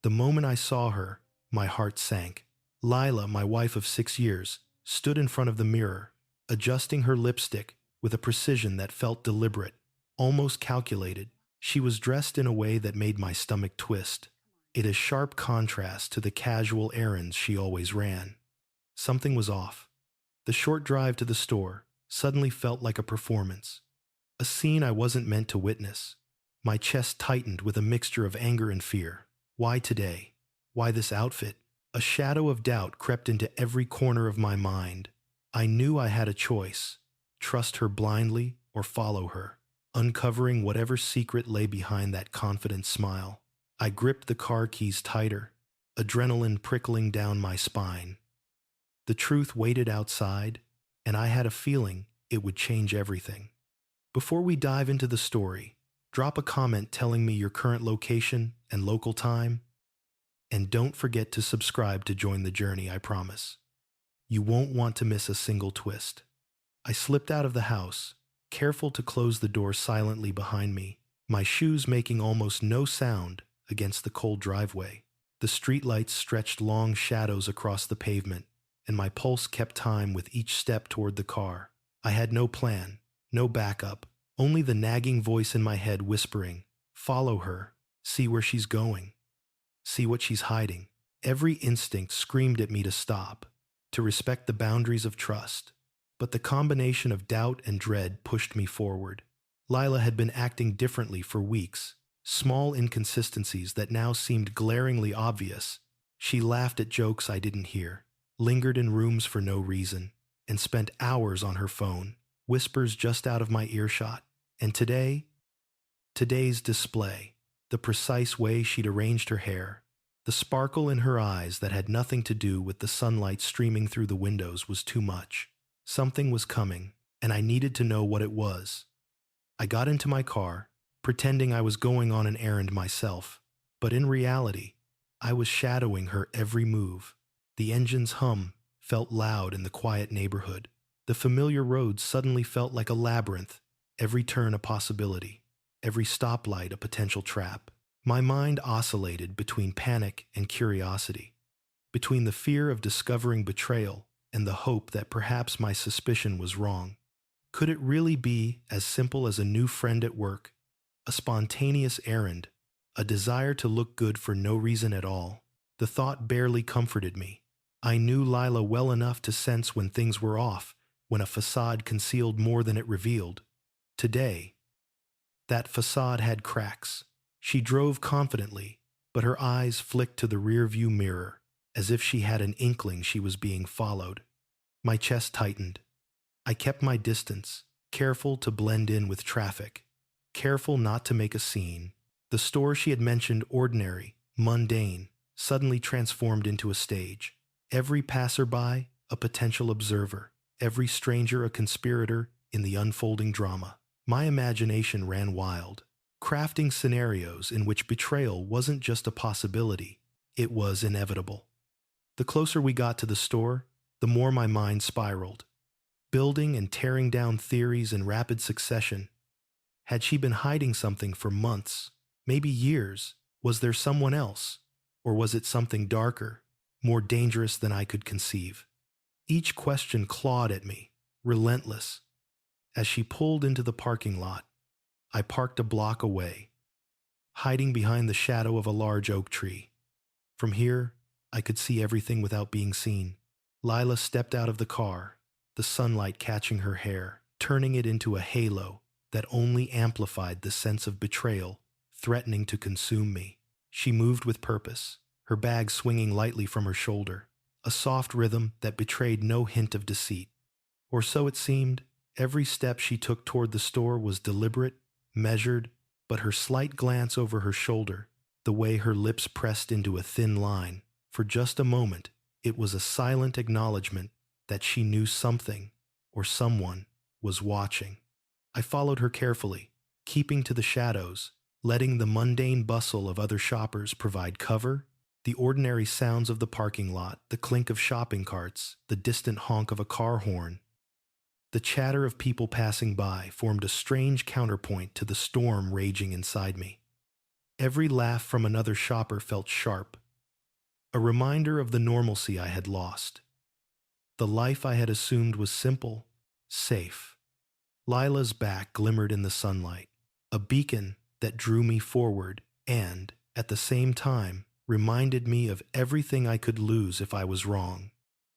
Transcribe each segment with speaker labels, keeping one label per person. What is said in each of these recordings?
Speaker 1: The moment I saw her, my heart sank. Lila, my wife of 6 years, stood in front of the mirror, adjusting her lipstick with a precision that felt deliberate, almost calculated. She was dressed in a way that made my stomach twist. It a sharp contrast to the casual errands she always ran. Something was off. The short drive to the store suddenly felt like a performance, a scene I wasn't meant to witness. My chest tightened with a mixture of anger and fear. Why today? Why this outfit? A shadow of doubt crept into every corner of my mind. I knew I had a choice: trust her blindly or follow her, uncovering whatever secret lay behind that confident smile. I gripped the car keys tighter, adrenaline prickling down my spine. The truth waited outside, and I had a feeling it would change everything. Before we dive into the story, drop a comment telling me your current location and local time. And don't forget to subscribe to join the journey, I promise. You won't want to miss a single twist. I slipped out of the house, careful to close the door silently behind me, my shoes making almost no sound against the cold driveway. The streetlights stretched long shadows across the pavement, and my pulse kept time with each step toward the car. I had no plan, no backup, only the nagging voice in my head whispering, "Follow her, see where she's going, see what she's hiding." Every instinct screamed at me to stop, to respect the boundaries of trust. But the combination of doubt and dread pushed me forward. Lila had been acting differently for weeks, small inconsistencies that now seemed glaringly obvious. She laughed at jokes I didn't hear, lingered in rooms for no reason, and spent hours on her phone, whispers just out of my earshot. And today's display, the precise way she'd arranged her hair, the sparkle in her eyes that had nothing to do with the sunlight streaming through the windows was too much. Something was coming, and I needed to know what it was. I got into my car, pretending I was going on an errand myself, but in reality, I was shadowing her every move. The engine's hum felt loud in the quiet neighborhood. The familiar road suddenly felt like a labyrinth, every turn a possibility, every stoplight a potential trap. My mind oscillated between panic and curiosity, between the fear of discovering betrayal and the hope that perhaps my suspicion was wrong. Could it really be as simple as a new friend at work, a spontaneous errand, a desire to look good for no reason at all? The thought barely comforted me. I knew Lila well enough to sense when things were off, when a facade concealed more than it revealed. Today, that facade had cracks. She drove confidently, but her eyes flicked to the rearview mirror, as if she had an inkling she was being followed. My chest tightened. I kept my distance, careful to blend in with traffic, careful not to make a scene. The store she had mentioned, ordinary, mundane, suddenly transformed into a stage. Every passerby, a potential observer, every stranger a conspirator in the unfolding drama. My imagination ran wild, crafting scenarios in which betrayal wasn't just a possibility, it was inevitable. The closer we got to the store, the more my mind spiraled, building and tearing down theories in rapid succession. Had she been hiding something for months, maybe years? Was there someone else? Or was it something darker, more dangerous than I could conceive? Each question clawed at me, relentless. As she pulled into the parking lot, I parked a block away, hiding behind the shadow of a large oak tree. From here, I could see everything without being seen. Lila stepped out of the car, the sunlight catching her hair, turning it into a halo that only amplified the sense of betrayal threatening to consume me. She moved with purpose, her bag swinging lightly from her shoulder, a soft rhythm that betrayed no hint of deceit. Or so it seemed. Every step she took toward the store was deliberate, measured, but her slight glance over her shoulder, the way her lips pressed into a thin line, for just a moment, it was a silent acknowledgement that she knew something, or someone, was watching. I followed her carefully, keeping to the shadows, letting the mundane bustle of other shoppers provide cover. The ordinary sounds of the parking lot, the clink of shopping carts, the distant honk of a car horn, the chatter of people passing by formed a strange counterpoint to the storm raging inside me. Every laugh from another shopper felt sharp, a reminder of the normalcy I had lost. The life I had assumed was simple, safe. Lila's back glimmered in the sunlight, a beacon that drew me forward and, at the same time, reminded me of everything I could lose if I was wrong.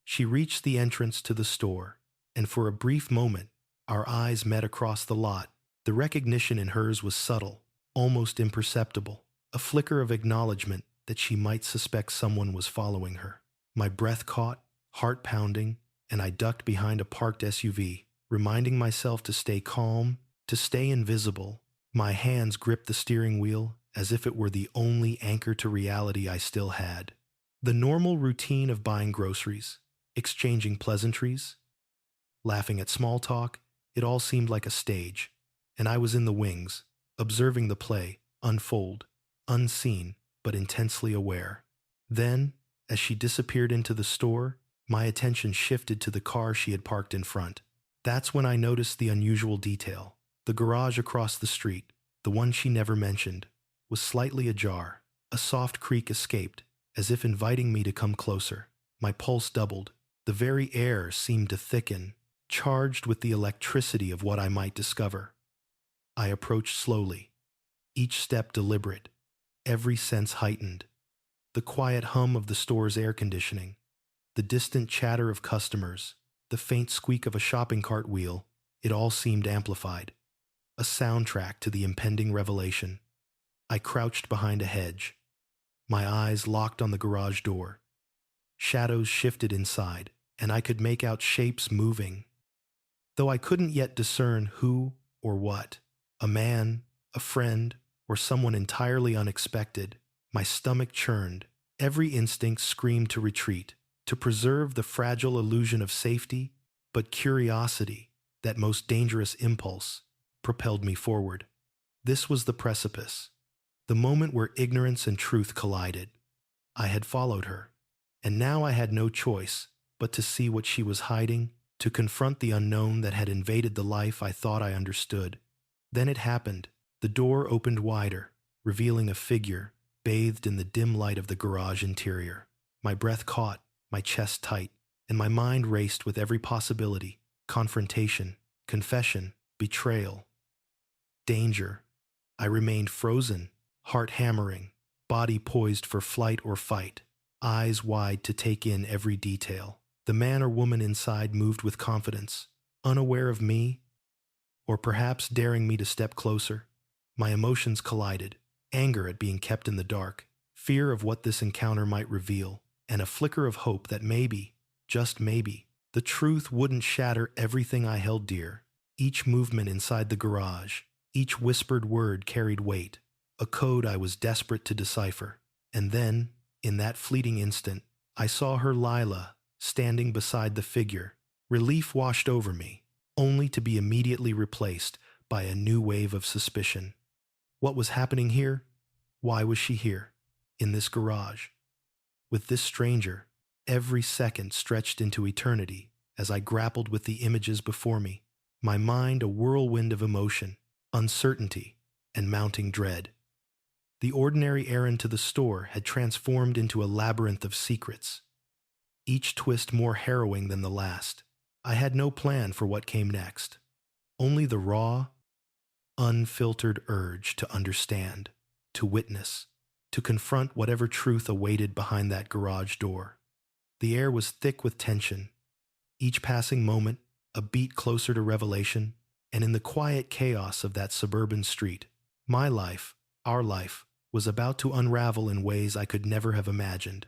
Speaker 1: She reached the entrance to the store, and for a brief moment, our eyes met across the lot. The recognition in hers was subtle, almost imperceptible, a flicker of acknowledgement that she might suspect someone was following her. My breath caught, heart pounding, and I ducked behind a parked SUV, reminding myself to stay calm, to stay invisible. My hands gripped the steering wheel as if it were the only anchor to reality I still had. The normal routine of buying groceries, exchanging pleasantries, laughing at small talk, it all seemed like a stage, and I was in the wings, observing the play unfold, unseen but intensely aware. Then, as she disappeared into the store, my attention shifted to the car she had parked in front. That's when I noticed the unusual detail. The garage across the street, the one she never mentioned, was slightly ajar. A soft creak escaped, as if inviting me to come closer. My pulse doubled. The very air seemed to thicken, charged with the electricity of what I might discover. I approached slowly, each step deliberate, every sense heightened. The quiet hum of the store's air conditioning, the distant chatter of customers, the faint squeak of a shopping cart wheel, it all seemed amplified, a soundtrack to the impending revelation. I crouched behind a hedge, my eyes locked on the garage door. Shadows shifted inside, and I could make out shapes moving, though I couldn't yet discern who or what. A man, a friend, or someone entirely unexpected. My stomach churned. Every instinct screamed to retreat, to preserve the fragile illusion of safety, but curiosity, that most dangerous impulse, propelled me forward. This was the precipice, the moment where ignorance and truth collided. I had followed her, and now I had no choice but to see what she was hiding, to confront the unknown that had invaded the life I thought I understood. Then it happened. The door opened wider, revealing a figure bathed in the dim light of the garage interior. My breath caught, my chest tight, and my mind raced with every possibility: confrontation, confession, betrayal, danger. I remained frozen, heart hammering, body poised for flight or fight, eyes wide to take in every detail. The man or woman inside moved with confidence, unaware of me, or perhaps daring me to step closer. My emotions collided: anger at being kept in the dark, fear of what this encounter might reveal, and a flicker of hope that maybe, just maybe, the truth wouldn't shatter everything I held dear. Each movement inside the garage, each whispered word carried weight, a code I was desperate to decipher. And then, in that fleeting instant, I saw her, Lila, standing beside the figure. Relief washed over me, only to be immediately replaced by a new wave of suspicion. What was happening here? Why was she here, in this garage, with this stranger? Every second stretched into eternity as I grappled with the images before me, my mind a whirlwind of emotion, uncertainty, and mounting dread. The ordinary errand to the store had transformed into a labyrinth of secrets, each twist more harrowing than the last. I had no plan for what came next, only the raw, unfiltered urge to understand, to witness, to confront whatever truth awaited behind that garage door. The air was thick with tension, each passing moment a beat closer to revelation, and in the quiet chaos of that suburban street, my life, our life, was about to unravel in ways I could never have imagined.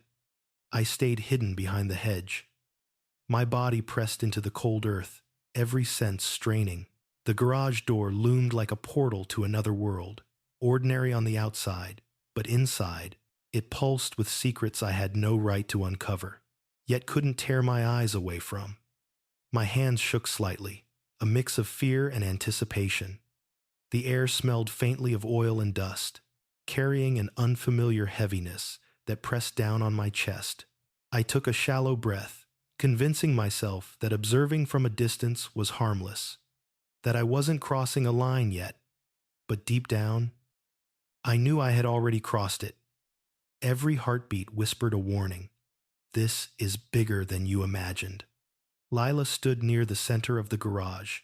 Speaker 1: I stayed hidden behind the hedge, my body pressed into the cold earth, every sense straining. The garage door loomed like a portal to another world, ordinary on the outside, but inside, it pulsed with secrets I had no right to uncover, yet couldn't tear my eyes away from. My hands shook slightly, a mix of fear and anticipation. The air smelled faintly of oil and dust, carrying an unfamiliar heaviness that pressed down on my chest. I took a shallow breath, convincing myself that observing from a distance was harmless, that I wasn't crossing a line yet. But deep down, I knew I had already crossed it. Every heartbeat whispered a warning. This is bigger than you imagined. Lila stood near the center of the garage,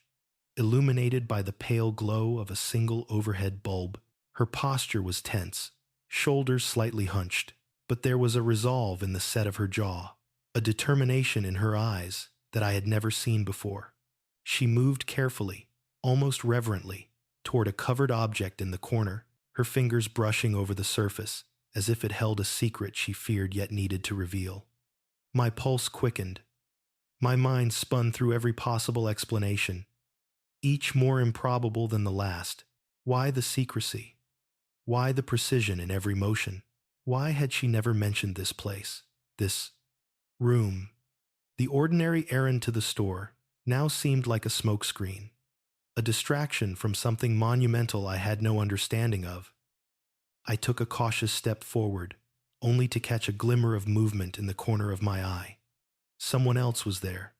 Speaker 1: illuminated by the pale glow of a single overhead bulb. Her posture was tense, shoulders slightly hunched, but there was a resolve in the set of her jaw, a determination in her eyes that I had never seen before. She moved carefully, almost reverently, toward a covered object in the corner, her fingers brushing over the surface, as if it held a secret she feared yet needed to reveal. My pulse quickened. My mind spun through every possible explanation, each more improbable than the last. Why the secrecy? Why the precision in every motion? Why had she never mentioned this place, this room? The ordinary errand to the store now seemed like a smokescreen, a distraction from something monumental I had no understanding of. I took a cautious step forward, only to catch a glimmer of movement in the corner of my eye. Someone else was there.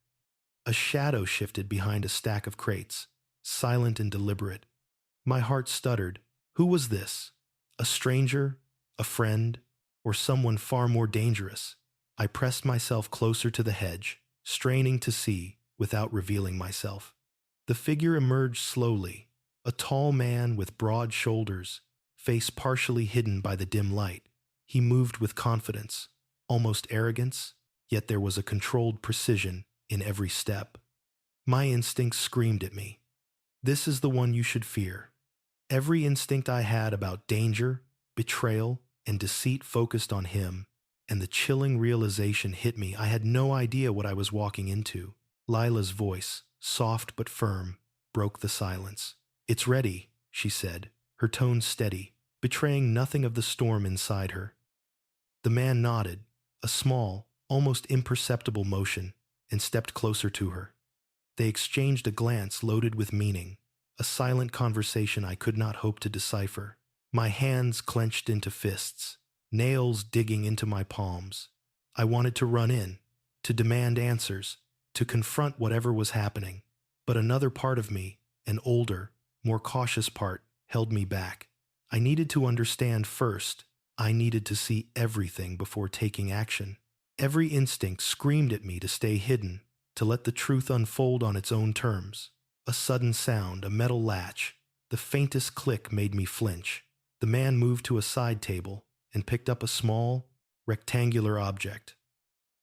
Speaker 1: A shadow shifted behind a stack of crates, silent and deliberate. My heart stuttered. Who was this? A stranger? A friend? Or someone far more dangerous? I pressed myself closer to the hedge, straining to see without revealing myself. The figure emerged slowly, a tall man with broad shoulders, face partially hidden by the dim light. He moved with confidence, almost arrogance, yet there was a controlled precision in every step. My instincts screamed at me. This is the one you should fear. Every instinct I had about danger, betrayal, and deceit focused on him, and the chilling realization hit me I had no idea what I was walking into. Lila's voice, soft but firm, broke the silence. "It's ready," she said, her tone steady, betraying nothing of the storm inside her. The man nodded, a small, almost imperceptible motion, and stepped closer to her. They exchanged a glance loaded with meaning, a silent conversation I could not hope to decipher. My hands clenched into fists, nails digging into my palms. I wanted to run in, to demand answers, to confront whatever was happening, but another part of me, an older, more cautious part, held me back. I needed to understand first. I needed to see everything before taking action. Every instinct screamed at me to stay hidden, to let the truth unfold on its own terms. A sudden sound, a metal latch, the faintest click made me flinch. The man moved to a side table and picked up a small, rectangular object.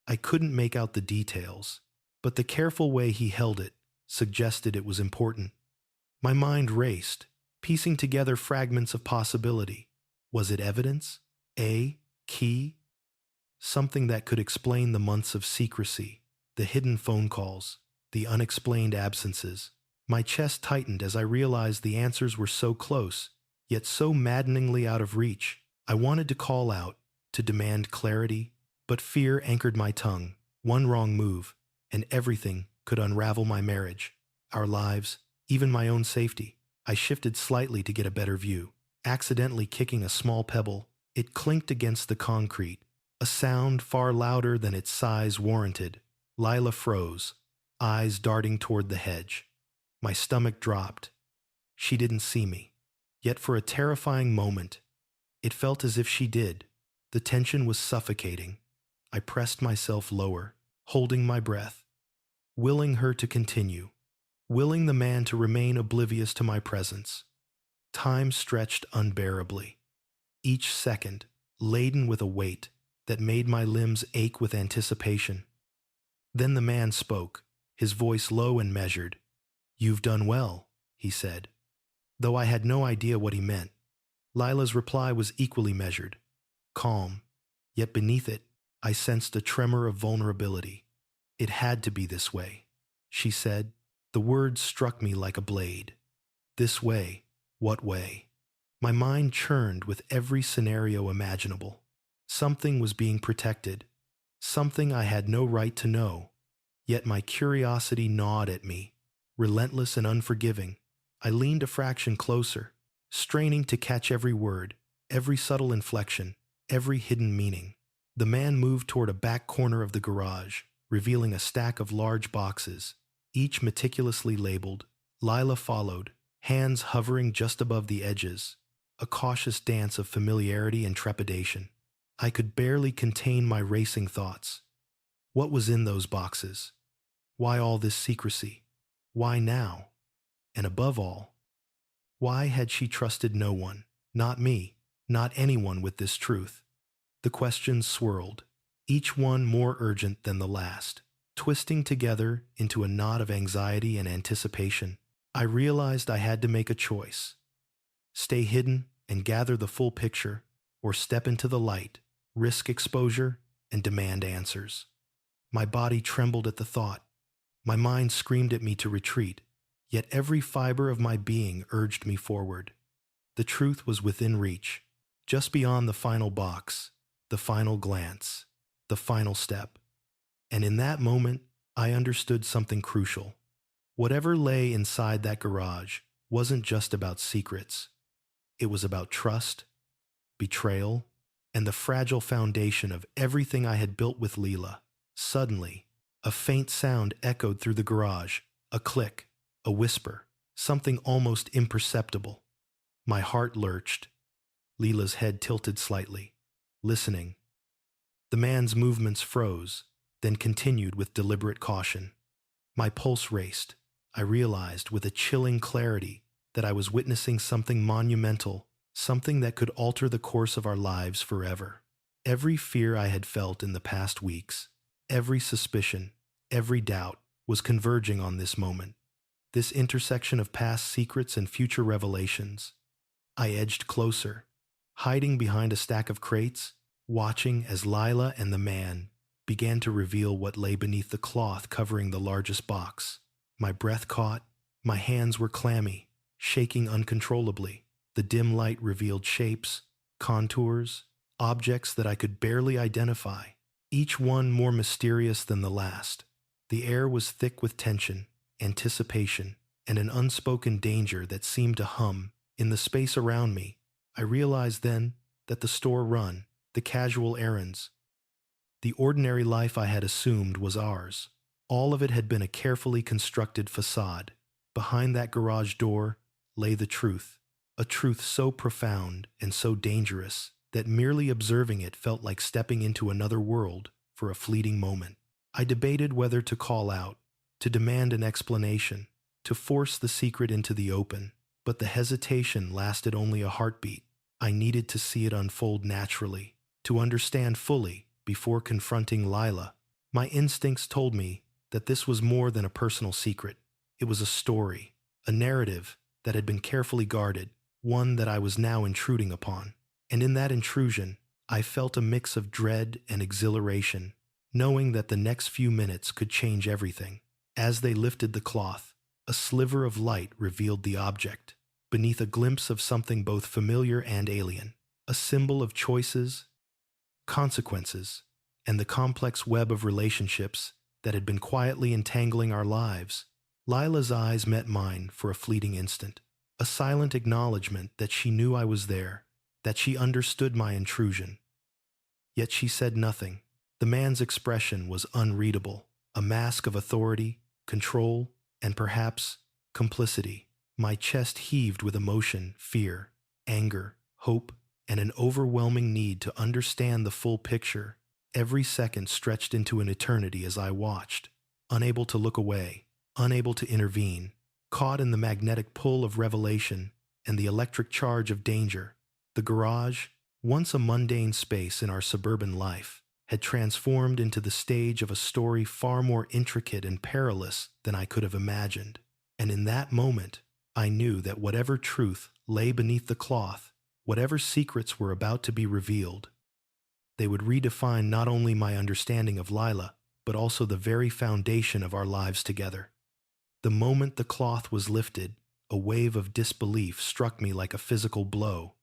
Speaker 1: I couldn't make out the details, but the careful way he held it suggested it was important. My mind raced, piecing together fragments of possibility. Was it evidence? A key? Something that could explain the months of secrecy, the hidden phone calls, the unexplained absences. My chest tightened as I realized the answers were so close, yet so maddeningly out of reach. I wanted to call out, to demand clarity, but fear anchored my tongue. One wrong move, and everything could unravel my marriage, our lives, even my own safety. I shifted slightly to get a better view, accidentally kicking a small pebble. It clinked against the concrete, a sound far louder than its size warranted. Lila froze, eyes darting toward the hedge. My stomach dropped. She didn't see me. Yet for a terrifying moment, it felt as if she did. The tension was suffocating. I pressed myself lower, holding my breath, willing her to continue, willing the man to remain oblivious to my presence. Time stretched unbearably, each second laden with a weight that made my limbs ache with anticipation. Then the man spoke, his voice low and measured. "You've done well," he said, though I had no idea what he meant. Lila's reply was equally measured, calm, yet beneath it, I sensed a tremor of vulnerability. "It had to be this way," she said. The words struck me like a blade. This way? What way? My mind churned with every scenario imaginable. Something was being protected, something I had no right to know. Yet my curiosity gnawed at me, relentless and unforgiving. I leaned a fraction closer, straining to catch every word, every subtle inflection, every hidden meaning. The man moved toward a back corner of the garage, revealing a stack of large boxes, each meticulously labeled. Lila followed, hands hovering just above the edges. a cautious dance of familiarity and trepidation. I could barely contain my racing thoughts. What was in those boxes? Why all this secrecy? Why now? And above all, why had she trusted no one, not me, not anyone with this truth? The questions swirled, each one more urgent than the last, twisting together into a knot of anxiety and anticipation. I realized I had to make a choice. Stay hidden and gather the full picture, or step into the light, risk exposure, and demand answers. My body trembled at the thought. My mind screamed at me to retreat, yet every fiber of my being urged me forward. The truth was within reach, just beyond the final box, the final glance, the final step. And in that moment, I understood something crucial. Whatever lay inside that garage wasn't just about secrets. It was about trust, betrayal, and the fragile foundation of everything I had built with Leela. Suddenly, a faint sound echoed through the garage, a click, a whisper, something almost imperceptible. My heart lurched. Leela's head tilted slightly, listening. The man's movements froze, then continued with deliberate caution. My pulse raced. I realized with a chilling clarity that I was witnessing something monumental, something that could alter the course of our lives forever. Every fear I had felt in the past weeks, every suspicion, every doubt was converging on this moment. This intersection of past secrets and future revelations. I edged closer, hiding behind a stack of crates, watching as Lila and the man began to reveal what lay beneath the cloth covering the largest box. My breath caught, my hands were clammy, shaking uncontrollably. The dim light revealed shapes, contours, objects that I could barely identify, each one more mysterious than the last. The air was thick with tension, anticipation, and an unspoken danger that seemed to hum in the space around me. I realized then that the store run, the casual errands, the ordinary life I had assumed was ours. All of it had been a carefully constructed facade. Behind that garage door lay the truth, a truth so profound and so dangerous that merely observing it felt like stepping into another world for a fleeting moment. I debated whether to call out, to demand an explanation, to force the secret into the open, but the hesitation lasted only a heartbeat. I needed to see it unfold naturally, to understand fully before confronting Lila. My instincts told me that this was more than a personal secret. It was a story, a narrative that had been carefully guarded, one that I was now intruding upon. And in that intrusion, I felt a mix of dread and exhilaration, knowing that the next few minutes could change everything. As they lifted the cloth, a sliver of light revealed the object, beneath a glimpse of something both familiar and alien, a symbol of choices, consequences, and the complex web of relationships that had been quietly entangling our lives. Lila's eyes met mine for a fleeting instant, a silent acknowledgement that she knew I was there, that she understood my intrusion. Yet she said nothing. The man's expression was unreadable, a mask of authority, control, and perhaps complicity. My chest heaved with emotion, fear, anger, hope, and an overwhelming need to understand the full picture. Every second stretched into an eternity as I watched, unable to look away, unable to intervene, caught in the magnetic pull of revelation and the electric charge of danger. The garage, once a mundane space in our suburban life, had transformed into the stage of a story far more intricate and perilous than I could have imagined. And in that moment, I knew that whatever truth lay beneath the cloth, whatever secrets were about to be revealed, they would redefine not only my understanding of Lila, but also the very foundation of our lives together. The moment the cloth was lifted, a wave of disbelief struck me like a physical blow.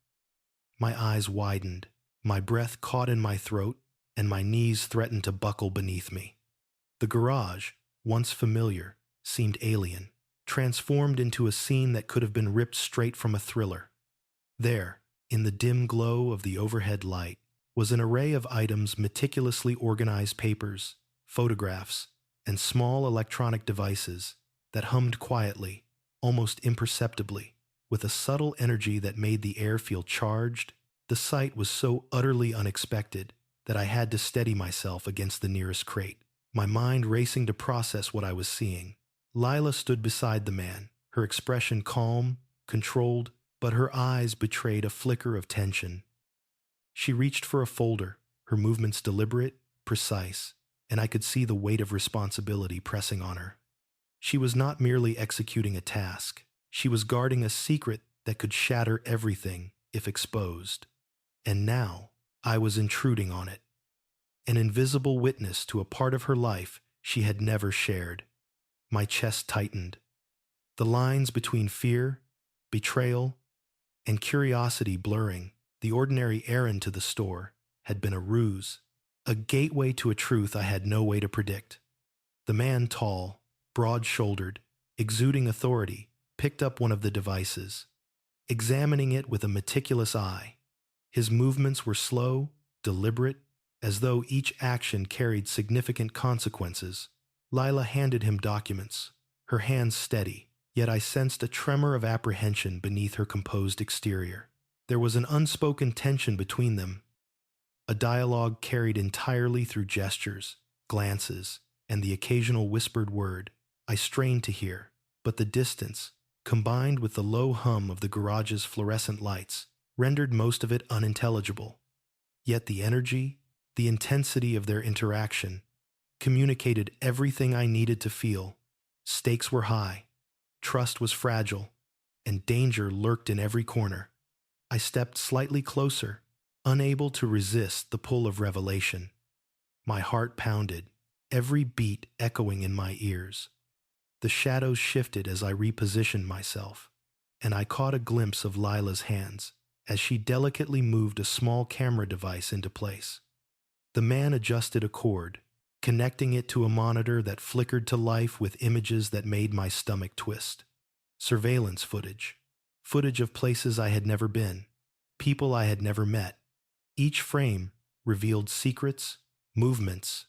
Speaker 1: My eyes widened, my breath caught in my throat, and my knees threatened to buckle beneath me. The garage, once familiar, seemed alien, transformed into a scene that could have been ripped straight from a thriller. There, in the dim glow of the overhead light, was an array of items, meticulously organized papers, photographs, and small electronic devices that hummed quietly, almost imperceptibly. with a subtle energy that made the air feel charged. The sight was so utterly unexpected that I had to steady myself against the nearest crate, my mind racing to process what I was seeing. Lila stood beside the man, her expression calm, controlled, but her eyes betrayed a flicker of tension. She reached for a folder, her movements deliberate, precise, and I could see the weight of responsibility pressing on her. She was not merely executing a task, she was guarding a secret that could shatter everything if exposed. And now, I was intruding on it, an invisible witness to a part of her life she had never shared. My chest tightened. The lines between fear, betrayal, and curiosity blurring. The ordinary errand to the store had been a ruse, a gateway to a truth I had no way to predict. The man, tall, broad-shouldered, exuding authority, picked up one of the devices, examining it with a meticulous eye. His movements were slow, deliberate, as though each action carried significant consequences. Lila handed him documents, her hands steady, yet I sensed a tremor of apprehension beneath her composed exterior. There was an unspoken tension between them, a dialogue carried entirely through gestures, glances, and the occasional whispered word. I strained to hear, but the distance, combined with the low hum of the garage's fluorescent lights, rendered most of it unintelligible. Yet the energy, the intensity of their interaction, communicated everything I needed to feel. Stakes were high, trust was fragile, and danger lurked in every corner. I stepped slightly closer, unable to resist the pull of revelation. My heart pounded, every beat echoing in my ears. The shadows shifted as I repositioned myself, and I caught a glimpse of Lila's hands as she delicately moved a small camera device into place. The man adjusted a cord, connecting it to a monitor that flickered to life with images that made my stomach twist. Surveillance footage. Footage of places I had never been, people I had never met. Each frame revealed secrets, movements,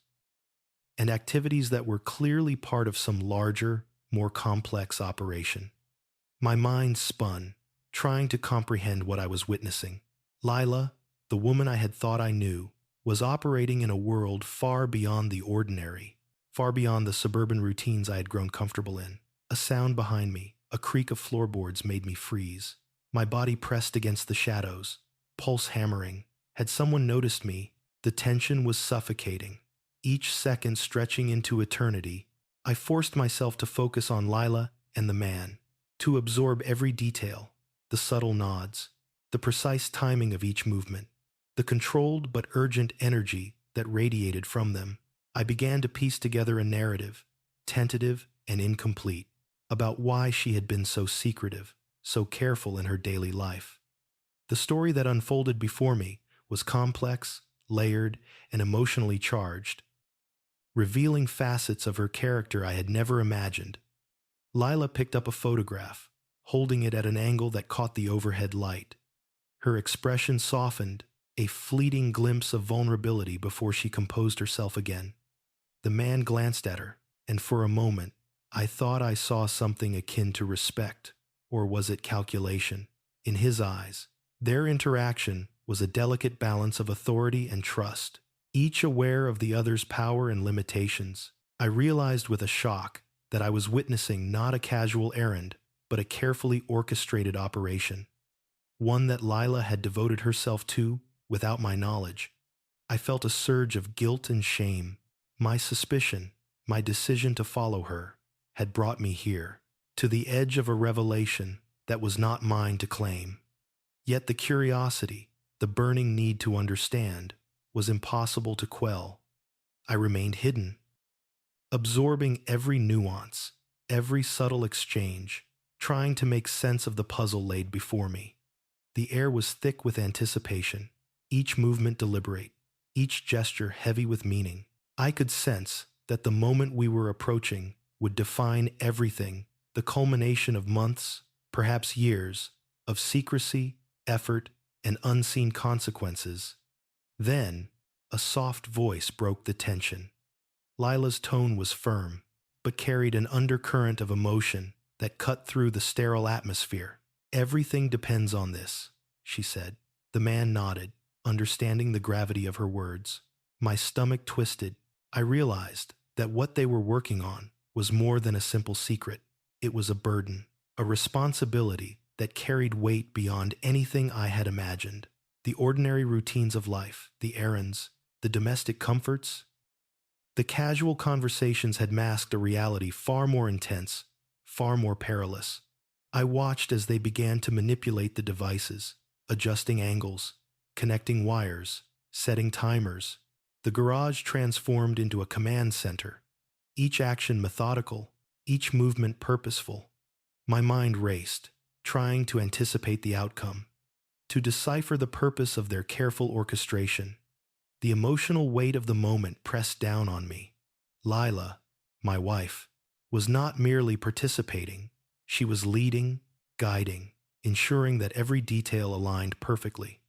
Speaker 1: and activities that were clearly part of some larger, more complex operation. My mind spun, trying to comprehend what I was witnessing. Lila, the woman I had thought I knew, was operating in a world far beyond the ordinary, far beyond the suburban routines I had grown comfortable in. A sound behind me, a creak of floorboards, made me freeze. My body pressed against the shadows, pulse hammering. Had someone noticed me? The tension was suffocating, each second stretching into eternity. I forced myself to focus on Lila and the man, to absorb every detail, the subtle nods, the precise timing of each movement, the controlled but urgent energy that radiated from them. I began to piece together a narrative, tentative and incomplete, about why she had been so secretive, so careful in her daily life. The story that unfolded before me was complex, layered, and emotionally charged, revealing facets of her character I had never imagined. Lila picked up a photograph, holding it at an angle that caught the overhead light. Her expression softened, a fleeting glimpse of vulnerability before she composed herself again. The man glanced at her, and for a moment, I thought I saw something akin to respect, or was it calculation? In his eyes, their interaction was a delicate balance of authority and trust, each aware of the other's power and limitations. I realized with a shock that I was witnessing not a casual errand, but a carefully orchestrated operation, one that Lila had devoted herself to without my knowledge. I felt a surge of guilt and shame. My suspicion, my decision to follow her, had brought me here, to the edge of a revelation that was not mine to claim. Yet the curiosity, the burning need to understand, was impossible to quell. I remained hidden, absorbing every nuance, every subtle exchange, trying to make sense of the puzzle laid before me. The air was thick with anticipation, each movement deliberate, each gesture heavy with meaning. I could sense that the moment we were approaching would define everything, the culmination of months, perhaps years, of secrecy, effort, and unseen consequences. Then, a soft voice broke the tension. Lila's tone was firm, but carried an undercurrent of emotion that cut through the sterile atmosphere. Everything depends on this, she said. The man nodded, understanding the gravity of her words. My stomach twisted. I realized that what they were working on was more than a simple secret. It was a burden, a responsibility that carried weight beyond anything I had imagined. The ordinary routines of life, the errands, the domestic comforts, the casual conversations had masked a reality far more intense, far more perilous. I watched as they began to manipulate the devices, adjusting angles, connecting wires, setting timers. The garage transformed into a command center, each action methodical, each movement purposeful. My mind raced, trying to anticipate the outcome, to decipher the purpose of their careful orchestration. The emotional weight of the moment pressed down on me. Lila, my wife, was not merely participating. She was leading, guiding, ensuring that every detail aligned perfectly.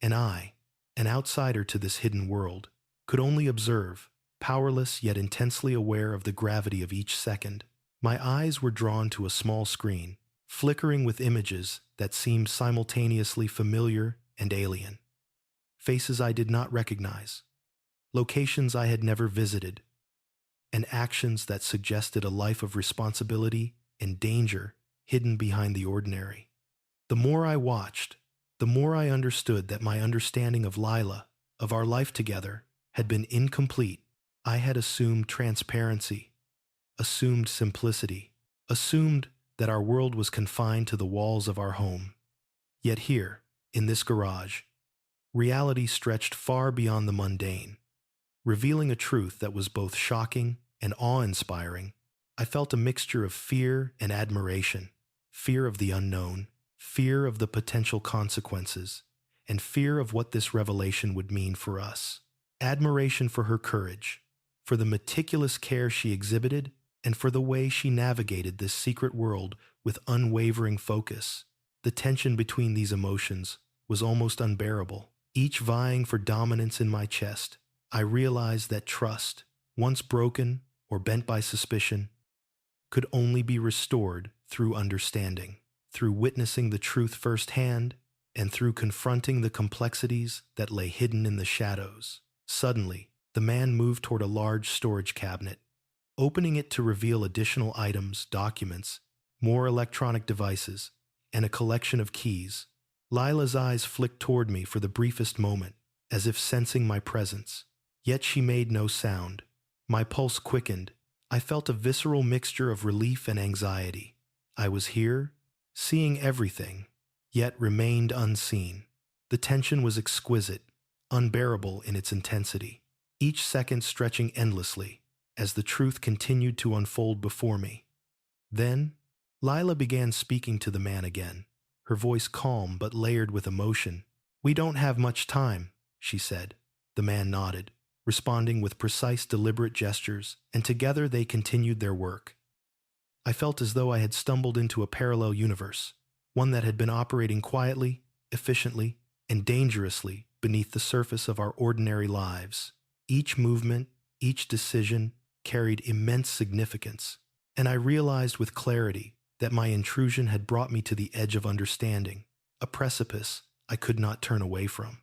Speaker 1: And I, an outsider to this hidden world, could only observe, powerless yet intensely aware of the gravity of each second. My eyes were drawn to a small screen, flickering with images that seemed simultaneously familiar and alien. Faces I did not recognize, locations I had never visited, and actions that suggested a life of responsibility and danger hidden behind the ordinary. The more I watched, the more I understood that my understanding of Lila, of our life together, had been incomplete. I had assumed transparency, assumed simplicity, assumed that our world was confined to the walls of our home. Yet here, in this garage, reality stretched far beyond the mundane, revealing a truth that was both shocking and awe-inspiring. I felt a mixture of fear and admiration, fear of the unknown, fear of the potential consequences, and fear of what this revelation would mean for us. Admiration for her courage, for the meticulous care she exhibited, and for the way she navigated this secret world with unwavering focus. The tension between these emotions was almost unbearable, each vying for dominance in my chest. I realized that trust, once broken or bent by suspicion, could only be restored through understanding, through witnessing the truth firsthand, and through confronting the complexities that lay hidden in the shadows. Suddenly, the man moved toward a large storage cabinet, opening it to reveal additional items, documents, more electronic devices, and a collection of keys. Lila's eyes flicked toward me for the briefest moment, as if sensing my presence. Yet she made no sound. My pulse quickened. I felt a visceral mixture of relief and anxiety. I was here, seeing everything, yet remained unseen. The tension was exquisite, unbearable in its intensity, each second stretching endlessly as the truth continued to unfold before me. Then, Lila began speaking to the man again, her voice calm but layered with emotion. "We don't have much time," she said. The man nodded, responding with precise, deliberate gestures, and together they continued their work. I felt as though I had stumbled into a parallel universe, one that had been operating quietly, efficiently, and dangerously beneath the surface of our ordinary lives. Each movement, each decision carried immense significance, and I realized with clarity that my intrusion had brought me to the edge of understanding, a precipice I could not turn away from.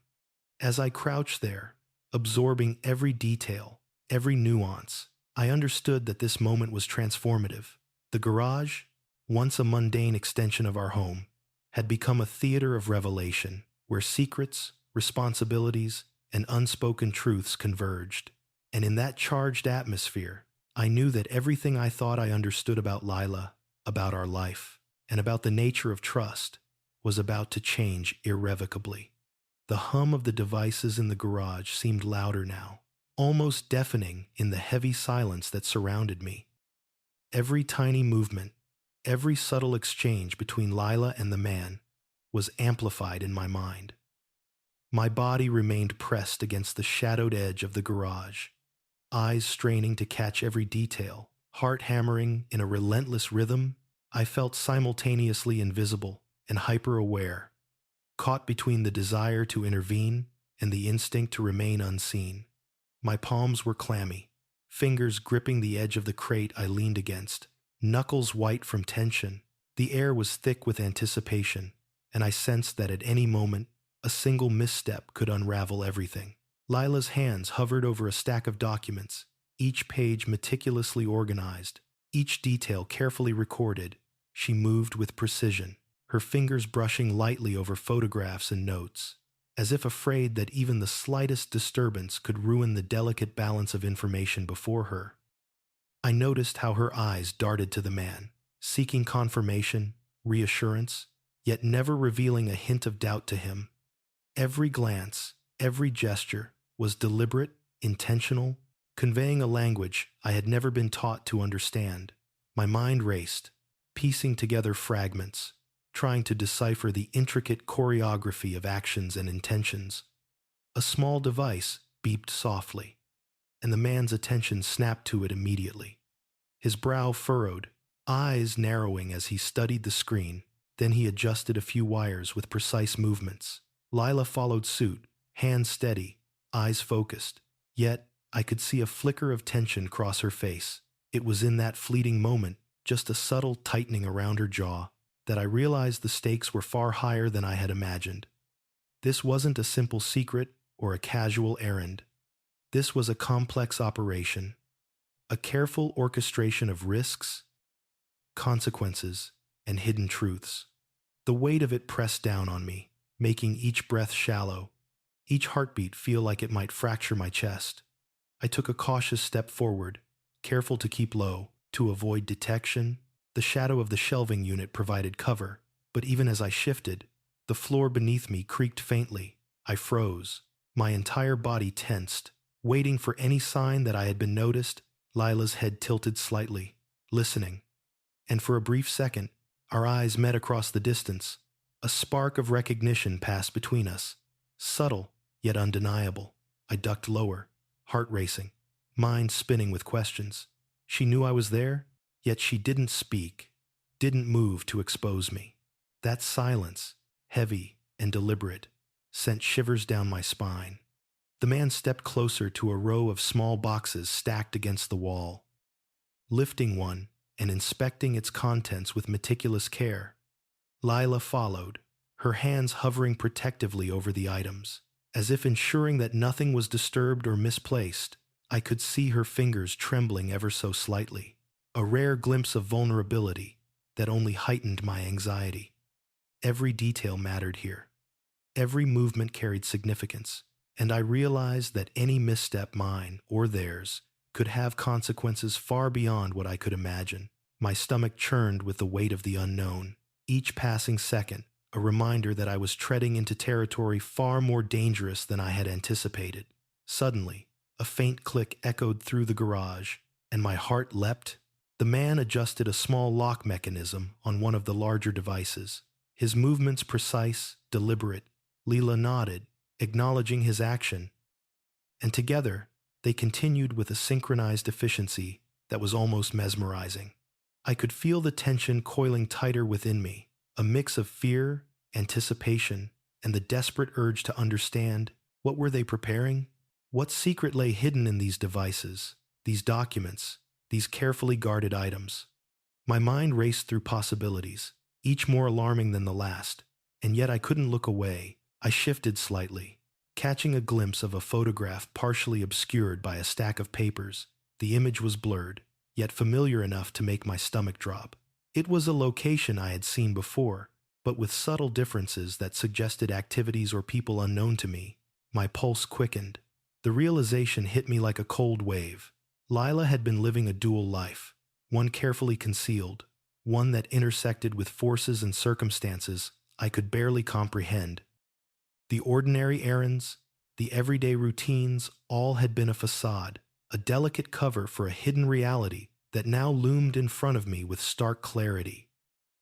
Speaker 1: As I crouched there, absorbing every detail, every nuance, I understood that this moment was transformative. The garage, once a mundane extension of our home, had become a theater of revelation, where secrets, responsibilities, and unspoken truths converged. And in that charged atmosphere, I knew that everything I thought I understood about Lila, about our life, and about the nature of trust, was about to change irrevocably. The hum of the devices in the garage seemed louder now, almost deafening in the heavy silence that surrounded me. Every tiny movement, every subtle exchange between Lila and the man was amplified in my mind. My body remained pressed against the shadowed edge of the garage, eyes straining to catch every detail, heart hammering in a relentless rhythm. I felt simultaneously invisible and hyper-aware, caught between the desire to intervene and the instinct to remain unseen. My palms were clammy, fingers gripping the edge of the crate I leaned against, knuckles white from tension. The air was thick with anticipation, and I sensed that at any moment, a single misstep could unravel everything. Lila's hands hovered over a stack of documents, each page meticulously organized, each detail carefully recorded. She moved with precision, her fingers brushing lightly over photographs and notes, as if afraid that even the slightest disturbance could ruin the delicate balance of information before her. I noticed how her eyes darted to the man, seeking confirmation, reassurance, yet never revealing a hint of doubt to him. Every glance, every gesture was deliberate, intentional, conveying a language I had never been taught to understand. My mind raced, piecing together fragments, trying to decipher the intricate choreography of actions and intentions. A small device beeped softly, and the man's attention snapped to it immediately. His brow furrowed, eyes narrowing as he studied the screen. Then he adjusted a few wires with precise movements. Lila followed suit, hands steady, eyes focused. Yet, I could see a flicker of tension cross her face. It was in that fleeting moment, just a subtle tightening around her jaw, that I realized the stakes were far higher than I had imagined. This wasn't a simple secret or a casual errand. This was a complex operation, a careful orchestration of risks, consequences, and hidden truths. The weight of it pressed down on me, making each breath shallow, each heartbeat feel like it might fracture my chest. I took a cautious step forward, careful to keep low, to avoid detection. The shadow of the shelving unit provided cover, but even as I shifted, the floor beneath me creaked faintly. I froze, my entire body tensed, waiting for any sign that I had been noticed. Lila's head tilted slightly, listening, and for a brief second, our eyes met across the distance. A spark of recognition passed between us, subtle yet undeniable. I ducked lower, heart racing, mind spinning with questions. She knew I was there, yet she didn't speak, didn't move to expose me. That silence, heavy and deliberate, sent shivers down my spine. The man stepped closer to a row of small boxes stacked against the wall. Lifting one and inspecting its contents with meticulous care, Lila followed, her hands hovering protectively over the items, as if ensuring that nothing was disturbed or misplaced. I could see her fingers trembling ever so slightly, a rare glimpse of vulnerability that only heightened my anxiety. Every detail mattered here. Every movement carried significance, and I realized that any misstep, mine or theirs, could have consequences far beyond what I could imagine. My stomach churned with the weight of the unknown, each passing second a reminder that I was treading into territory far more dangerous than I had anticipated. Suddenly, a faint click echoed through the garage, and my heart leapt. The man adjusted a small lock mechanism on one of the larger devices, his movements precise, deliberate. Lila nodded, acknowledging his action, and together they continued with a synchronized efficiency that was almost mesmerizing. I could feel the tension coiling tighter within me, a mix of fear, anticipation, and the desperate urge to understand. What were they preparing? What secret lay hidden in these devices, these documents, these carefully guarded items? My mind raced through possibilities, each more alarming than the last, and yet I couldn't look away. I shifted slightly, catching a glimpse of a photograph partially obscured by a stack of papers. The image was blurred, yet familiar enough to make my stomach drop. It was a location I had seen before, but with subtle differences that suggested activities or people unknown to me. My pulse quickened. The realization hit me like a cold wave. Lila had been living a dual life, one carefully concealed, one that intersected with forces and circumstances I could barely comprehend. The ordinary errands, the everyday routines, all had been a facade, a delicate cover for a hidden reality that now loomed in front of me with stark clarity.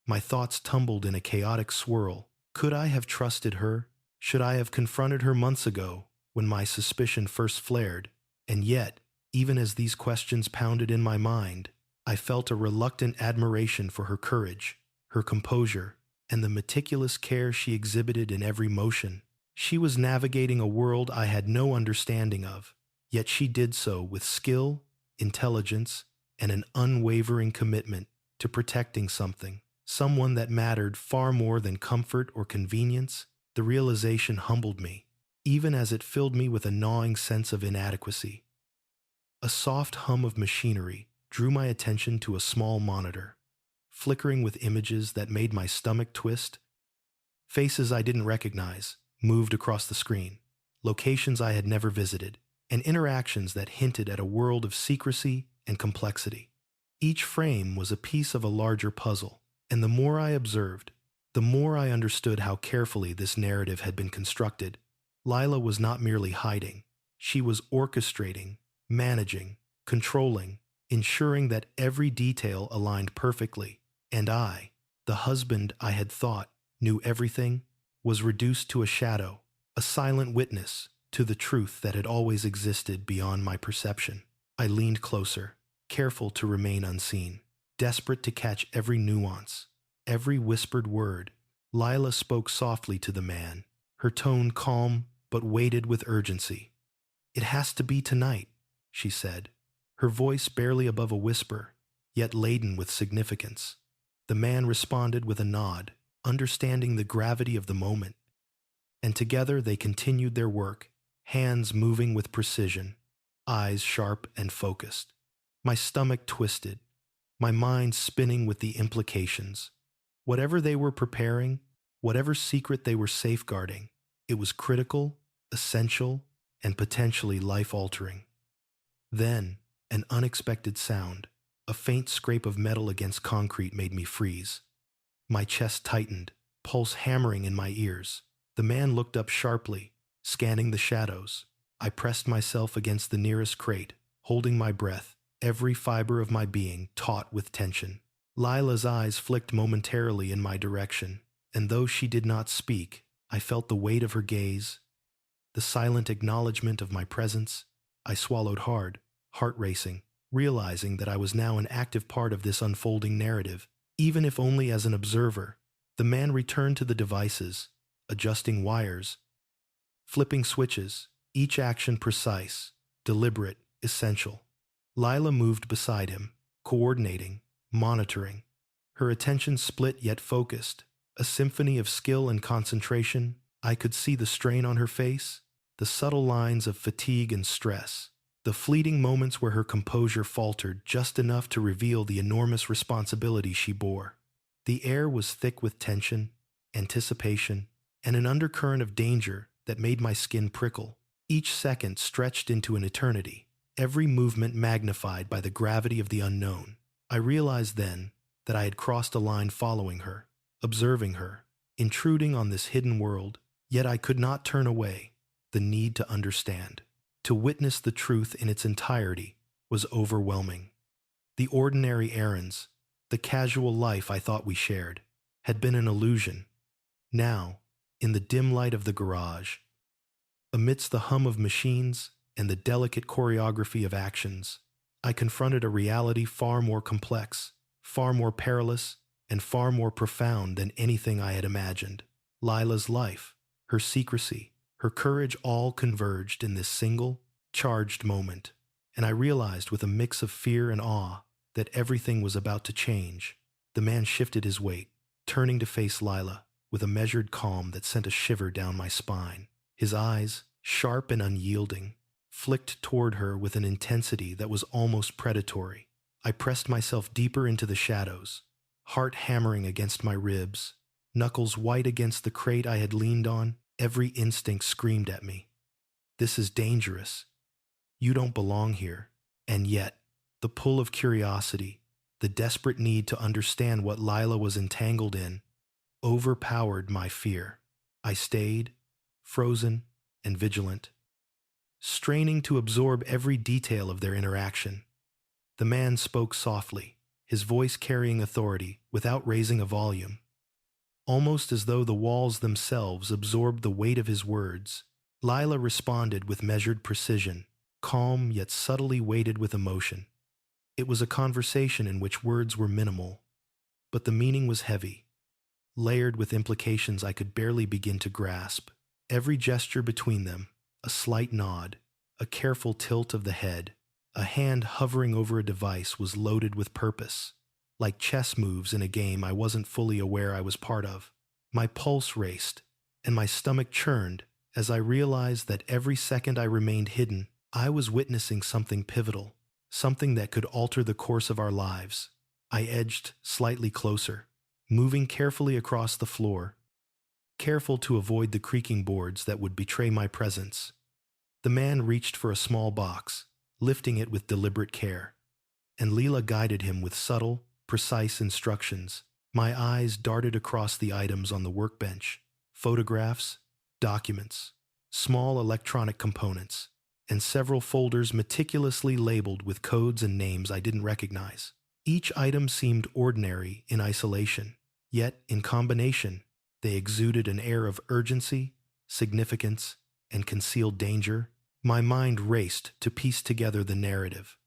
Speaker 1: My thoughts tumbled in a chaotic swirl. Could I have trusted her? Should I have confronted her months ago, when my suspicion first flared? And yet, even as these questions pounded in my mind, I felt a reluctant admiration for her courage, her composure, and the meticulous care she exhibited in every motion. She was navigating a world I had no understanding of, yet she did so with skill, intelligence, and an unwavering commitment to protecting something someone that mattered far more than comfort or convenience. The realization humbled me, even as it filled me with a gnawing sense of inadequacy. A soft hum of machinery drew my attention to a small monitor, flickering with images that made my stomach twist. Faces I didn't recognize moved across the screen, locations I had never visited, and interactions that hinted at a world of secrecy and complexity. Each frame was a piece of a larger puzzle, and the more I observed, the more I understood how carefully this narrative had been constructed. Lila was not merely hiding, she was orchestrating, managing, controlling, ensuring that every detail aligned perfectly, and I, the husband I had thought knew everything, was reduced to a shadow, a silent witness to the truth that had always existed beyond my perception. I leaned closer, careful to remain unseen, desperate to catch every nuance, every whispered word. Lila spoke softly to the man, her tone calm but weighted with urgency. "It has to be tonight," she said, her voice barely above a whisper, yet laden with significance. The man responded with a nod, understanding the gravity of the moment, and together they continued their work, hands moving with precision, eyes sharp and focused. My stomach twisted, my mind spinning with the implications. Whatever they were preparing, whatever secret they were safeguarding, it was critical, essential, and potentially life-altering. Then, an unexpected sound, a faint scrape of metal against concrete made me freeze. My chest tightened, pulse hammering in my ears. The man looked up sharply, scanning the shadows. I pressed myself against the nearest crate, holding my breath, every fiber of my being taut with tension. Lila's eyes flicked momentarily in my direction, and though she did not speak, I felt the weight of her gaze, the silent acknowledgement of my presence. I swallowed hard, heart racing, realizing that I was now an active part of this unfolding narrative, even if only as an observer. The man returned to the devices, adjusting wires, flipping switches, each action precise, deliberate, essential. Lila moved beside him, coordinating, monitoring. Her attention split yet focused, a symphony of skill and concentration. I could see the strain on her face, the subtle lines of fatigue and stress, the fleeting moments where her composure faltered just enough to reveal the enormous responsibility she bore. The air was thick with tension, anticipation, and an undercurrent of danger that made my skin prickle. Each second stretched into an eternity, every movement magnified by the gravity of the unknown. I realized then that I had crossed a line following her, observing her, intruding on this hidden world, yet I could not turn away. The need to understand, to witness the truth in its entirety, was overwhelming. The ordinary errands, the casual life I thought we shared, had been an illusion. Now, in the dim light of the garage, amidst the hum of machines and the delicate choreography of actions, I confronted a reality far more complex, far more perilous, and far more profound than anything I had imagined. Lila's life, her secrecy, her courage all converged in this single, charged moment, and I realized with a mix of fear and awe that everything was about to change. The man shifted his weight, turning to face Lila with a measured calm that sent a shiver down my spine. His eyes, sharp and unyielding, flicked toward her with an intensity that was almost predatory. I pressed myself deeper into the shadows, heart hammering against my ribs, knuckles white against the crate I had leaned on. Every instinct screamed at me. This is dangerous. You don't belong here. And yet, the pull of curiosity, the desperate need to understand what Lila was entangled in, overpowered my fear. I stayed, frozen and vigilant, straining to absorb every detail of their interaction. The man spoke softly, his voice carrying authority without raising a volume, almost as though the walls themselves absorbed the weight of his words. Lila responded with measured precision, calm yet subtly weighted with emotion. It was a conversation in which words were minimal, but the meaning was heavy, layered with implications I could barely begin to grasp. Every gesture between them, a slight nod, a careful tilt of the head, a hand hovering over a device, was loaded with purpose. like chess moves in a game I wasn't fully aware I was part of. My pulse raced, and my stomach churned as I realized that every second I remained hidden, I was witnessing something pivotal, something that could alter the course of our lives. I edged slightly closer, moving carefully across the floor, careful to avoid the creaking boards that would betray my presence. The man reached for a small box, lifting it with deliberate care, and Leela guided him with subtle, precise instructions. My eyes darted across the items on the workbench: photographs, documents, small electronic components, and several folders meticulously labeled with codes and names I didn't recognize. Each item seemed ordinary in isolation, yet in combination, they exuded an air of urgency, significance, and concealed danger. My mind raced to piece together the narrative,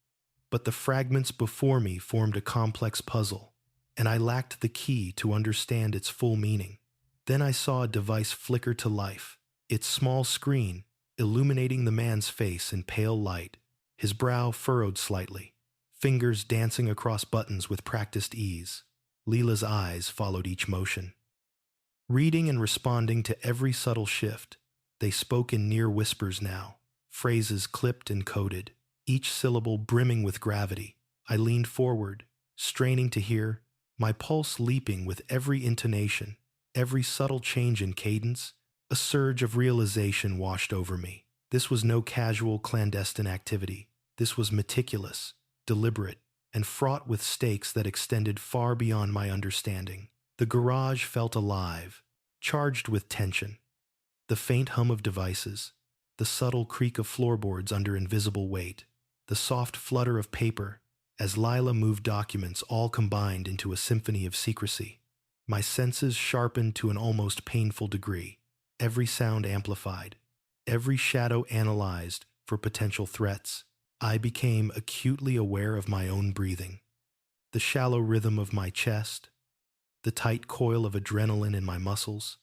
Speaker 1: but the fragments before me formed a complex puzzle, and I lacked the key to understand its full meaning. Then I saw a device flicker to life, its small screen illuminating the man's face in pale light, his brow furrowed slightly, fingers dancing across buttons with practiced ease. Leela's eyes followed each motion, reading and responding to every subtle shift. They spoke in near whispers now, phrases clipped and coded, each syllable brimming with gravity. I leaned forward, straining to hear, my pulse leaping with every intonation, every subtle change in cadence. A surge of realization washed over me. This was no casual, clandestine activity. This was meticulous, deliberate, and fraught with stakes that extended far beyond my understanding. The garage felt alive, charged with tension. The faint hum of devices, the subtle creak of floorboards under invisible weight, the soft flutter of paper as Lila moved documents, all combined into a symphony of secrecy. My senses sharpened to an almost painful degree, every sound amplified, every shadow analyzed for potential threats. I became acutely aware of my own breathing, the shallow rhythm of my chest, the tight coil of adrenaline in my muscles.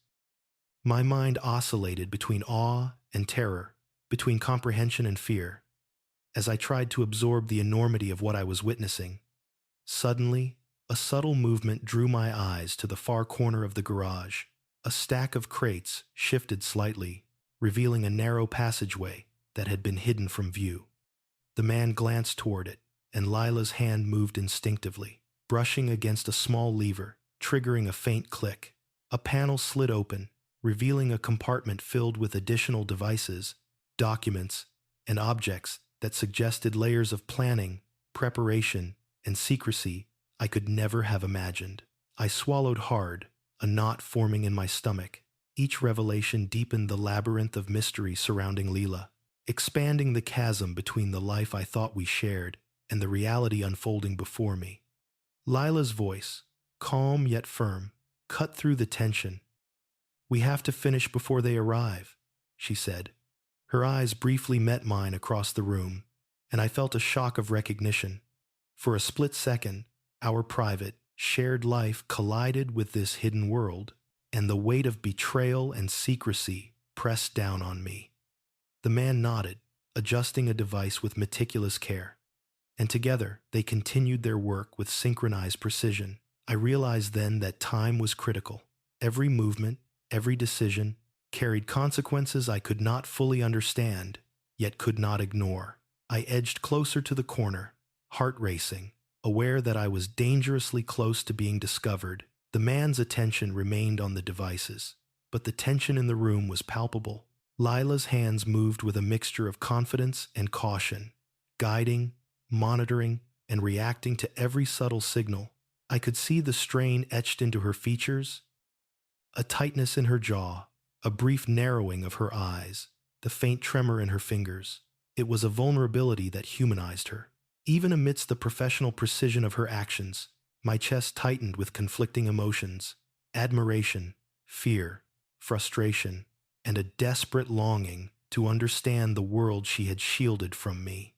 Speaker 1: My mind oscillated between awe and terror, between comprehension and fear, as I tried to absorb the enormity of what I was witnessing. Suddenly, a subtle movement drew my eyes to the far corner of the garage. A stack of crates shifted slightly, revealing a narrow passageway that had been hidden from view. The man glanced toward it, and Lila's hand moved instinctively, brushing against a small lever, triggering a faint click. A panel slid open, revealing a compartment filled with additional devices, documents, and objects that suggested layers of planning, preparation, and secrecy I could never have imagined. I swallowed hard, a knot forming in my stomach. Each revelation deepened the labyrinth of mystery surrounding Leela, expanding the chasm between the life I thought we shared and the reality unfolding before me. Lila's voice, calm yet firm, cut through the tension. "We have to finish before they arrive," she said. Her eyes briefly met mine across the room, and I felt a shock of recognition. For a split second, our private, shared life collided with this hidden world, and the weight of betrayal and secrecy pressed down on me. The man nodded, adjusting a device with meticulous care, and together they continued their work with synchronized precision. I realized then that time was critical. Every movement, every decision, carried consequences I could not fully understand, yet could not ignore. I edged closer to the corner, heart racing, aware that I was dangerously close to being discovered. The man's attention remained on the devices, but the tension in the room was palpable. Lila's hands moved with a mixture of confidence and caution, guiding, monitoring, and reacting to every subtle signal. I could see the strain etched into her features, a tightness in her jaw, a brief narrowing of her eyes, the faint tremor in her fingers. It was a vulnerability that humanized her. Even amidst the professional precision of her actions, my chest tightened with conflicting emotions: admiration, fear, frustration, and a desperate longing to understand the world she had shielded from me.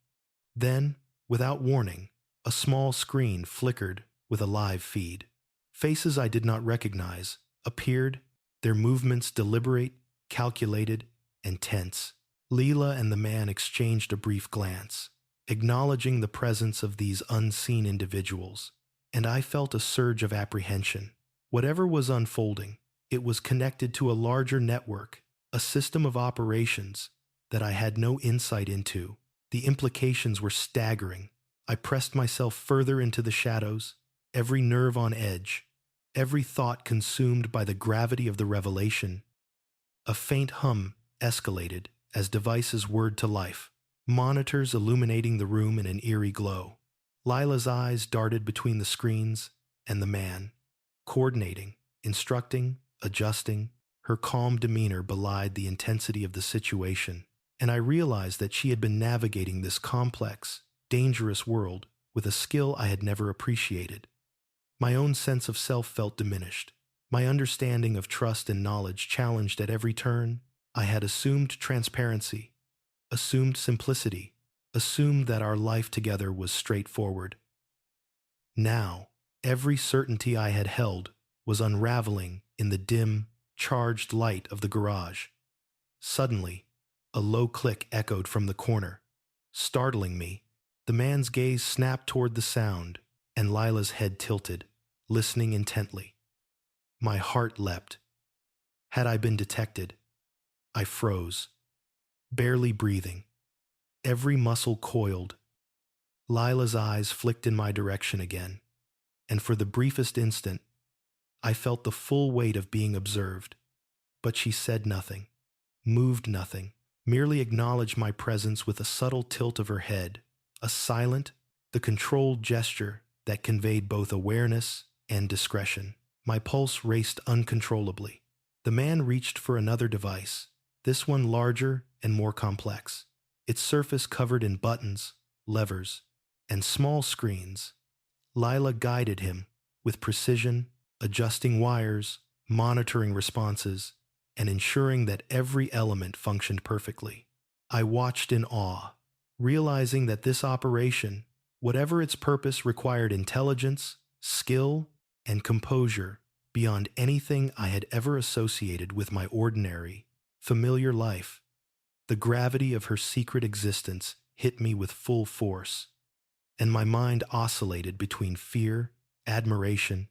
Speaker 1: Then, without warning, a small screen flickered with a live feed. Faces I did not recognize appeared, their movements deliberate, calculated, and tense. Leela and the man exchanged a brief glance, acknowledging the presence of these unseen individuals, and I felt a surge of apprehension. Whatever was unfolding, it was connected to a larger network, a system of operations that I had no insight into. The implications were staggering. I pressed myself further into the shadows, every nerve on edge, every thought consumed by the gravity of the revelation. A faint hum escalated as devices whirred to life, monitors illuminating the room in an eerie glow. Lila's eyes darted between the screens and the man, coordinating, instructing, adjusting. Her calm demeanor belied the intensity of the situation, and I realized that she had been navigating this complex, dangerous world with a skill I had never appreciated. My own sense of self felt diminished, my understanding of trust and knowledge challenged at every turn. I had assumed transparency, assumed simplicity, assumed that our life together was straightforward. Now, every certainty I had held was unraveling in the dim, charged light of the garage. Suddenly, a low click echoed from the corner, startling me. The man's gaze snapped toward the sound, and Lila's head tilted, listening intently. My heart leapt. Had I been detected? I froze, barely breathing, every muscle coiled. Lila's eyes flicked in my direction again, and for the briefest instant, I felt the full weight of being observed. But she said nothing, moved nothing, merely acknowledged my presence with a subtle tilt of her head, a silent, the controlled gesture that conveyed both awareness and discretion. My pulse raced uncontrollably. The man reached for another device, this one larger and more complex, its surface covered in buttons, levers, and small screens. Lila guided him with precision, adjusting wires, monitoring responses, and ensuring that every element functioned perfectly. I watched in awe, realizing that this operation, whatever its purpose, required intelligence, skill, and composure beyond anything I had ever associated with my ordinary, familiar life. The gravity of her secret existence hit me with full force, and my mind oscillated between fear, admiration,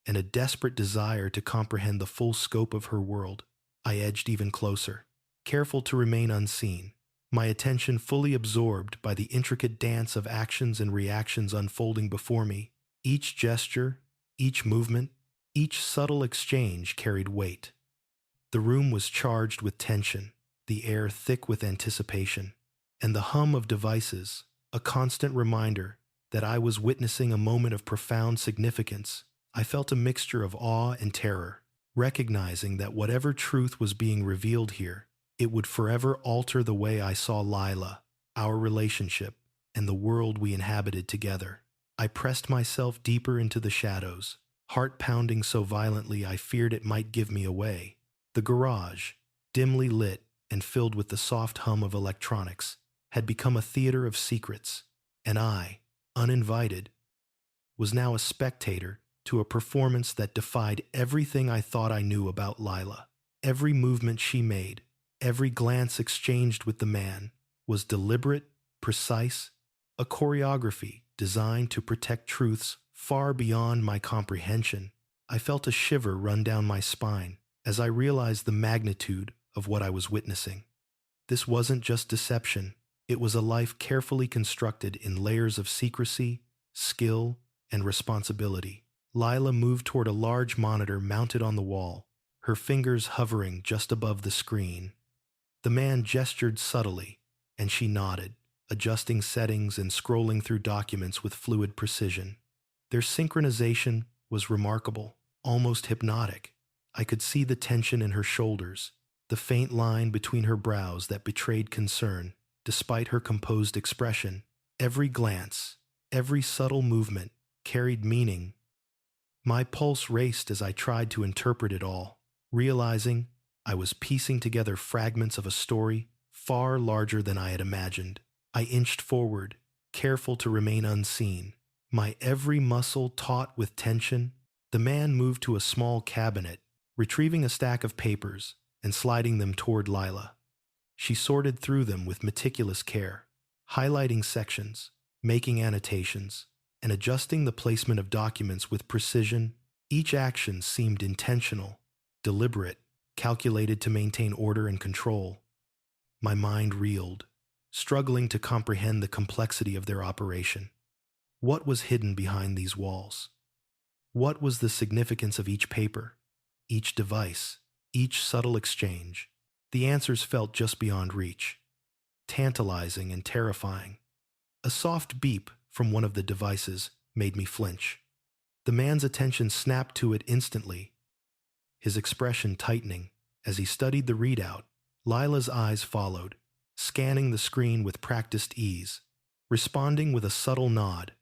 Speaker 1: and a desperate desire to comprehend the full scope of her world. I edged even closer, careful to remain unseen, my attention fully absorbed by the intricate dance of actions and reactions unfolding before me. Each gesture, each movement, each subtle exchange carried weight. The room was charged with tension, the air thick with anticipation, and the hum of devices, a constant reminder that I was witnessing a moment of profound significance. I felt a mixture of awe and terror, recognizing that whatever truth was being revealed here, it would forever alter the way I saw Lila, our relationship, and the world we inhabited together. I pressed myself deeper into the shadows, heart pounding so violently I feared it might give me away. The garage, dimly lit and filled with the soft hum of electronics, had become a theater of secrets, and I, uninvited, was now a spectator to a performance that defied everything I thought I knew about Lila. Every movement she made, every glance exchanged with the man, was deliberate, precise, a choreography designed to protect truths far beyond my comprehension. I felt a shiver run down my spine as I realized the magnitude of what I was witnessing. This wasn't just deception, it was a life carefully constructed in layers of secrecy, skill, and responsibility. Lila moved toward a large monitor mounted on the wall, her fingers hovering just above the screen. The man gestured subtly, and she nodded, adjusting settings and scrolling through documents with fluid precision. Their synchronization was remarkable, almost hypnotic. I could see the tension in her shoulders, the faint line between her brows that betrayed concern. Despite her composed expression, every glance, every subtle movement carried meaning. My pulse raced as I tried to interpret it all, realizing I was piecing together fragments of a story far larger than I had imagined. I inched forward, careful to remain unseen, my every muscle taut with tension. The man moved to a small cabinet, retrieving a stack of papers and sliding them toward Lila. She sorted through them with meticulous care, highlighting sections, making annotations, and adjusting the placement of documents with precision. Each action seemed intentional, deliberate, calculated to maintain order and control. My mind reeled, struggling to comprehend the complexity of their operation. What was hidden behind these walls? What was the significance of each paper, each device, each subtle exchange? The answers felt just beyond reach, tantalizing and terrifying. A soft beep from one of the devices made me flinch. The man's attention snapped to it instantly, his expression tightening as he studied the readout. Lila's eyes followed, scanning the screen with practiced ease, responding with a subtle nod.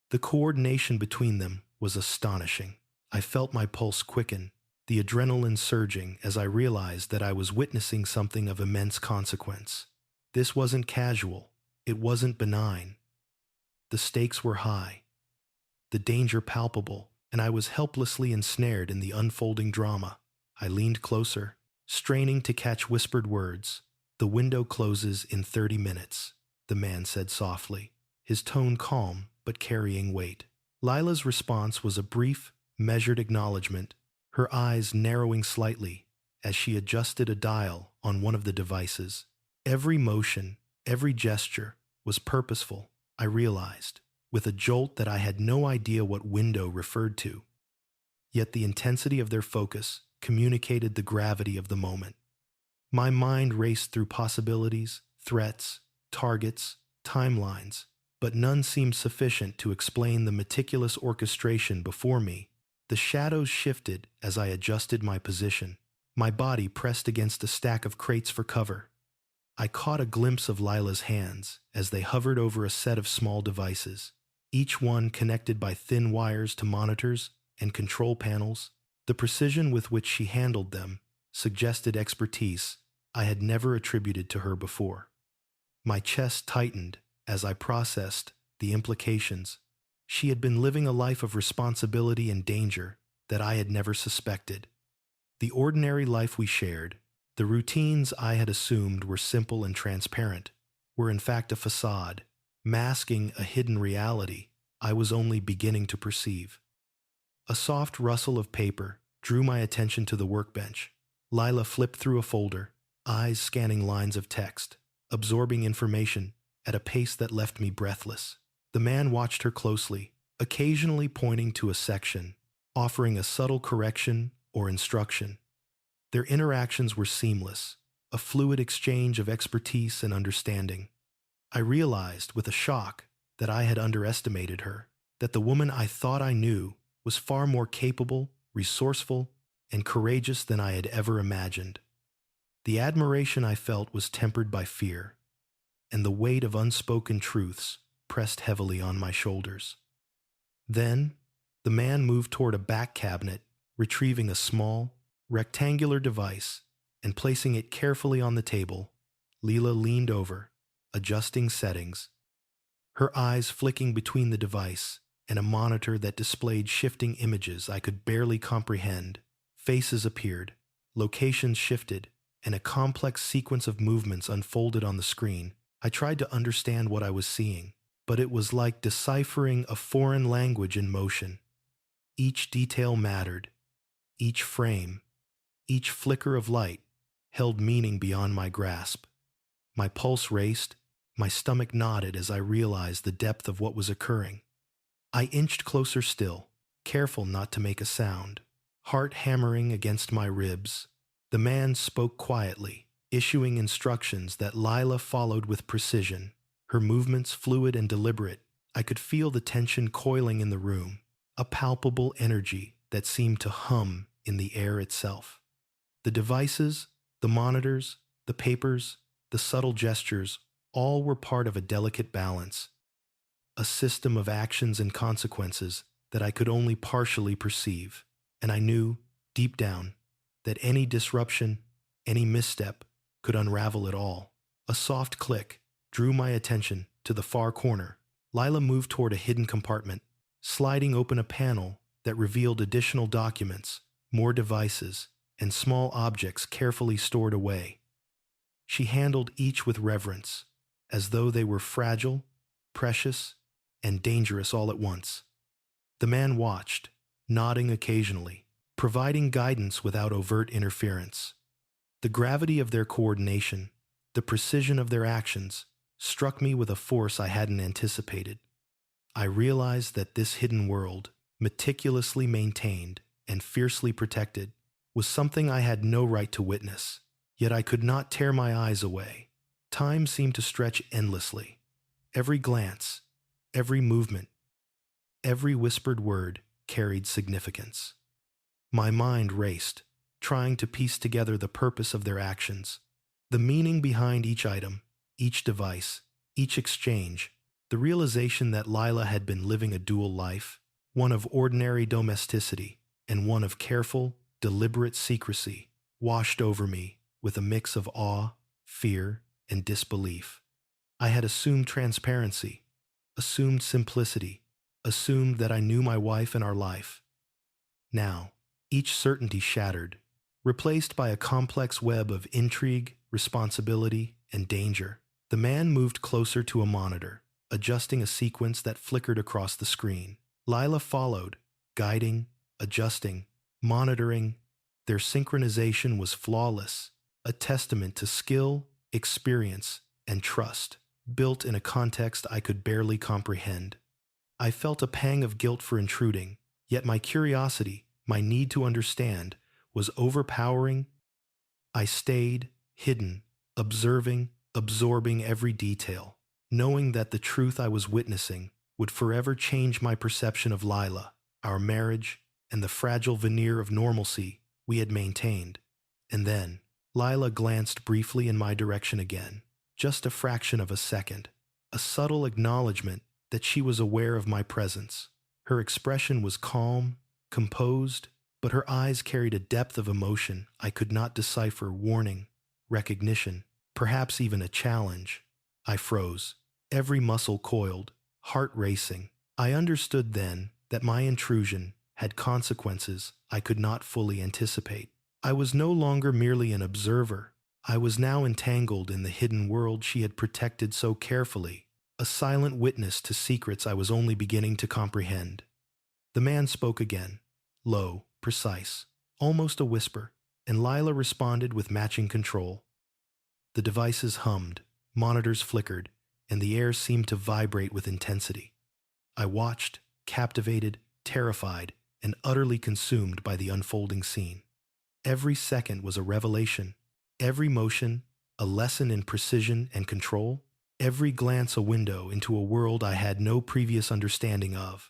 Speaker 1: The coordination between them was astonishing. I felt my pulse quicken, the adrenaline surging as I realized that I was witnessing something of immense consequence. This wasn't casual. It wasn't benign. The stakes were high, the danger palpable, and I was helplessly ensnared in the unfolding drama. I leaned closer, straining to catch whispered words. "The window closes in 30 minutes, the man said softly, his tone calm but carrying weight. Lila's response was a brief, measured acknowledgement, her eyes narrowing slightly as she adjusted a dial on one of the devices. Every motion, every gesture was purposeful, I realized, with a jolt that I had no idea what window referred to. Yet the intensity of their focus communicated the gravity of the moment. My mind raced through possibilities, threats, targets, timelines, but none seemed sufficient to explain the meticulous orchestration before me. The shadows shifted as I adjusted my position, my body pressed against a stack of crates for cover. I caught a glimpse of Lila's hands as they hovered over a set of small devices, each one connected by thin wires to monitors and control panels. The precision with which she handled them suggested expertise I had never attributed to her before. My chest tightened as I processed the implications. She had been living a life of responsibility and danger that I had never suspected. The ordinary life we shared, the routines I had assumed were simple and transparent, were in fact a facade, masking a hidden reality I was only beginning to perceive. A soft rustle of paper drew my attention to the workbench. Lila flipped through a folder, eyes scanning lines of text, absorbing information at a pace that left me breathless. The man watched her closely, occasionally pointing to a section, offering a subtle correction or instruction. Their interactions were seamless, a fluid exchange of expertise and understanding. I realized with a shock that I had underestimated her, that the woman I thought I knew was far more capable, resourceful, and courageous than I had ever imagined. The admiration I felt was tempered by fear, and the weight of unspoken truths pressed heavily on my shoulders. Then, the man moved toward a back cabinet, retrieving a small, rectangular device and placing it carefully on the table. Lila leaned over, adjusting settings, her eyes flicking between the device and a monitor that displayed shifting images I could barely comprehend. Faces appeared, locations shifted, and a complex sequence of movements unfolded on the screen. I tried to understand what I was seeing, but it was like deciphering a foreign language in motion. Each detail mattered, each frame, each flicker of light held meaning beyond my grasp. My pulse raced, my stomach knotted as I realized the depth of what was occurring. I inched closer still, careful not to make a sound, heart hammering against my ribs. The man spoke quietly, issuing instructions that Lila followed with precision, her movements fluid and deliberate. I could feel the tension coiling in the room, a palpable energy that seemed to hum in the air itself. The devices, the monitors, the papers, the subtle gestures, all were part of a delicate balance, a system of actions and consequences that I could only partially perceive, and I knew, deep down, that any disruption, any misstep, could unravel it all. A soft click drew my attention to the far corner. Lila moved toward a hidden compartment, sliding open a panel that revealed additional documents, more devices, and small objects carefully stored away. She handled each with reverence, as though they were fragile, precious, and dangerous all at once. The man watched, nodding occasionally, providing guidance without overt interference. The gravity of their coordination, the precision of their actions, struck me with a force I hadn't anticipated. I realized that this hidden world, meticulously maintained and fiercely protected, was something I had no right to witness, yet I could not tear my eyes away. Time seemed to stretch endlessly. Every glance, every movement, every whispered word carried significance. My mind raced, trying to piece together the purpose of their actions, the meaning behind each item, each device, each exchange, the realization that Lila had been living a dual life, one of ordinary domesticity and one of careful, deliberate secrecy, washed over me with a mix of awe, fear, and disbelief. I had assumed transparency, assumed simplicity, assumed that I knew my wife and our life. Now, each certainty shattered, replaced by a complex web of intrigue, responsibility, and danger. The man moved closer to a monitor, adjusting a sequence that flickered across the screen. Lila followed, guiding, adjusting, monitoring. Their synchronization was flawless, a testament to skill, experience, and trust, built in a context I could barely comprehend. I felt a pang of guilt for intruding, yet my curiosity, my need to understand, was overpowering. I stayed, hidden, observing, absorbing every detail, knowing that the truth I was witnessing would forever change my perception of Lila, our marriage, and the fragile veneer of normalcy we had maintained. And then, Lila glanced briefly in my direction again, just a fraction of a second, a subtle acknowledgement that she was aware of my presence. Her expression was calm, composed, but her eyes carried a depth of emotion I could not decipher: warning, recognition, perhaps even a challenge. I froze, every muscle coiled, heart racing. I understood then that my intrusion had consequences I could not fully anticipate. I was no longer merely an observer. I was now entangled in the hidden world she had protected so carefully, a silent witness to secrets I was only beginning to comprehend. The man spoke again, low, precise, almost a whisper, and Lila responded with matching control. The devices hummed, monitors flickered, and the air seemed to vibrate with intensity. I watched, captivated, terrified, and utterly consumed by the unfolding scene. Every second was a revelation, every motion a lesson in precision and control, every glance a window into a world I had no previous understanding of.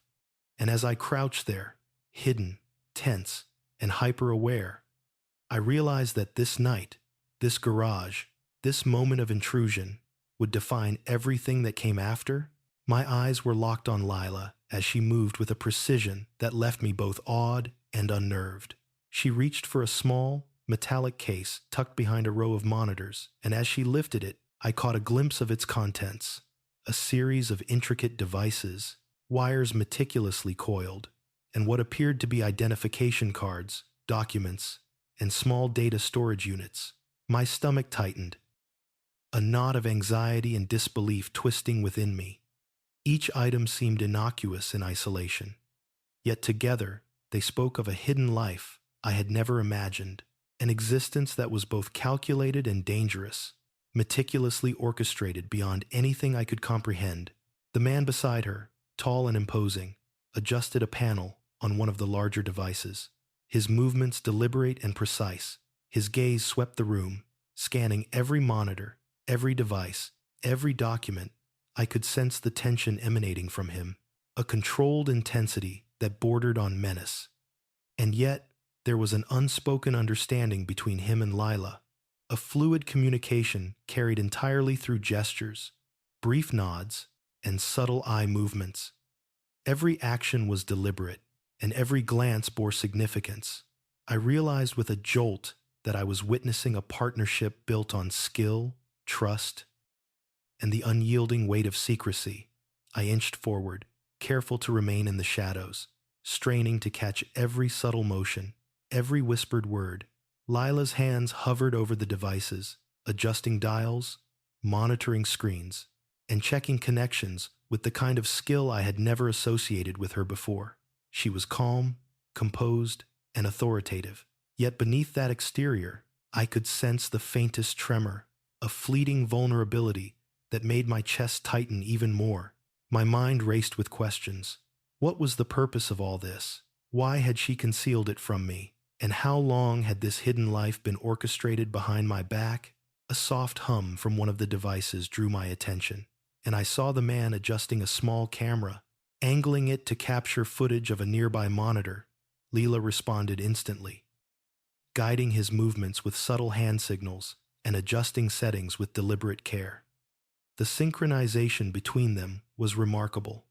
Speaker 1: And as I crouched there, hidden, tense, and hyper-aware, I realized that this night, this garage, this moment of intrusion would define everything that came after. My eyes were locked on Lila as she moved with a precision that left me both awed and unnerved. She reached for a small, metallic case tucked behind a row of monitors, and as she lifted it, I caught a glimpse of its contents, a series of intricate devices, wires meticulously coiled, and what appeared to be identification cards, documents, and small data storage units. My stomach tightened, a knot of anxiety and disbelief twisting within me. Each item seemed innocuous in isolation, yet together they spoke of a hidden life I had never imagined, an existence that was both calculated and dangerous, meticulously orchestrated beyond anything I could comprehend. The man beside her, tall and imposing, adjusted a panel on one of the larger devices, his movements deliberate and precise. His gaze swept the room, scanning every monitor, every device, every document. I could sense the tension emanating from him, a controlled intensity that bordered on menace. And yet, there was an unspoken understanding between him and Lila, a fluid communication carried entirely through gestures, brief nods, and subtle eye movements. Every action was deliberate, and every glance bore significance. I realized with a jolt that I was witnessing a partnership built on skill, trust, and the unyielding weight of secrecy. I inched forward, careful to remain in the shadows, straining to catch every subtle motion, every whispered word. Lila's hands hovered over the devices, adjusting dials, monitoring screens, and checking connections with the kind of skill I had never associated with her before. She was calm, composed, and authoritative. Yet beneath that exterior, I could sense the faintest tremor, a fleeting vulnerability that made my chest tighten even more. My mind raced with questions. What was the purpose of all this? Why had she concealed it from me? And how long had this hidden life been orchestrated behind my back? A soft hum from one of the devices drew my attention, and I saw the man adjusting a small camera, angling it to capture footage of a nearby monitor. Leela responded instantly, guiding his movements with subtle hand signals and adjusting settings with deliberate care. The synchronization between them was remarkable.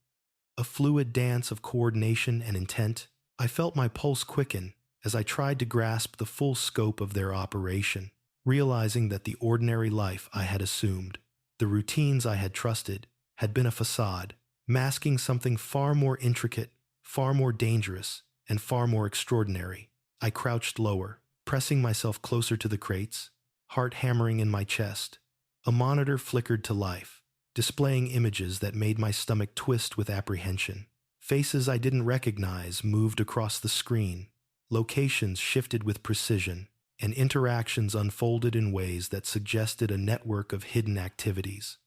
Speaker 1: A fluid dance of coordination and intent. I felt my pulse quicken as I tried to grasp the full scope of their operation, realizing that the ordinary life I had assumed, the routines I had trusted, had been a facade, masking something far more intricate, far more dangerous, and far more extraordinary. I crouched lower, pressing myself closer to the crates, heart hammering in my chest. A monitor flickered to life, displaying images that made my stomach twist with apprehension. Faces I didn't recognize moved across the screen. Locations shifted with precision, and interactions unfolded in ways that suggested a network of hidden activities.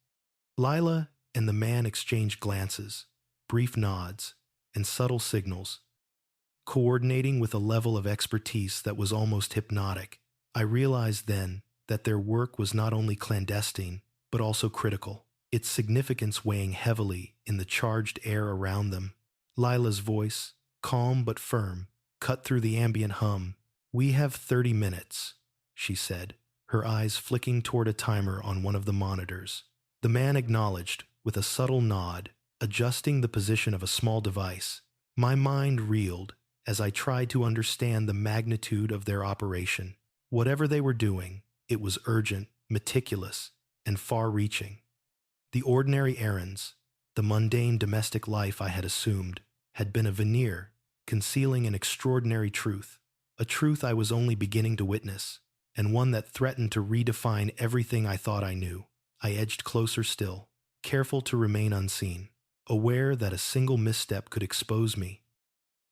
Speaker 1: Lila and the man exchanged glances, brief nods, and subtle signals, coordinating with a level of expertise that was almost hypnotic. I realized then that their work was not only clandestine, but also critical, its significance weighing heavily in the charged air around them. Lila's voice, calm but firm, cut through the ambient hum. "We have 30 minutes, she said, her eyes flicking toward a timer on one of the monitors. The man acknowledged with a subtle nod, adjusting the position of a small device. My mind reeled as I tried to understand the magnitude of their operation. Whatever they were doing, it was urgent, meticulous, and far-reaching. The ordinary errands, the mundane domestic life I had assumed, had been a veneer, concealing an extraordinary truth, a truth I was only beginning to witness, and one that threatened to redefine everything I thought I knew. I edged closer still, careful to remain unseen, aware that a single misstep could expose me.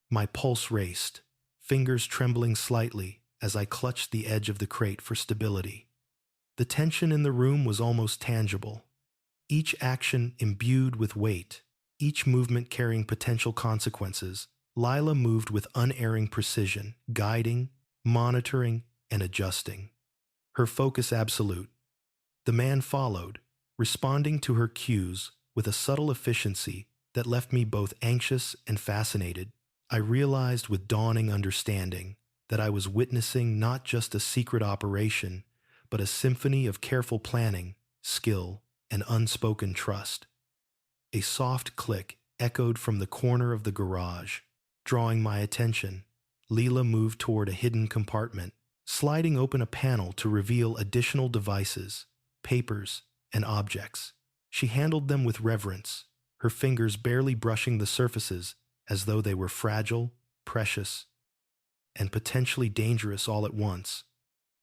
Speaker 1: My pulse raced, fingers trembling slightly as I clutched the edge of the crate for stability. The tension in the room was almost tangible, each action imbued with weight, each movement carrying potential consequences. Lila moved with unerring precision, guiding, monitoring, and adjusting. Her focus absolute. The man followed, responding to her cues with a subtle efficiency that left me both anxious and fascinated. I realized with dawning understanding that I was witnessing not just a secret operation, but a symphony of careful planning, skill, and unspoken trust. A soft click echoed from the corner of the garage, drawing my attention. Leela moved toward a hidden compartment, sliding open a panel to reveal additional devices, papers, and objects. She handled them with reverence, her fingers barely brushing the surfaces as though they were fragile, precious, and potentially dangerous all at once.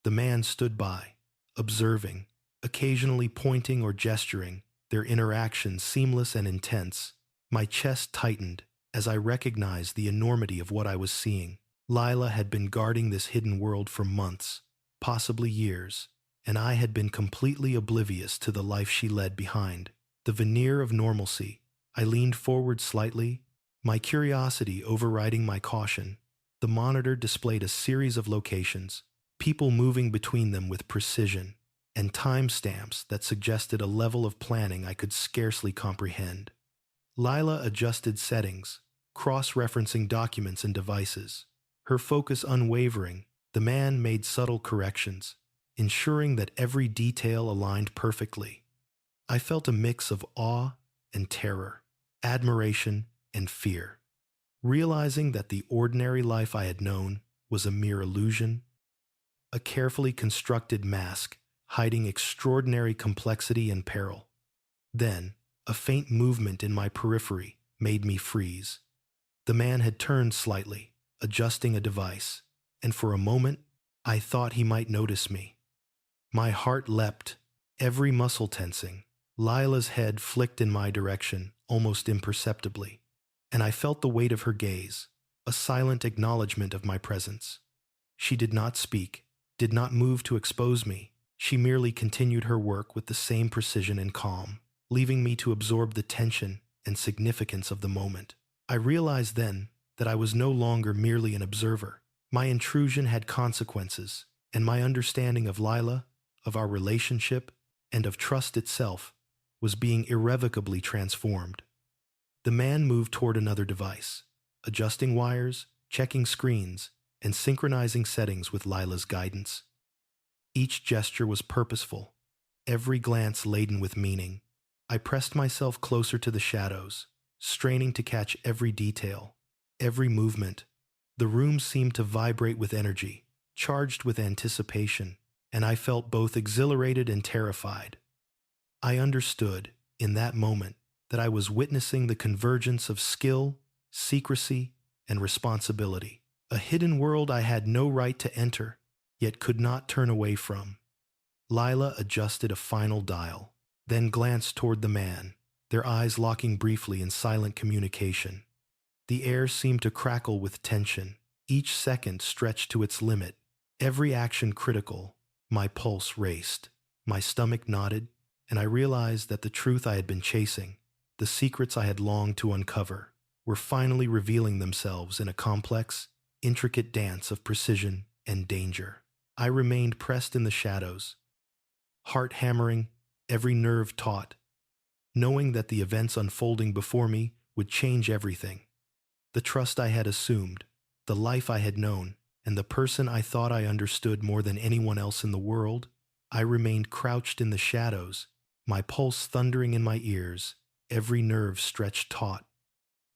Speaker 1: The man stood by, observing, occasionally pointing or gesturing, their interaction seamless and intense. My chest tightened as I recognized the enormity of what I was seeing. Lila had been guarding this hidden world for months, possibly years, and I had been completely oblivious to the life she led behind. The veneer of normalcy. I leaned forward slightly, my curiosity overriding my caution. The monitor displayed a series of locations, people moving between them with precision, and timestamps that suggested a level of planning I could scarcely comprehend. Lila adjusted settings, cross-referencing documents and devices. Her focus unwavering, the man made subtle corrections, ensuring that every detail aligned perfectly. I felt a mix of awe and terror, admiration and fear, realizing that the ordinary life I had known was a mere illusion, a carefully constructed mask hiding extraordinary complexity and peril. Then, a faint movement in my periphery made me freeze. The man had turned slightly, adjusting a device, and for a moment, I thought he might notice me. My heart leapt, every muscle tensing. Lila's head flicked in my direction, almost imperceptibly, and I felt the weight of her gaze, a silent acknowledgement of my presence. She did not speak, did not move to expose me. She merely continued her work with the same precision and calm, leaving me to absorb the tension and significance of the moment. I realized then that I was no longer merely an observer. My intrusion had consequences, and my understanding of Lila, of our relationship, and of trust itself was being irrevocably transformed. The man moved toward another device, adjusting wires, checking screens, and synchronizing settings with Lila's guidance. Each gesture was purposeful, every glance laden with meaning. I pressed myself closer to the shadows, straining to catch every detail, every movement. The room seemed to vibrate with energy, charged with anticipation, and I felt both exhilarated and terrified. I understood, in that moment, that I was witnessing the convergence of skill, secrecy, and responsibility, a hidden world I had no right to enter, yet could not turn away from. Lila adjusted a final dial, then glanced toward the man, their eyes locking briefly in silent communication. The air seemed to crackle with tension, each second stretched to its limit, every action critical. My pulse raced, my stomach knotted, and I realized that the truth I had been chasing, the secrets I had longed to uncover, were finally revealing themselves in a complex, intricate dance of precision and danger. I remained pressed in the shadows, heart hammering, every nerve taut, knowing that the events unfolding before me would change everything. The trust I had assumed, the life I had known, and the person I thought I understood more than anyone else in the world, I remained crouched in the shadows, my pulse thundering in my ears, every nerve stretched taut.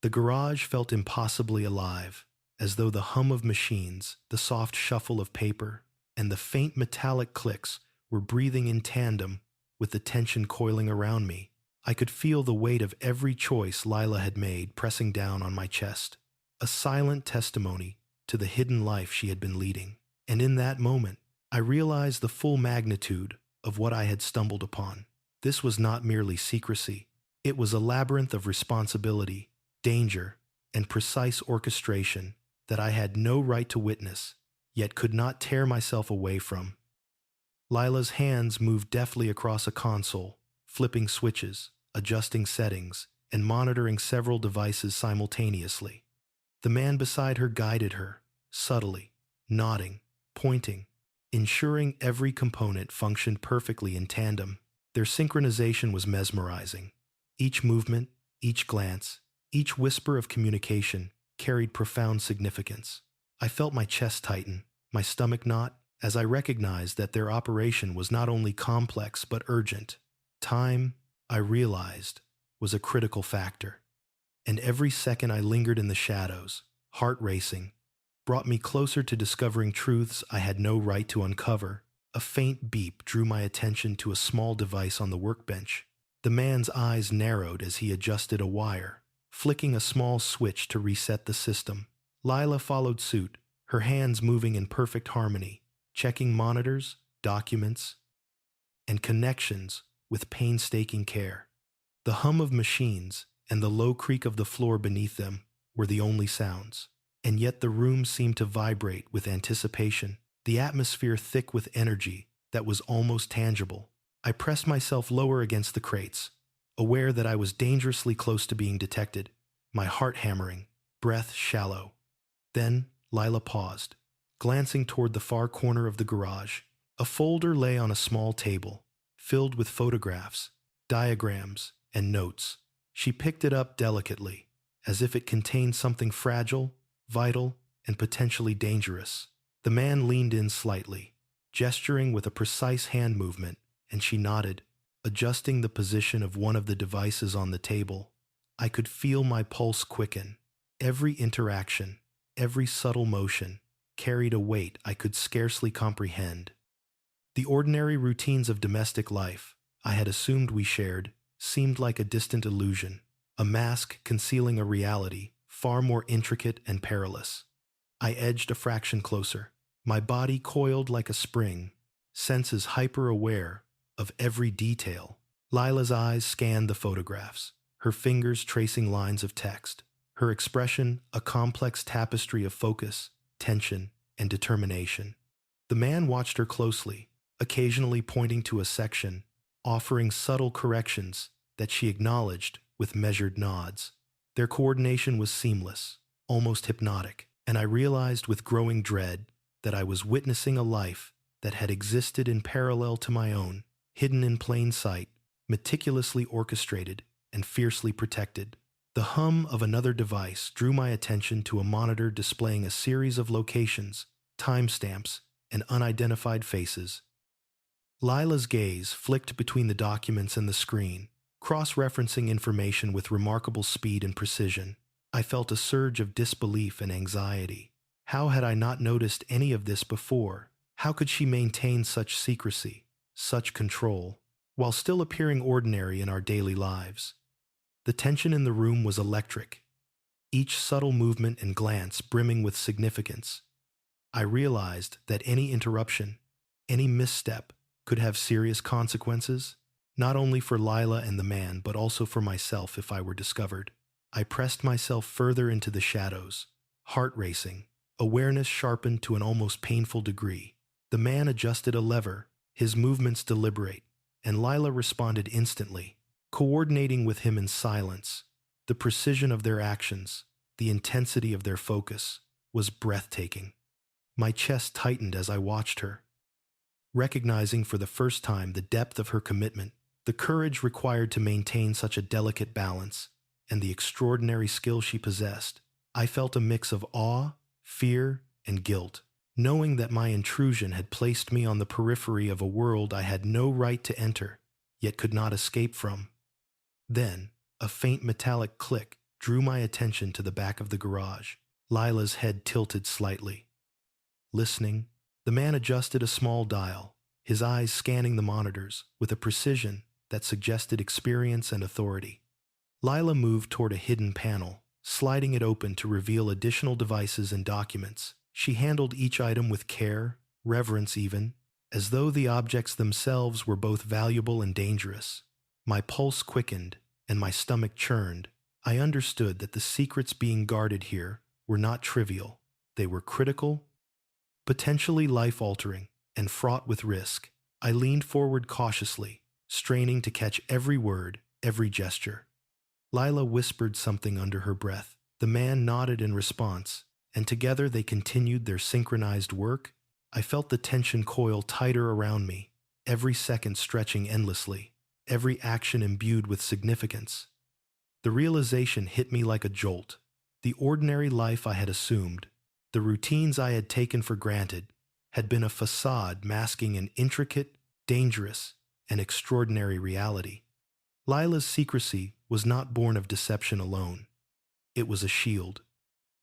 Speaker 1: The garage felt impossibly alive, as though the hum of machines, the soft shuffle of paper, and the faint metallic clicks were breathing in tandem with the tension coiling around me. I could feel the weight of every choice Lila had made pressing down on my chest, a silent testimony to the hidden life she had been leading. And in that moment, I realized the full magnitude of what I had stumbled upon. This was not merely secrecy. It was a labyrinth of responsibility, danger, and precise orchestration that I had no right to witness, yet could not tear myself away from. Lila's hands moved deftly across a console, flipping switches, adjusting settings, and monitoring several devices simultaneously. The man beside her guided her, subtly, nodding, pointing, ensuring every component functioned perfectly in tandem. Their synchronization was mesmerizing. Each movement, each glance, each whisper of communication carried profound significance. I felt my chest tighten, my stomach knot, as I recognized that their operation was not only complex but urgent. Time, I realized, was a critical factor. And every second I lingered in the shadows, heart racing, brought me closer to discovering truths I had no right to uncover. A faint beep drew my attention to a small device on the workbench. The man's eyes narrowed as he adjusted a wire, flicking a small switch to reset the system. Lila followed suit, her hands moving in perfect harmony, checking monitors, documents, and connections with painstaking care. The hum of machines and the low creak of the floor beneath them were the only sounds, and yet the room seemed to vibrate with anticipation, the atmosphere thick with energy that was almost tangible. I pressed myself lower against the crates, aware that I was dangerously close to being detected, my heart hammering, breath shallow. Then Lila paused, glancing toward the far corner of the garage. A folder lay on a small table, filled with photographs, diagrams, and notes. She picked it up delicately, as if it contained something fragile, vital, and potentially dangerous. The man leaned in slightly, gesturing with a precise hand movement, and she nodded, adjusting the position of one of the devices on the table. I could feel my pulse quicken. Every interaction, every subtle motion, carried a weight I could scarcely comprehend. The ordinary routines of domestic life I had assumed we shared seemed like a distant illusion, a mask concealing a reality far more intricate and perilous. I edged a fraction closer, my body coiled like a spring, senses hyper-aware of every detail. Lila's eyes scanned the photographs, her fingers tracing lines of text, her expression a complex tapestry of focus, tension, and determination. The man watched her closely, occasionally pointing to a section, offering subtle corrections that she acknowledged with measured nods. Their coordination was seamless, almost hypnotic, and I realized with growing dread that I was witnessing a life that had existed in parallel to my own, hidden in plain sight, meticulously orchestrated, and fiercely protected. The hum of another device drew my attention to a monitor displaying a series of locations, timestamps, and unidentified faces. Lila's gaze flicked between the documents and the screen, cross-referencing information with remarkable speed and precision. I felt a surge of disbelief and anxiety. How had I not noticed any of this before? How could she maintain such secrecy, such control, while still appearing ordinary in our daily lives? The tension in the room was electric, each subtle movement and glance brimming with significance. I realized that any interruption, any misstep, could have serious consequences, not only for Lila and the man, but also for myself if I were discovered. I pressed myself further into the shadows, heart racing, awareness sharpened to an almost painful degree. The man adjusted a lever, his movements deliberate, and Lila responded instantly, coordinating with him in silence. The precision of their actions, the intensity of their focus, was breathtaking. My chest tightened as I watched her, recognizing for the first time the depth of her commitment, the courage required to maintain such a delicate balance, and the extraordinary skill she possessed. I felt a mix of awe, fear, and guilt, knowing that my intrusion had placed me on the periphery of a world I had no right to enter, yet could not escape from. Then, a faint metallic click drew my attention to the back of the garage. Lila's head tilted slightly. Listening, the man adjusted a small dial, his eyes scanning the monitors with a precision that suggested experience and authority. Lila moved toward a hidden panel, sliding it open to reveal additional devices and documents. She handled each item with care, reverence even, as though the objects themselves were both valuable and dangerous. My pulse quickened, and my stomach churned. I understood that the secrets being guarded here were not trivial. They were critical, potentially life-altering, and fraught with risk. I leaned forward cautiously, straining to catch every word, every gesture. Lila whispered something under her breath. The man nodded in response, and together they continued their synchronized work. I felt the tension coil tighter around me, every second stretching endlessly, every action imbued with significance. The realization hit me like a jolt. The ordinary life I had assumed, the routines I had taken for granted, had been a facade masking an intricate, dangerous, and extraordinary reality. Lila's secrecy was not born of deception alone. It was a shield,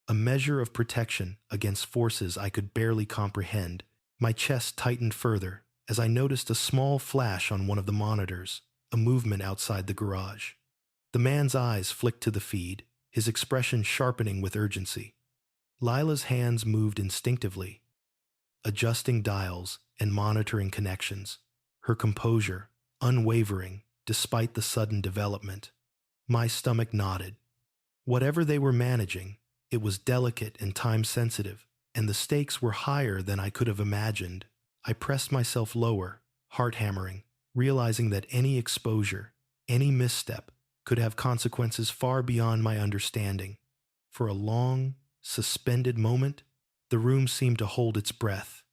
Speaker 1: a measure of protection against forces I could barely comprehend. My chest tightened further as I noticed a small flash on one of the monitors, a movement outside the garage. The man's eyes flicked to the feed, his expression sharpening with urgency. Lila's hands moved instinctively, adjusting dials and monitoring connections, her composure unwavering despite the sudden development. My stomach nodded. Whatever they were managing, it was delicate and time-sensitive, and the stakes were higher than I could have imagined. I pressed myself lower, heart hammering, realizing that any exposure, any misstep, could have consequences far beyond my understanding. For a long, suspended moment, the room seemed to hold its breath.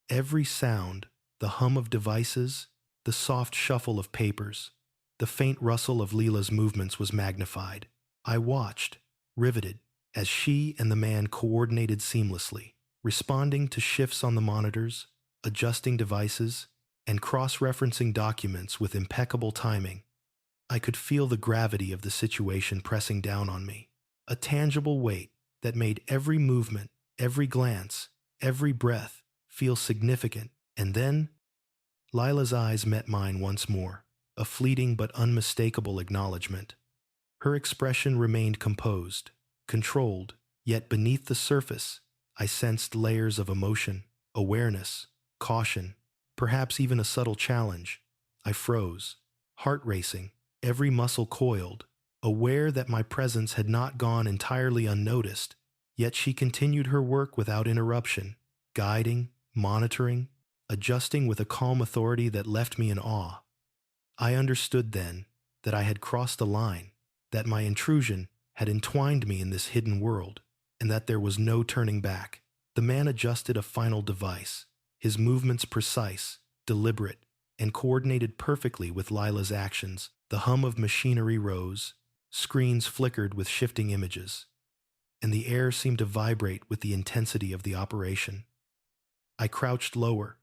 Speaker 1: Every sound, the hum of devices, the soft shuffle of papers, the faint rustle of Lila's movements was magnified. I watched, riveted, as she and the man coordinated seamlessly, responding to shifts on the monitors, adjusting devices, and cross-referencing documents with impeccable timing. I could feel the gravity of the situation pressing down on me, a tangible weight that made every movement, every glance, every breath feel significant. And then, Lila's eyes met mine once more, a fleeting but unmistakable acknowledgement. Her expression remained composed, controlled, yet beneath the surface, I sensed layers of emotion, awareness, caution, perhaps even a subtle challenge. I froze, heart racing, every muscle coiled, aware that my presence had not gone entirely unnoticed, yet she continued her work without interruption, guiding, monitoring, adjusting with a calm authority that left me in awe. I understood then that I had crossed a line, that my intrusion had entwined me in this hidden world, and that there was no turning back. The man adjusted a final device, his movements precise, deliberate, and coordinated perfectly with Lila's actions. The hum of machinery rose, screens flickered with shifting images, and the air seemed to vibrate with the intensity of the operation. I crouched lower,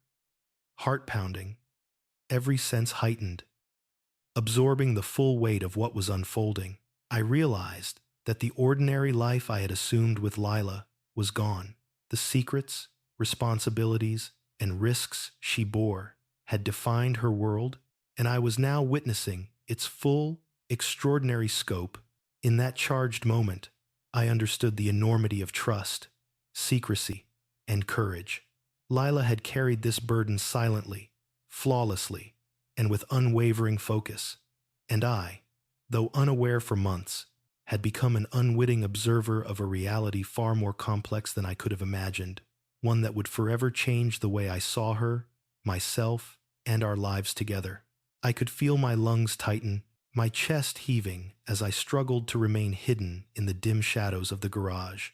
Speaker 1: heart pounding, every sense heightened. Absorbing the full weight of what was unfolding, I realized that the ordinary life I had assumed with Lila was gone. The secrets, responsibilities, and risks she bore had defined her world, and I was now witnessing its full, extraordinary scope. In that charged moment, I understood the enormity of trust, secrecy, and courage. Lila had carried this burden silently, flawlessly, and with unwavering focus, and I, though unaware for months, had become an unwitting observer of a reality far more complex than I could have imagined, one that would forever change the way I saw her, myself, and our lives together. I could feel my lungs tighten, my chest heaving as I struggled to remain hidden in the dim shadows of the garage.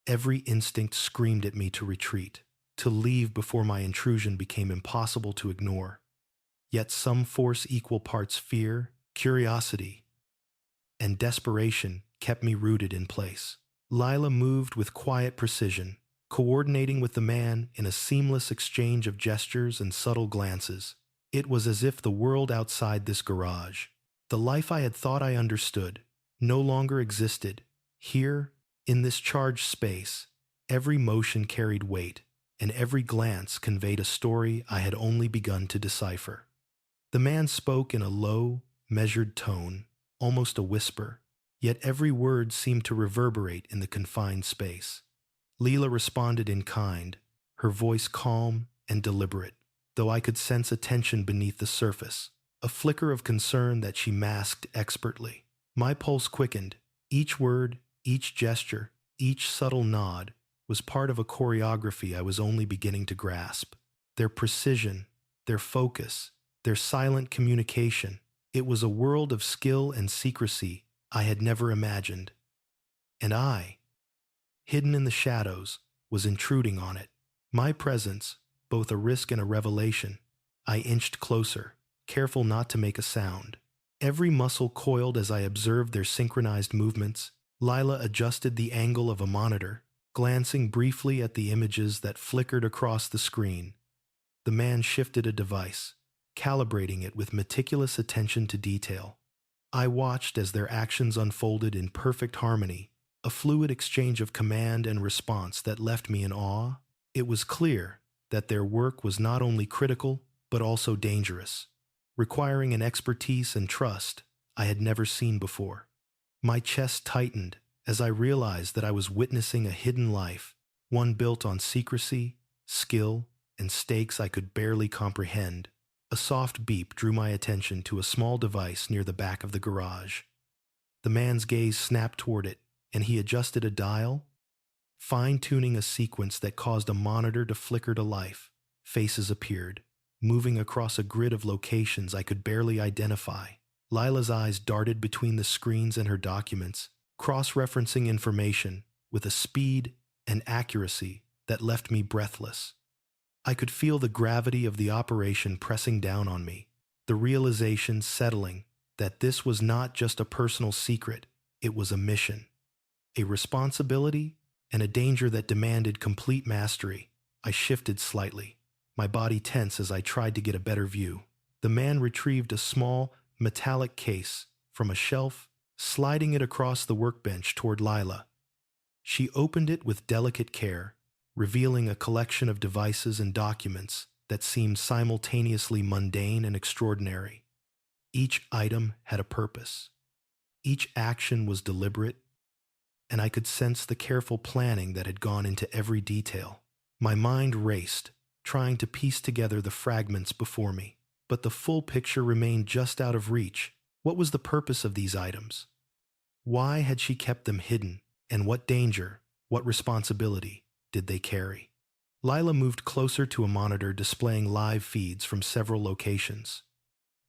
Speaker 1: Every instinct screamed at me to retreat, to leave before my intrusion became impossible to ignore. Yet some force equal parts fear, curiosity, and desperation kept me rooted in place. Lila moved with quiet precision, coordinating with the man in a seamless exchange of gestures and subtle glances. It was as if the world outside this garage, the life I had thought I understood, no longer existed. Here, in this charged space, every motion carried weight, and every glance conveyed a story I had only begun to decipher. The man spoke in a low, measured tone, almost a whisper, yet every word seemed to reverberate in the confined space. Leela responded in kind, her voice calm and deliberate, though I could sense a tension beneath the surface, a flicker of concern that she masked expertly. My pulse quickened. Each word, each gesture, each subtle nod was part of a choreography I was only beginning to grasp. Their precision, their focus, their silent communication. It was a world of skill and secrecy I had never imagined. And I, hidden in the shadows, was intruding on it. My presence, both a risk and a revelation. I inched closer, careful not to make a sound. Every muscle coiled as I observed their synchronized movements. Lila adjusted the angle of a monitor, glancing briefly at the images that flickered across the screen. The man shifted a device, calibrating it with meticulous attention to detail. I watched as their actions unfolded in perfect harmony, a fluid exchange of command and response that left me in awe. It was clear that their work was not only critical, but also dangerous, requiring an expertise and trust I had never seen before. My chest tightened as I realized that I was witnessing a hidden life, one built on secrecy, skill, and stakes I could barely comprehend. A soft beep drew my attention to a small device near the back of the garage. The man's gaze snapped toward it, and he adjusted a dial, fine-tuning a sequence that caused a monitor to flicker to life. Faces appeared, moving across a grid of locations I could barely identify. Lila's eyes darted between the screens and her documents, cross-referencing information with a speed and accuracy that left me breathless. I could feel the gravity of the operation pressing down on me, the realization settling that this was not just a personal secret, it was a mission, a responsibility, and a danger that demanded complete mastery. I shifted slightly, my body tense as I tried to get a better view. The man retrieved a small, metallic case from a shelf, sliding it across the workbench toward Lila. She opened it with delicate care, revealing a collection of devices and documents that seemed simultaneously mundane and extraordinary. Each item had a purpose. Each action was deliberate, and I could sense the careful planning that had gone into every detail. My mind raced, trying to piece together the fragments before me, but the full picture remained just out of reach. What was the purpose of these items? Why had she kept them hidden? And what danger, what responsibility did they carry? Lila moved closer to a monitor displaying live feeds from several locations.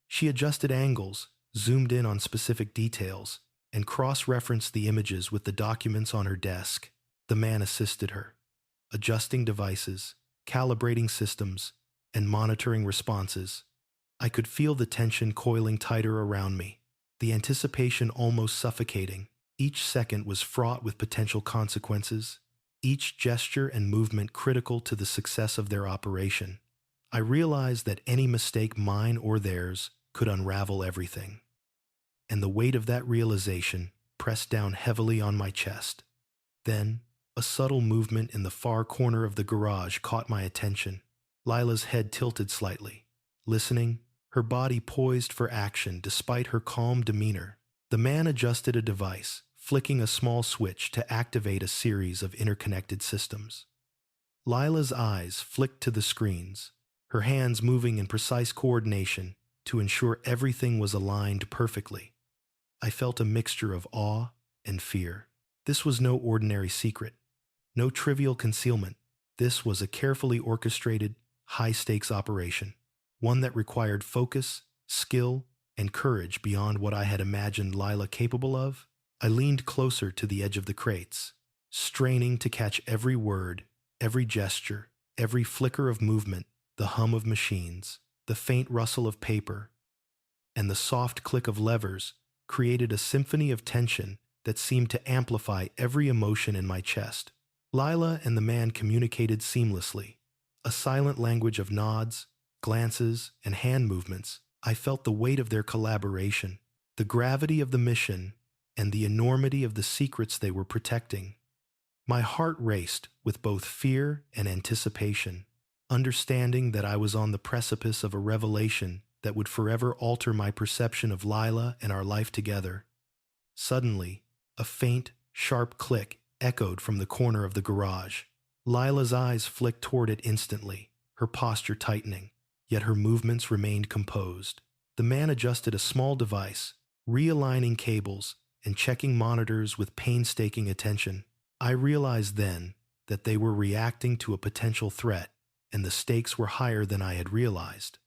Speaker 1: She adjusted angles, zoomed in on specific details, and cross-referenced the images with the documents on her desk. The man assisted her, adjusting devices, calibrating systems, and monitoring responses. I could feel the tension coiling tighter around me, the anticipation almost suffocating. Each second was fraught with potential consequences, each gesture and movement critical to the success of their operation. I realized that any mistake, mine or theirs, could unravel everything. And the weight of that realization pressed down heavily on my chest. Then, a subtle movement in the far corner of the garage caught my attention. Lila's head tilted slightly, listening, her body poised for action despite her calm demeanor. The man adjusted a device, flicking a small switch to activate a series of interconnected systems. Lila's eyes flicked to the screens, her hands moving in precise coordination to ensure everything was aligned perfectly. I felt a mixture of awe and fear. This was no ordinary secret, no trivial concealment. This was a carefully orchestrated, high-stakes operation, one that required focus, skill, and courage beyond what I had imagined Lila capable of. I leaned closer to the edge of the crates, straining to catch every word, every gesture, every flicker of movement, the hum of machines, the faint rustle of paper, and the soft click of levers created a symphony of tension that seemed to amplify every emotion in my chest. Lila and the man communicated seamlessly, a silent language of nods, glances, and hand movements. I felt the weight of their collaboration, the gravity of the mission, and the enormity of the secrets they were protecting. My heart raced with both fear and anticipation, understanding that I was on the precipice of a revelation that would forever alter my perception of Lila and our life together. Suddenly, a faint, sharp click echoed from the corner of the garage. Lila's eyes flicked toward it instantly, her posture tightening, yet her movements remained composed. The man adjusted a small device, realigning cables and checking monitors with painstaking attention. I realized then that they were reacting to a potential threat, and the stakes were higher than I had realized.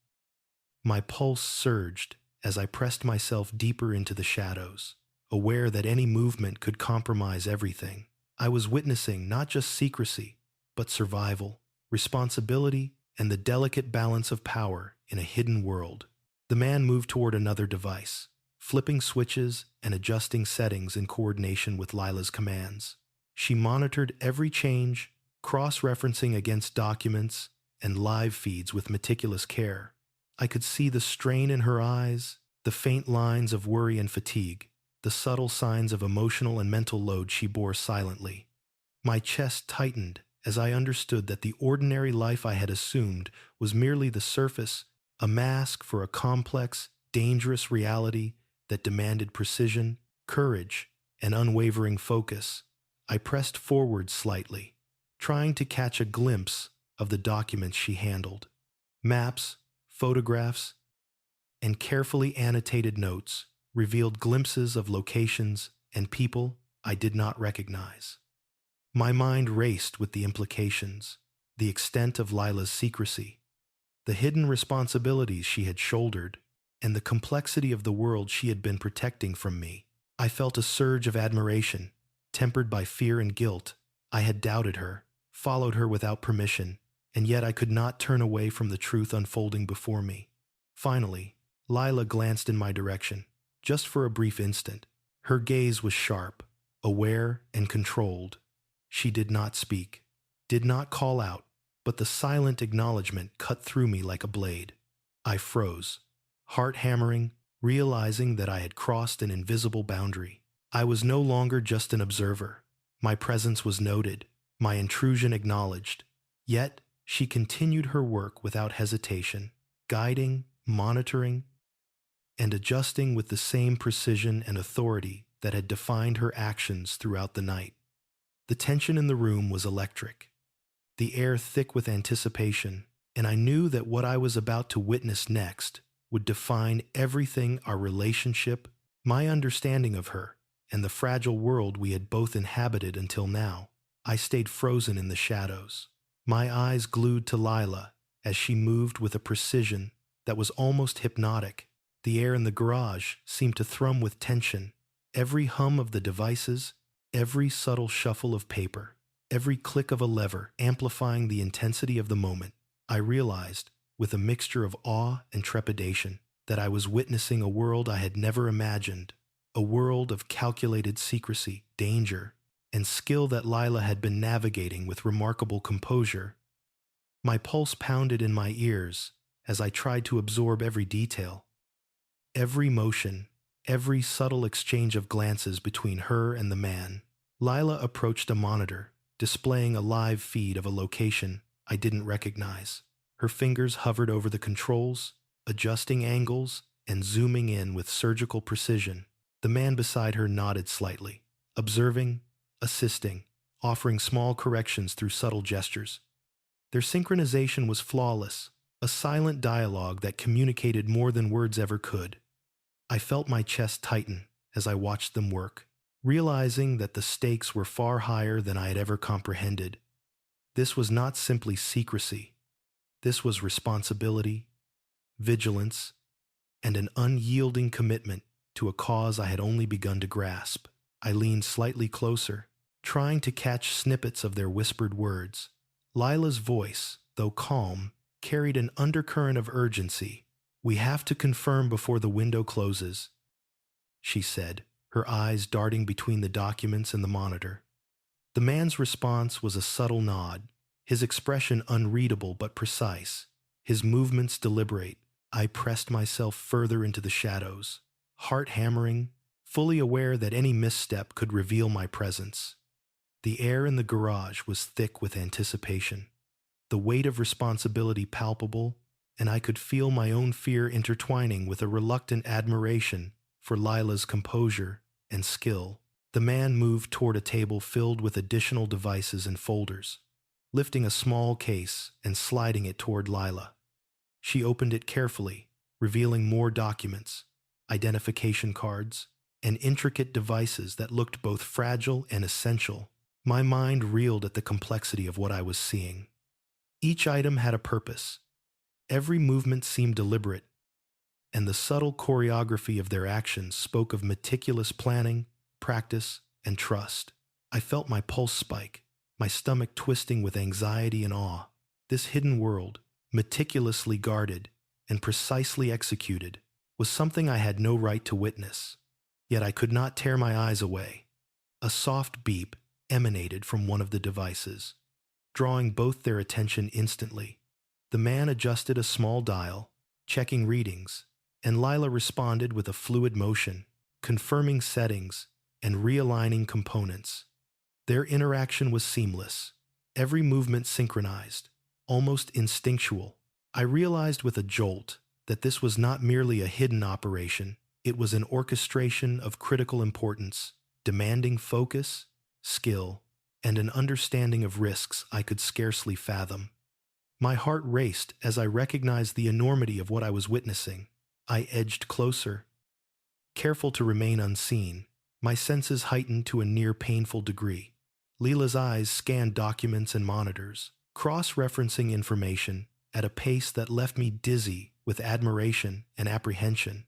Speaker 1: My pulse surged as I pressed myself deeper into the shadows, aware that any movement could compromise everything. I was witnessing not just secrecy, but survival, responsibility, and the delicate balance of power in a hidden world. The man moved toward another device, flipping switches and adjusting settings in coordination with Lila's commands. She monitored every change, cross-referencing against documents and live feeds with meticulous care. I could see the strain in her eyes, the faint lines of worry and fatigue, the subtle signs of emotional and mental load she bore silently. My chest tightened as I understood that the ordinary life I had assumed was merely the surface, a mask for a complex, dangerous reality that demanded precision, courage, and unwavering focus. I pressed forward slightly, trying to catch a glimpse of the documents she handled. Maps, photographs, and carefully annotated notes revealed glimpses of locations and people I did not recognize. My mind raced with the implications, the extent of Lila's secrecy, the hidden responsibilities she had shouldered, and the complexity of the world she had been protecting from me. I felt a surge of admiration, tempered by fear and guilt. I had doubted her, followed her without permission, and yet I could not turn away from the truth unfolding before me. Finally, Lila glanced in my direction, just for a brief instant. Her gaze was sharp, aware, and controlled. She did not speak, did not call out, but the silent acknowledgement cut through me like a blade. I froze, heart hammering, realizing that I had crossed an invisible boundary. I was no longer just an observer. My presence was noted, my intrusion acknowledged. Yet, she continued her work without hesitation, guiding, monitoring, and adjusting with the same precision and authority that had defined her actions throughout the night. The tension in the room was electric, the air thick with anticipation, and I knew that what I was about to witness next would define everything: our relationship, my understanding of her, and the fragile world we had both inhabited until now. I stayed frozen in the shadows, my eyes glued to Lila as she moved with a precision that was almost hypnotic. The air in the garage seemed to thrum with tension. Every hum of the devices, every subtle shuffle of paper, every click of a lever amplifying the intensity of the moment. I realized, with a mixture of awe and trepidation, that I was witnessing a world I had never imagined, a world of calculated secrecy, danger, and skill that Lila had been navigating with remarkable composure. My pulse pounded in my ears as I tried to absorb every detail, every motion, every subtle exchange of glances between her and the man. Lila approached a monitor, displaying a live feed of a location I didn't recognize. Her fingers hovered over the controls, adjusting angles and zooming in with surgical precision. The man beside her nodded slightly, observing, assisting, offering small corrections through subtle gestures. Their synchronization was flawless, a silent dialogue that communicated more than words ever could. I felt my chest tighten as I watched them work, realizing that the stakes were far higher than I had ever comprehended. This was not simply secrecy. This was responsibility, vigilance, and an unyielding commitment to a cause I had only begun to grasp. I leaned slightly closer, trying to catch snippets of their whispered words. Lila's voice, though calm, carried an undercurrent of urgency. "We have to confirm before the window closes," she said, her eyes darting between the documents and the monitor. The man's response was a subtle nod, his expression unreadable but precise, his movements deliberate. I pressed myself further into the shadows, heart hammering, fully aware that any misstep could reveal my presence. The air in the garage was thick with anticipation, the weight of responsibility palpable, and I could feel my own fear intertwining with a reluctant admiration for Lila's composure and skill. The man moved toward a table filled with additional devices and folders, lifting a small case and sliding it toward Lila. She opened it carefully, revealing more documents, identification cards, and intricate devices that looked both fragile and essential. My mind reeled at the complexity of what I was seeing. Each item had a purpose. Every movement seemed deliberate, and the subtle choreography of their actions spoke of meticulous planning, practice, and trust. I felt my pulse spike, my stomach twisting with anxiety and awe. This hidden world, meticulously guarded and precisely executed, was something I had no right to witness. Yet I could not tear my eyes away. A soft beep emanated from one of the devices, drawing both their attention instantly. The man adjusted a small dial, checking readings, and Lila responded with a fluid motion, confirming settings and realigning components. Their interaction was seamless, every movement synchronized, almost instinctual. I realized with a jolt that this was not merely a hidden operation, it was an orchestration of critical importance, demanding focus, skill, and an understanding of risks I could scarcely fathom. My heart raced as I recognized the enormity of what I was witnessing. I edged closer, careful to remain unseen, my senses heightened to a near painful degree. Leela's eyes scanned documents and monitors, cross-referencing information at a pace that left me dizzy with admiration and apprehension.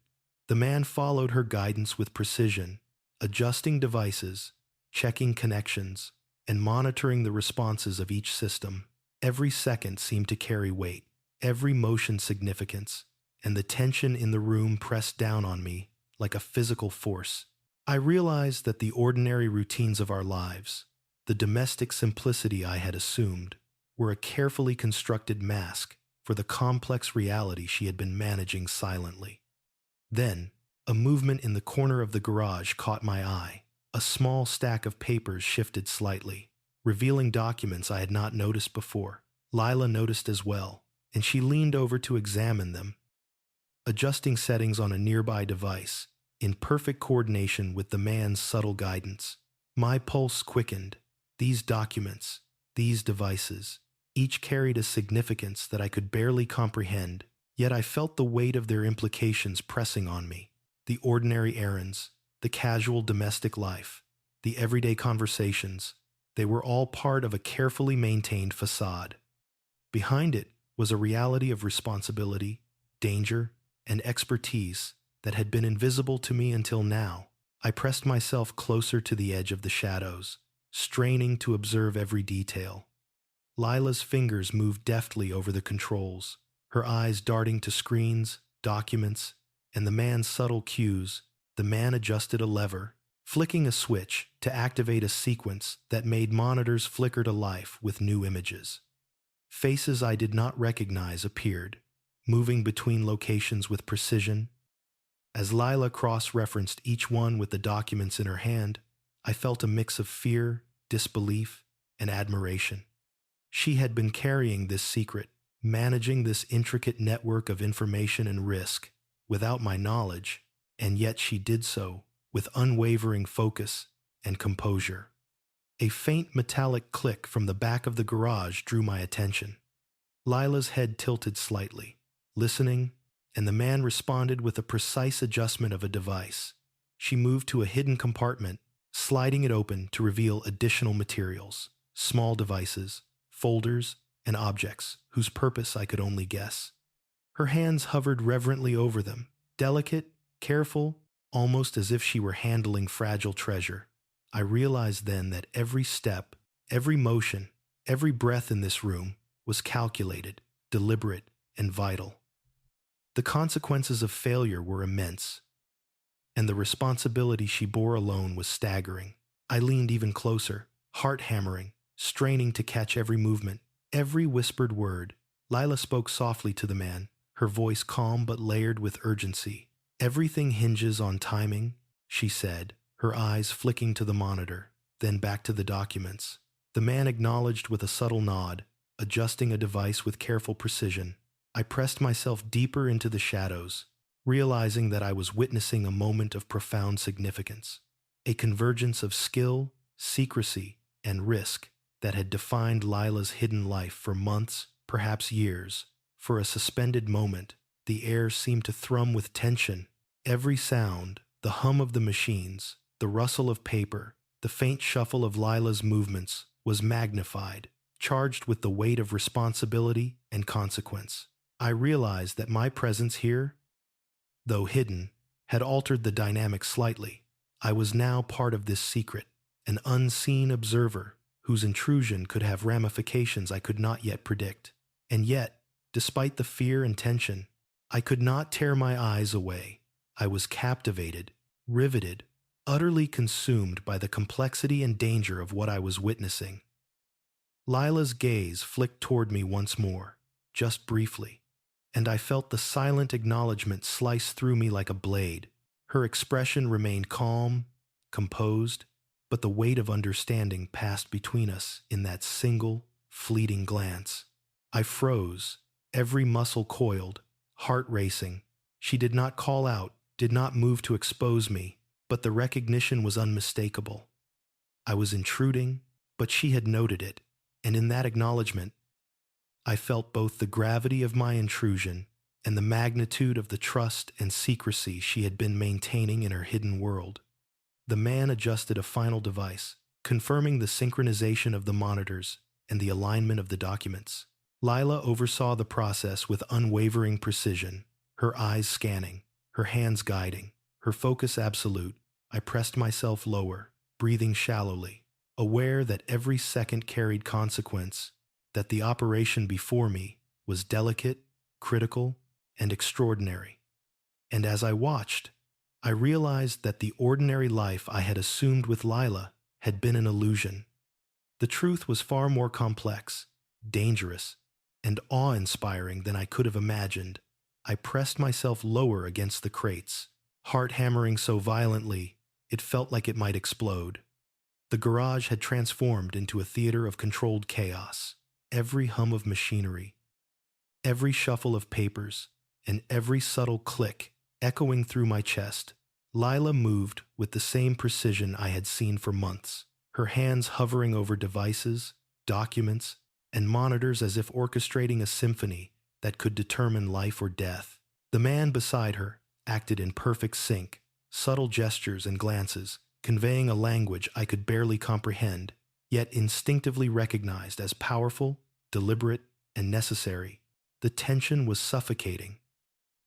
Speaker 1: The man followed her guidance with precision, adjusting devices, checking connections, and monitoring the responses of each system. Every second seemed to carry weight, every motion significance, and the tension in the room pressed down on me like a physical force. I realized that the ordinary routines of our lives, the domestic simplicity I had assumed, were a carefully constructed mask for the complex reality she had been managing silently. Then, a movement in the corner of the garage caught my eye. A small stack of papers shifted slightly, revealing documents I had not noticed before. Lila noticed as well, and she leaned over to examine them, adjusting settings on a nearby device, in perfect coordination with the man's subtle guidance. My pulse quickened. These documents, these devices, each carried a significance that I could barely comprehend, yet I felt the weight of their implications pressing on me. The ordinary errands, the the casual domestic life, the everyday conversations, they were all part of a carefully maintained facade. Behind it was a reality of responsibility, danger, and expertise that had been invisible to me until now. I pressed myself closer to the edge of the shadows, straining to observe every detail. Lila's fingers moved deftly over the controls, her eyes darting to screens, documents, and the man's subtle cues. The man adjusted a lever, flicking a switch to activate a sequence that made monitors flicker to life with new images. Faces I did not recognize appeared, moving between locations with precision. As Lila cross-referenced each one with the documents in her hand, I felt a mix of fear, disbelief, and admiration. She had been carrying this secret, managing this intricate network of information and risk, without my knowledge, and yet she did so with unwavering focus and composure. A faint metallic click from the back of the garage drew my attention. Lila's head tilted slightly, listening, and the man responded with a precise adjustment of a device. She moved to a hidden compartment, sliding it open to reveal additional materials, small devices, folders, and objects whose purpose I could only guess. Her hands hovered reverently over them, delicate, careful, almost as if she were handling fragile treasure. I realized then that every step, every motion, every breath in this room was calculated, deliberate, and vital. The consequences of failure were immense, and the responsibility she bore alone was staggering. I leaned even closer, heart hammering, straining to catch every movement, every whispered word. Lila spoke softly to the man, her voice calm but layered with urgency. "Everything hinges on timing," she said, her eyes flicking to the monitor, then back to the documents. The man acknowledged with a subtle nod, adjusting a device with careful precision. I pressed myself deeper into the shadows, realizing that I was witnessing a moment of profound significance, a convergence of skill, secrecy, and risk that had defined Lila's hidden life for months, perhaps years. For a suspended moment, the air seemed to thrum with tension. Every sound, the hum of the machines, the rustle of paper, the faint shuffle of Lila's movements, was magnified, charged with the weight of responsibility and consequence. I realized that my presence here, though hidden, had altered the dynamic slightly. I was now part of this secret, an unseen observer whose intrusion could have ramifications I could not yet predict. And yet, despite the fear and tension, I could not tear my eyes away. I was captivated, riveted, utterly consumed by the complexity and danger of what I was witnessing. Lila's gaze flicked toward me once more, just briefly, and I felt the silent acknowledgement slice through me like a blade. Her expression remained calm, composed, but the weight of understanding passed between us in that single, fleeting glance. I froze, every muscle coiled, heart racing. She did not call out, did not move to expose me, but the recognition was unmistakable. I was intruding, but she had noted it, and in that acknowledgement, I felt both the gravity of my intrusion and the magnitude of the trust and secrecy she had been maintaining in her hidden world. The man adjusted a final device, confirming the synchronization of the monitors and the alignment of the documents. Lila oversaw the process with unwavering precision, her eyes scanning, her hands guiding, her focus absolute. I pressed myself lower, breathing shallowly, aware that every second carried consequence, that the operation before me was delicate, critical, and extraordinary. And as I watched, I realized that the ordinary life I had assumed with Lila had been an illusion. The truth was far more complex, dangerous, and awe-inspiring than I could have imagined. I pressed myself lower against the crates, heart hammering so violently it felt like it might explode. The garage had transformed into a theater of controlled chaos. Every hum of machinery, every shuffle of papers, and every subtle click echoing through my chest. Lila moved with the same precision I had seen for months, her hands hovering over devices, documents, and monitors as if orchestrating a symphony that could determine life or death. The man beside her acted in perfect sync, subtle gestures and glances, conveying a language I could barely comprehend, yet instinctively recognized as powerful, deliberate, and necessary. The tension was suffocating,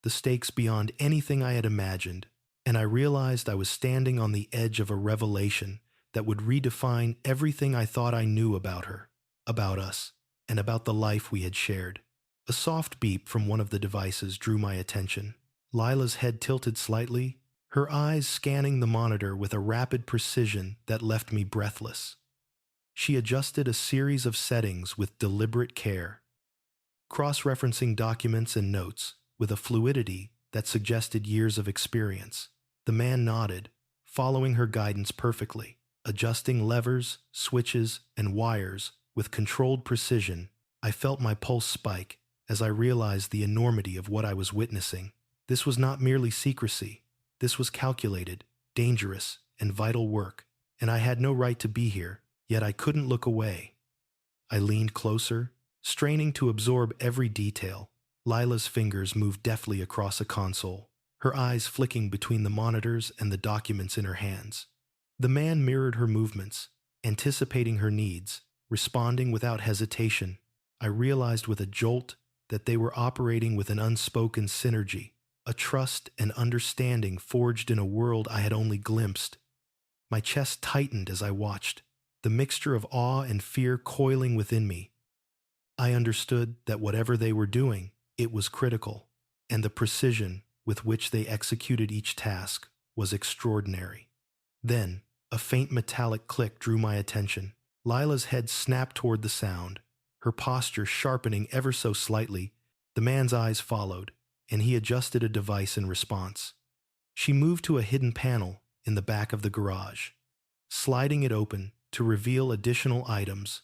Speaker 1: the stakes beyond anything I had imagined, and I realized I was standing on the edge of a revelation that would redefine everything I thought I knew about her, about us, and about the life we had shared. A soft beep from one of the devices drew my attention. Lila's head tilted slightly, her eyes scanning the monitor with a rapid precision that left me breathless. She adjusted a series of settings with deliberate care, cross-referencing documents and notes with a fluidity that suggested years of experience. The man nodded, following her guidance perfectly, adjusting levers, switches, and wires with controlled precision. I felt my pulse spike as I realized the enormity of what I was witnessing. This was not merely secrecy. This was calculated, dangerous, and vital work, and I had no right to be here, yet I couldn't look away. I leaned closer, straining to absorb every detail. Lila's fingers moved deftly across a console, her eyes flicking between the monitors and the documents in her hands. The man mirrored her movements, anticipating her needs, responding without hesitation. I realized with a jolt that they were operating with an unspoken synergy, a trust and understanding forged in a world I had only glimpsed. My chest tightened as I watched, the mixture of awe and fear coiling within me. I understood that whatever they were doing, it was critical, and the precision with which they executed each task was extraordinary. Then, a faint metallic click drew my attention. Lila's head snapped toward the sound, her posture sharpening ever so slightly. The man's eyes followed, and he adjusted a device in response. She moved to a hidden panel in the back of the garage, sliding it open to reveal additional items,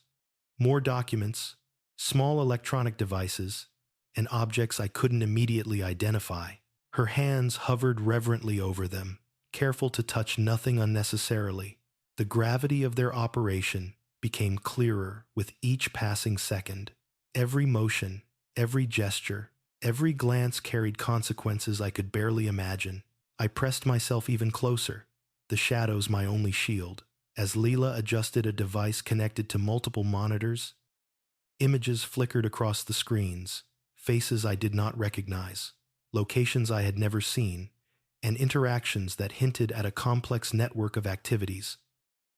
Speaker 1: more documents, small electronic devices, and objects I couldn't immediately identify. Her hands hovered reverently over them, careful to touch nothing unnecessarily. The gravity of their operation became clearer with each passing second. Every motion, every gesture, every glance carried consequences I could barely imagine. I pressed myself even closer, the shadows my only shield, as Leela adjusted a device connected to multiple monitors. Images flickered across the screens, faces I did not recognize, locations I had never seen, and interactions that hinted at a complex network of activities.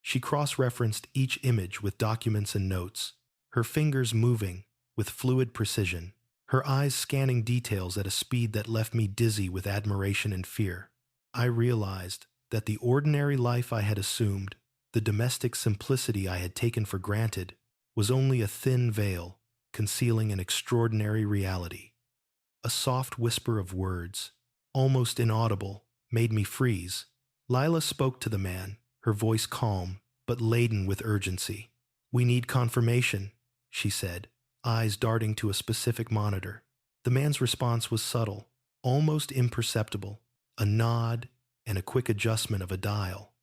Speaker 1: She cross-referenced each image with documents and notes, her fingers moving with fluid precision, her eyes scanning details at a speed that left me dizzy with admiration and fear. I realized that the ordinary life I had assumed, the domestic simplicity I had taken for granted, was only a thin veil concealing an extraordinary reality. A soft whisper of words, almost inaudible, made me freeze. Lila spoke to the man, her voice calm but laden with urgency. "We need confirmation," she said, eyes darting to a specific monitor. The man's response was subtle, almost imperceptible, a nod and a quick adjustment of a dial.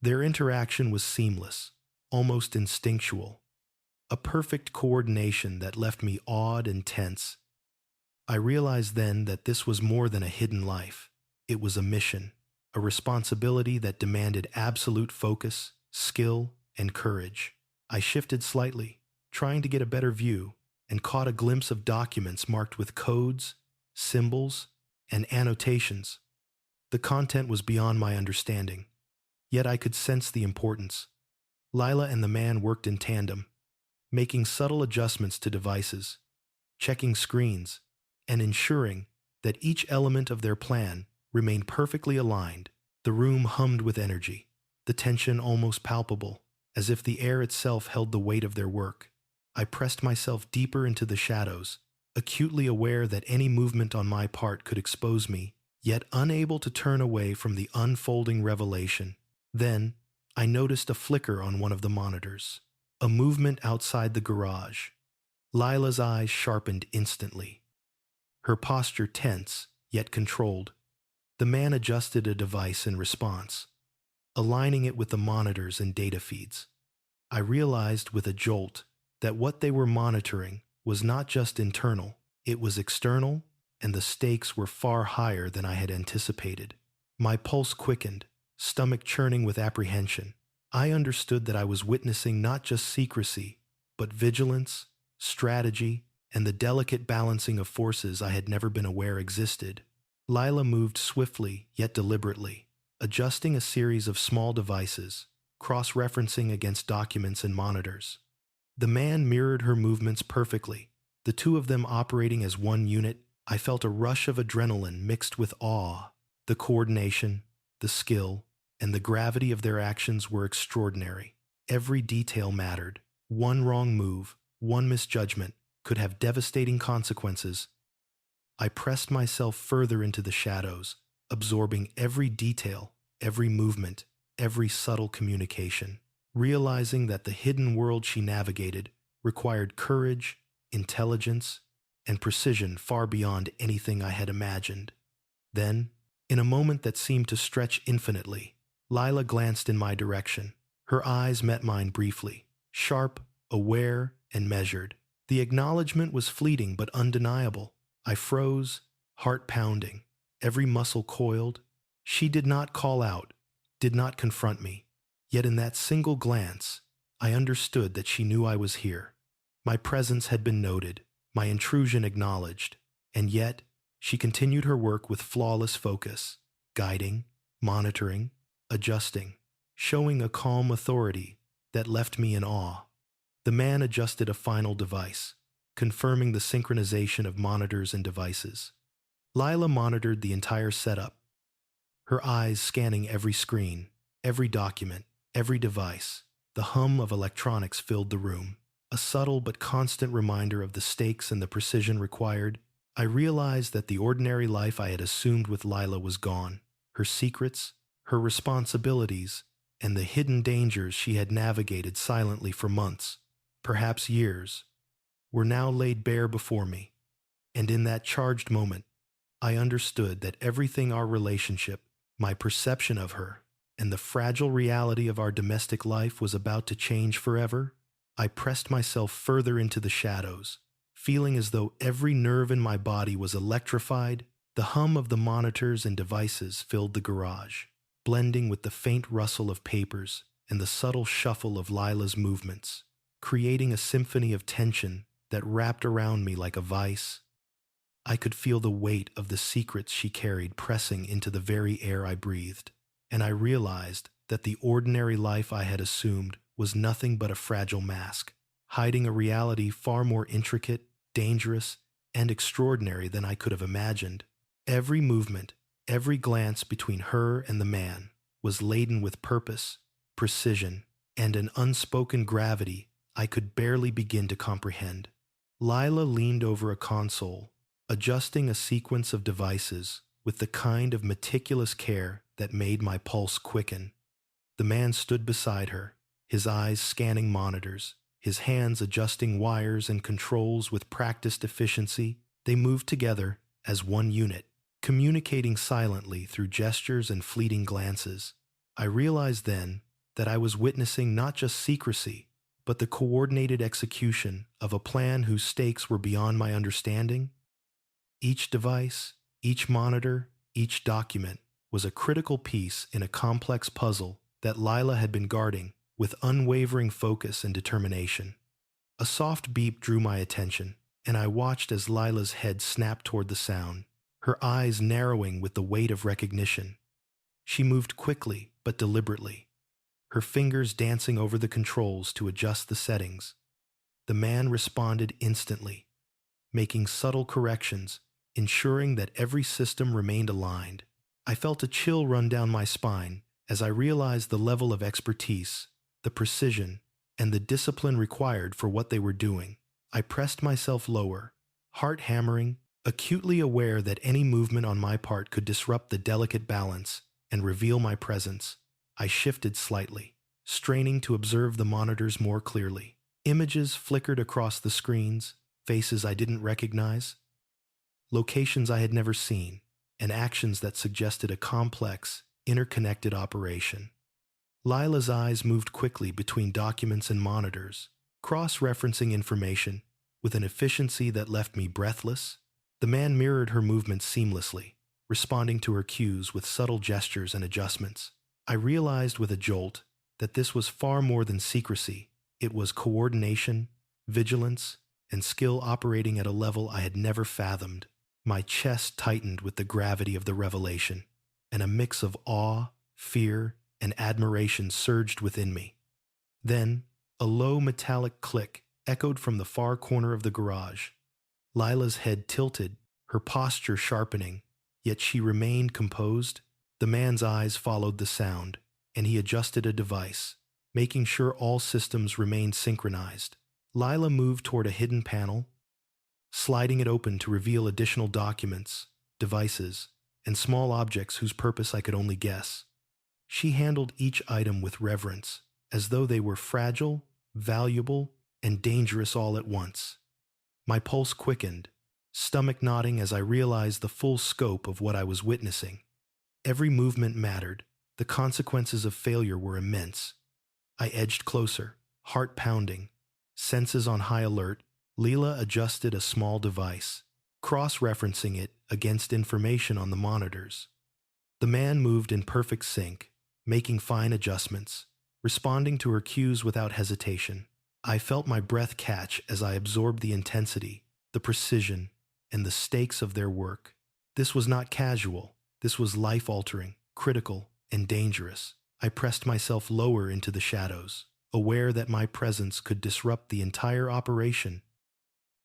Speaker 1: Their interaction was seamless, almost instinctual, a perfect coordination that left me awed and tense. I realized then that this was more than a hidden life. It was a mission, a responsibility that demanded absolute focus, skill, and courage. I shifted slightly, trying to get a better view, and caught a glimpse of documents marked with codes, symbols, and annotations. The content was beyond my understanding, yet I could sense the importance. Lila and the man worked in tandem, making subtle adjustments to devices, checking screens, and ensuring that each element of their plan remained perfectly aligned. The room hummed with energy, the tension almost palpable, as if the air itself held the weight of their work. I pressed myself deeper into the shadows, acutely aware that any movement on my part could expose me, yet unable to turn away from the unfolding revelation. Then, I noticed a flicker on one of the monitors, a movement outside the garage. Lila's eyes sharpened instantly, her posture tense, yet controlled. The man adjusted a device in response, aligning it with the monitors and data feeds. I realized with a jolt that what they were monitoring was not just internal, it was external, and the stakes were far higher than I had anticipated. My pulse quickened, stomach churning with apprehension. I understood that I was witnessing not just secrecy, but vigilance, strategy, and the delicate balancing of forces I had never been aware existed. Lila moved swiftly yet deliberately, adjusting a series of small devices, cross-referencing against documents and monitors. The man mirrored her movements perfectly, the two of them operating as one unit. I felt a rush of adrenaline mixed with awe. The coordination, the skill, and the gravity of their actions were extraordinary. Every detail mattered. One wrong move, one misjudgment, could have devastating consequences. I pressed myself further into the shadows, absorbing every detail, every movement, every subtle communication, realizing that the hidden world she navigated required courage, intelligence, and precision far beyond anything I had imagined. Then, in a moment that seemed to stretch infinitely, Lila glanced in my direction. Her eyes met mine briefly, sharp, aware, and measured. The acknowledgement was fleeting but undeniable. I froze, heart pounding, every muscle coiled. She did not call out, did not confront me. Yet in that single glance, I understood that she knew I was here. My presence had been noted, my intrusion acknowledged, and yet she continued her work with flawless focus, guiding, monitoring, adjusting, showing a calm authority that left me in awe. The man adjusted a final device, confirming the synchronization of monitors and devices. Lila monitored the entire setup, her eyes scanning every screen, every document, every device. The hum of electronics filled the room, a subtle but constant reminder of the stakes and the precision required. I realized that the ordinary life I had assumed with Lila was gone. Her secrets, her responsibilities, and the hidden dangers she had navigated silently for months, perhaps years, were now laid bare before me. And in that charged moment, I understood that everything our relationship, my perception of her, and the fragile reality of our domestic life was about to change forever. I pressed myself further into the shadows, feeling as though every nerve in my body was electrified. The hum of the monitors and devices filled the garage, blending with the faint rustle of papers and the subtle shuffle of Lila's movements, creating a symphony of tension that wrapped around me like a vice. I could feel the weight of the secrets she carried pressing into the very air I breathed, and I realized that the ordinary life I had assumed was nothing but a fragile mask, hiding a reality far more intricate, dangerous, and extraordinary than I could have imagined. Every movement, every glance between her and the man was laden with purpose, precision, and an unspoken gravity I could barely begin to comprehend. Lila leaned over a console, adjusting a sequence of devices with the kind of meticulous care that made my pulse quicken. The man stood beside her, his eyes scanning monitors, his hands adjusting wires and controls with practiced efficiency. They moved together as one unit, communicating silently through gestures and fleeting glances. I realized then that I was witnessing not just secrecy, but the coordinated execution of a plan whose stakes were beyond my understanding. Each device, each monitor, each document was a critical piece in a complex puzzle that Lila had been guarding with unwavering focus and determination. A soft beep drew my attention, and I watched as Lila's head snapped toward the sound, her eyes narrowing with the weight of recognition. She moved quickly but deliberately, her fingers dancing over the controls to adjust the settings. The man responded instantly, making subtle corrections, ensuring that every system remained aligned. I felt a chill run down my spine as I realized the level of expertise, the precision, and the discipline required for what they were doing. I pressed myself lower, heart hammering, acutely aware that any movement on my part could disrupt the delicate balance and reveal my presence. I shifted slightly, straining to observe the monitors more clearly. Images flickered across the screens, faces I didn't recognize, locations I had never seen, and actions that suggested a complex, interconnected operation. Lila's eyes moved quickly between documents and monitors, cross-referencing information with an efficiency that left me breathless. The man mirrored her movements seamlessly, responding to her cues with subtle gestures and adjustments. I realized with a jolt that this was far more than secrecy. It was coordination, vigilance, and skill operating at a level I had never fathomed. My chest tightened with the gravity of the revelation, and a mix of awe, fear, and admiration surged within me. Then, a low metallic click echoed from the far corner of the garage. Lila's head tilted, her posture sharpening, yet she remained composed. The man's eyes followed the sound, and he adjusted a device, making sure all systems remained synchronized. Lila moved toward a hidden panel, sliding it open to reveal additional documents, devices, and small objects whose purpose I could only guess. She handled each item with reverence, as though they were fragile, valuable, and dangerous all at once. My pulse quickened, stomach knotting as I realized the full scope of what I was witnessing. Every movement mattered. The consequences of failure were immense. I edged closer, heart pounding, senses on high alert. Leela adjusted a small device, cross-referencing it against information on the monitors. The man moved in perfect sync, making fine adjustments, responding to her cues without hesitation. I felt my breath catch as I absorbed the intensity, the precision, and the stakes of their work. This was not casual. This was life-altering, critical, and dangerous. I pressed myself lower into the shadows, aware that my presence could disrupt the entire operation.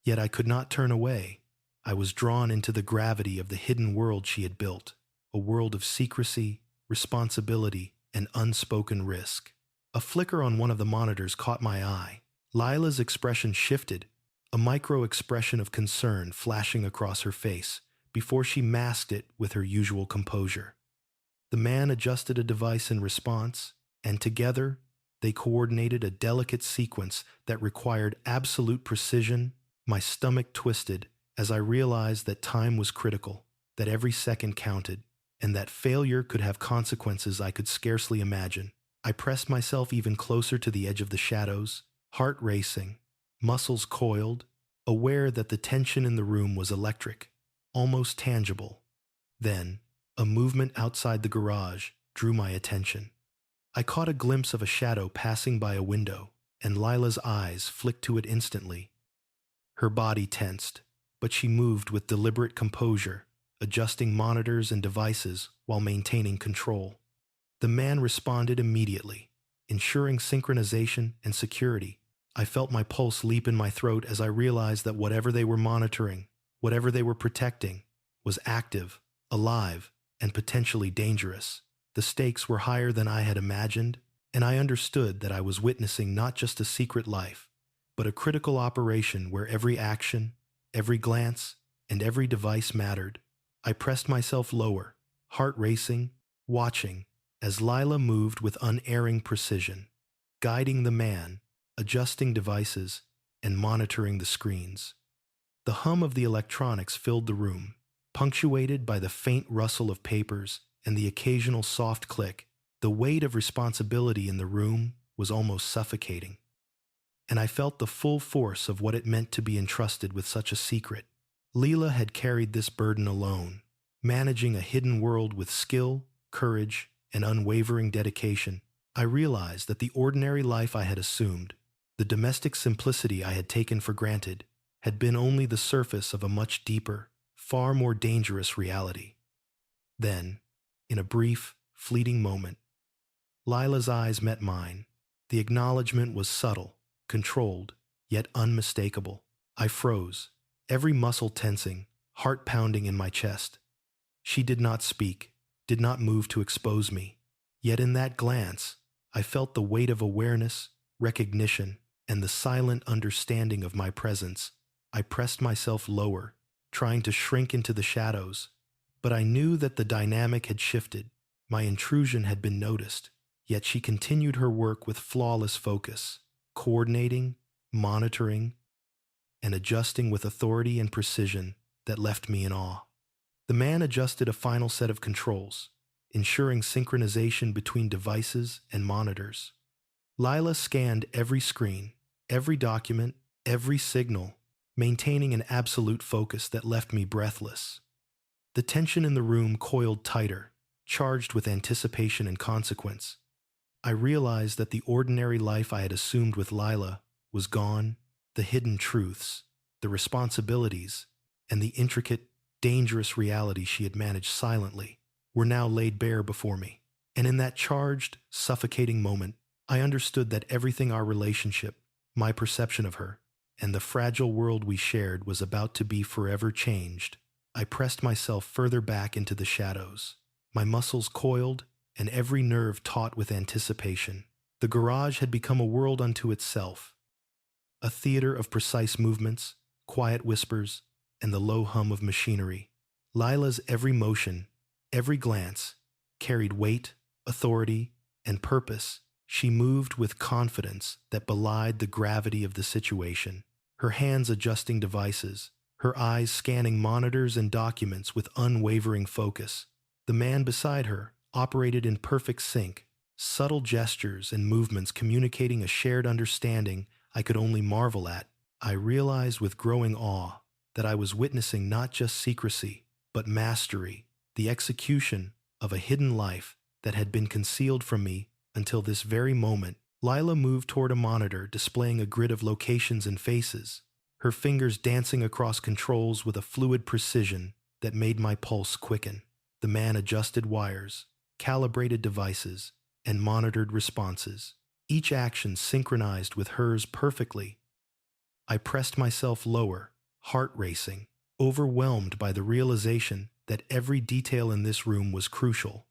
Speaker 1: Yet I could not turn away. I was drawn into the gravity of the hidden world she had built, a world of secrecy, responsibility, and unspoken risk. A flicker on one of the monitors caught my eye. Lila's expression shifted, a micro-expression of concern flashing across her face before she masked it with her usual composure. The man adjusted a device in response, and together they coordinated a delicate sequence that required absolute precision. My stomach twisted as I realized that time was critical, that every second counted, and that failure could have consequences I could scarcely imagine. I pressed myself even closer to the edge of the shadows, heart racing, muscles coiled, aware that the tension in the room was electric, almost tangible. Then, a movement outside the garage drew my attention. I caught a glimpse of a shadow passing by a window, and Lila's eyes flicked to it instantly. Her body tensed, but she moved with deliberate composure, adjusting monitors and devices while maintaining control. The man responded immediately, ensuring synchronization and security. I felt my pulse leap in my throat as I realized that whatever they were monitoring, whatever they were protecting, was active, alive, and potentially dangerous. The stakes were higher than I had imagined, and I understood that I was witnessing not just a secret life, but a critical operation where every action, every glance, and every device mattered. I pressed myself lower, heart racing, watching, as Lila moved with unerring precision, guiding the man, adjusting devices, and monitoring the screens. The hum of the electronics filled the room, punctuated by the faint rustle of papers and the occasional soft click. The weight of responsibility in the room was almost suffocating, and I felt the full force of what it meant to be entrusted with such a secret. Leela had carried this burden alone, managing a hidden world with skill, courage, and unwavering dedication. I realized that the ordinary life I had assumed, the domestic simplicity I had taken for granted, had been only the surface of a much deeper, far more dangerous reality. Then, in a brief, fleeting moment, Lila's eyes met mine. The acknowledgement was subtle, controlled, yet unmistakable. I froze, every muscle tensing, heart pounding in my chest. She did not speak, did not move to expose me. Yet in that glance, I felt the weight of awareness, recognition, and the silent understanding of my presence. I pressed myself lower, trying to shrink into the shadows, but I knew that the dynamic had shifted. My intrusion had been noticed, yet she continued her work with flawless focus, coordinating, monitoring, and adjusting with authority and precision that left me in awe. The man adjusted a final set of controls, ensuring synchronization between devices and monitors. Lila scanned every screen, every document, every signal, maintaining an absolute focus that left me breathless. The tension in the room coiled tighter, charged with anticipation and consequence. I realized that the ordinary life I had assumed with Lila was gone. The hidden truths, the responsibilities, and the intricate, dangerous reality she had managed silently were now laid bare before me. And in that charged, suffocating moment, I understood that everything our relationship, my perception of her, and the fragile world we shared was about to be forever changed. I pressed myself further back into the shadows, my muscles coiled and every nerve taut with anticipation. The garage had become a world unto itself, a theater of precise movements, quiet whispers, and the low hum of machinery. Lila's every motion, every glance, carried weight, authority, and purpose. She moved with confidence that belied the gravity of the situation, her hands adjusting devices, her eyes scanning monitors and documents with unwavering focus. The man beside her operated in perfect sync, subtle gestures and movements communicating a shared understanding I could only marvel at. I realized with growing awe that I was witnessing not just secrecy, but mastery, the execution of a hidden life that had been concealed from me until this very moment. Lila moved toward a monitor displaying a grid of locations and faces, her fingers dancing across controls with a fluid precision that made my pulse quicken. The man adjusted wires, calibrated devices, and monitored responses, each action synchronized with hers perfectly. I pressed myself lower, heart racing, overwhelmed by the realization that every detail in this room was crucial.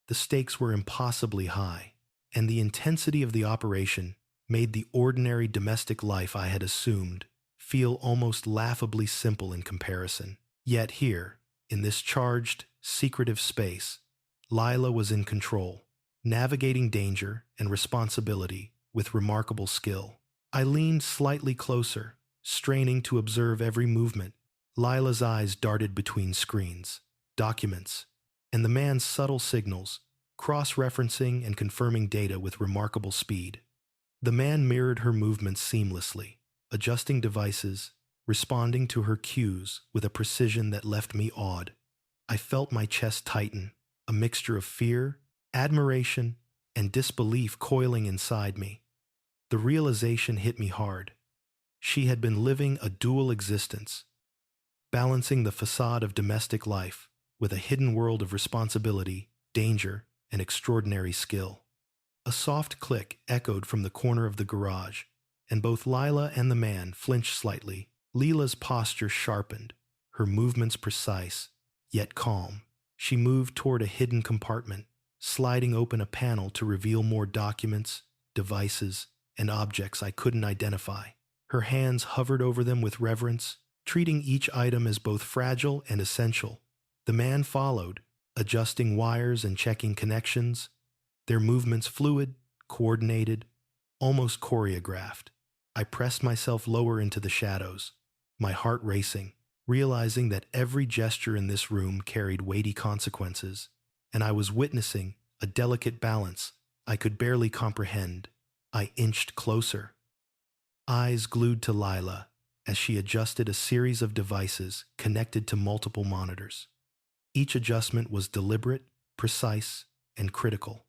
Speaker 1: The stakes were impossibly high, and the intensity of the operation made the ordinary domestic life I had assumed feel almost laughably simple in comparison. Yet here, in this charged, secretive space, Lila was in control, navigating danger and responsibility with remarkable skill. I leaned slightly closer, straining to observe every movement. Lila's eyes darted between screens, documents, and the man's subtle signals, cross-referencing and confirming data with remarkable speed. The man mirrored her movements seamlessly, adjusting devices, responding to her cues with a precision that left me awed. I felt my chest tighten, a mixture of fear, admiration, and disbelief coiling inside me. The realization hit me hard. She had been living a dual existence, balancing the facade of domestic life with a hidden world of responsibility, danger, and extraordinary skill. A soft click echoed from the corner of the garage, and both Lila and the man flinched slightly. Leela's posture sharpened, her movements precise, yet calm. She moved toward a hidden compartment, sliding open a panel to reveal more documents, devices, and objects I couldn't identify. Her hands hovered over them with reverence, treating each item as both fragile and essential. The man followed, adjusting wires and checking connections, their movements fluid, coordinated, almost choreographed. I pressed myself lower into the shadows, my heart racing, realizing that every gesture in this room carried weighty consequences, and I was witnessing a delicate balance I could barely comprehend. I inched closer, eyes glued to Lila as she adjusted a series of devices connected to multiple monitors. Each adjustment was deliberate, precise, and critical.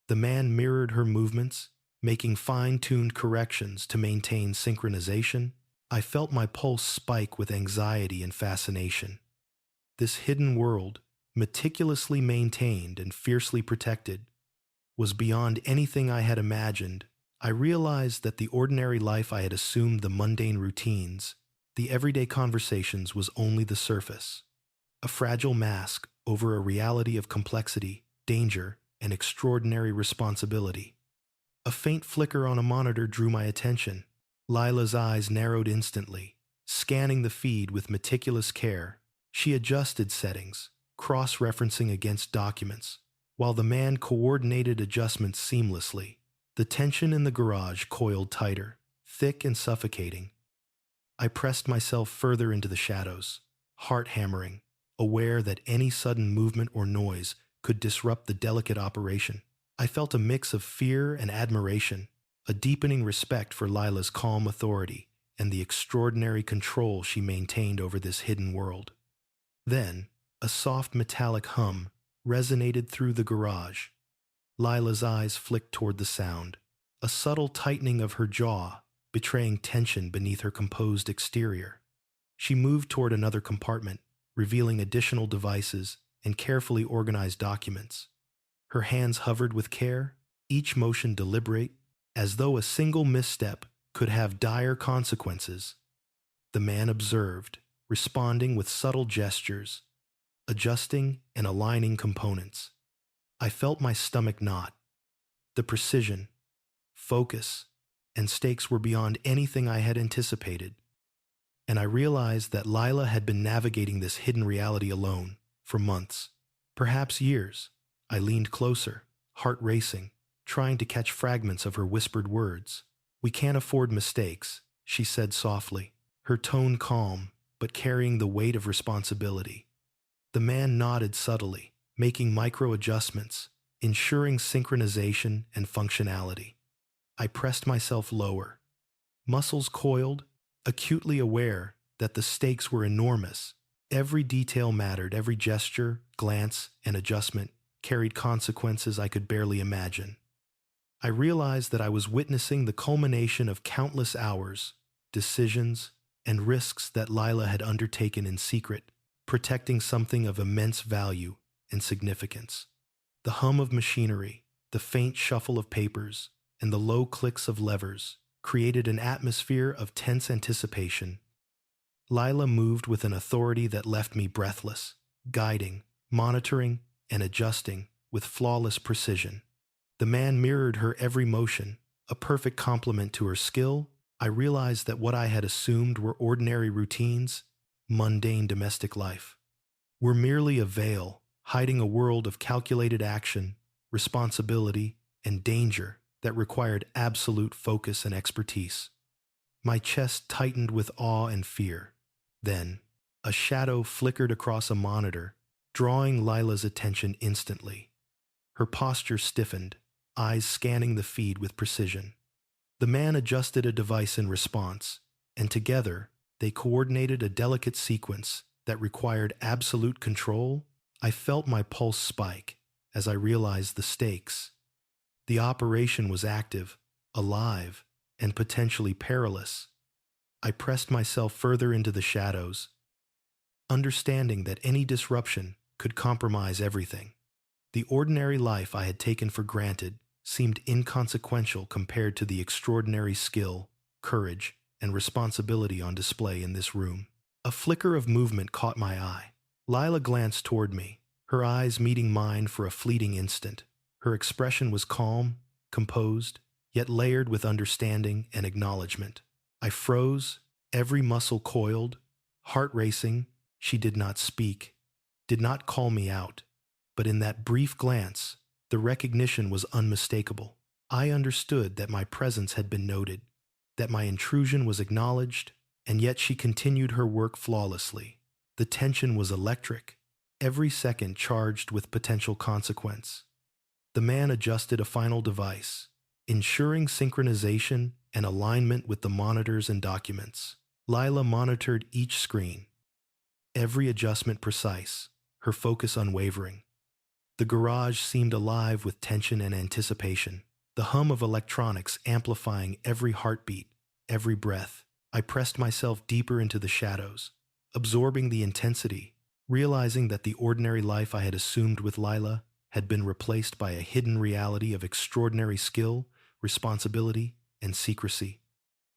Speaker 1: The man mirrored her movements, making fine-tuned corrections to maintain synchronization. I felt my pulse spike with anxiety and fascination. This hidden world, meticulously maintained and fiercely protected, was beyond anything I had imagined. I realized that the ordinary life I had assumed, the mundane routines, the everyday conversations, was only the surface, a fragile mask over a reality of complexity, danger, and extraordinary responsibility. A faint flicker on a monitor drew my attention. Lila's eyes narrowed instantly, scanning the feed with meticulous care. She adjusted settings, cross-referencing against documents, while the man coordinated adjustments seamlessly. The tension in the garage coiled tighter, thick and suffocating. I pressed myself further into the shadows, heart hammering, aware that any sudden movement or noise could disrupt the delicate operation. I felt a mix of fear and admiration, a deepening respect for Lila's calm authority and the extraordinary control she maintained over this hidden world. Then, A soft metallic hum resonated through the garage. Lila's eyes flicked toward the sound, a subtle tightening of her jaw betraying tension beneath her composed exterior. She moved toward another compartment, revealing additional devices and carefully organized documents. Her hands hovered with care, each motion deliberate, as though a single misstep could have dire consequences. The man observed, responding with subtle gestures, adjusting and aligning components. I felt my stomach knot. The precision, focus, and stakes were beyond anything I had anticipated. And I realized that Lila had been navigating this hidden reality alone for months, perhaps years. I leaned closer, heart racing, trying to catch fragments of her whispered words. "We can't afford mistakes," she said softly, her tone calm but carrying the weight of responsibility. The man nodded subtly, making micro adjustments, ensuring synchronization and functionality. I pressed myself lower, muscles coiled, acutely aware that the stakes were enormous. Every detail mattered, every gesture, glance, and adjustment carried consequences I could barely imagine. I realized that I was witnessing the culmination of countless hours, decisions, and risks that Lila had undertaken in secret, protecting something of immense value and significance. The hum of machinery, the faint shuffle of papers, and the low clicks of levers created an atmosphere of tense anticipation. Lila moved with an authority that left me breathless, guiding, monitoring, and adjusting with flawless precision. The man mirrored her every motion, a perfect complement to her skill. I realized that what I had assumed were ordinary routines, mundane domestic life, were merely a veil, hiding a world of calculated action, responsibility, and danger that required absolute focus and expertise. My chest tightened with awe and fear. Then, a shadow flickered across a monitor, drawing Lila's attention instantly. Her posture stiffened, eyes scanning the feed with precision. The man adjusted a device in response, and together, they coordinated a delicate sequence that required absolute control. I felt my pulse spike as I realized the stakes. The operation was active, alive, and potentially perilous. I pressed myself further into the shadows, understanding that any disruption could compromise everything. The ordinary life I had taken for granted seemed inconsequential compared to the extraordinary skill, courage, and responsibility on display in this room. A flicker of movement caught my eye. Lila glanced toward me, her eyes meeting mine for a fleeting instant. Her expression was calm, composed, yet layered with understanding and acknowledgement. I froze, every muscle coiled, heart racing. She did not speak, did not call me out, but in that brief glance, the recognition was unmistakable. I understood that my presence had been noted, that my intrusion was acknowledged, and yet she continued her work flawlessly. The tension was electric, every second charged with potential consequence. The man adjusted a final device, ensuring synchronization and alignment with the monitors and documents. Lila monitored each screen, every adjustment precise, her focus unwavering. The garage seemed alive with tension and anticipation, the hum of electronics amplifying every heartbeat, every breath. I pressed myself deeper into the shadows, absorbing the intensity, realizing that the ordinary life I had assumed with Lila had been replaced by a hidden reality of extraordinary skill, responsibility, and secrecy.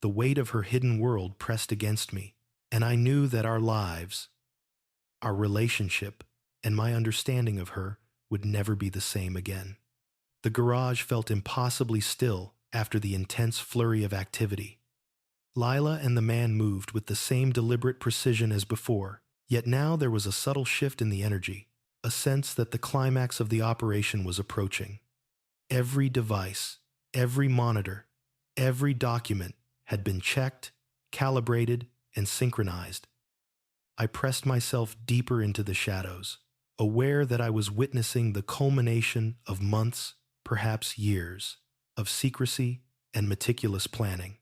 Speaker 1: The weight of her hidden world pressed against me, and I knew that our lives, our relationship, and my understanding of her would never be the same again. The garage felt impossibly still after the intense flurry of activity. Lila and the man moved with the same deliberate precision as before, yet now there was a subtle shift in the energy, a sense that the climax of the operation was approaching. Every device, every monitor, every document had been checked, calibrated, and synchronized. I pressed myself deeper into the shadows, aware that I was witnessing the culmination of months, perhaps years, of secrecy and meticulous planning.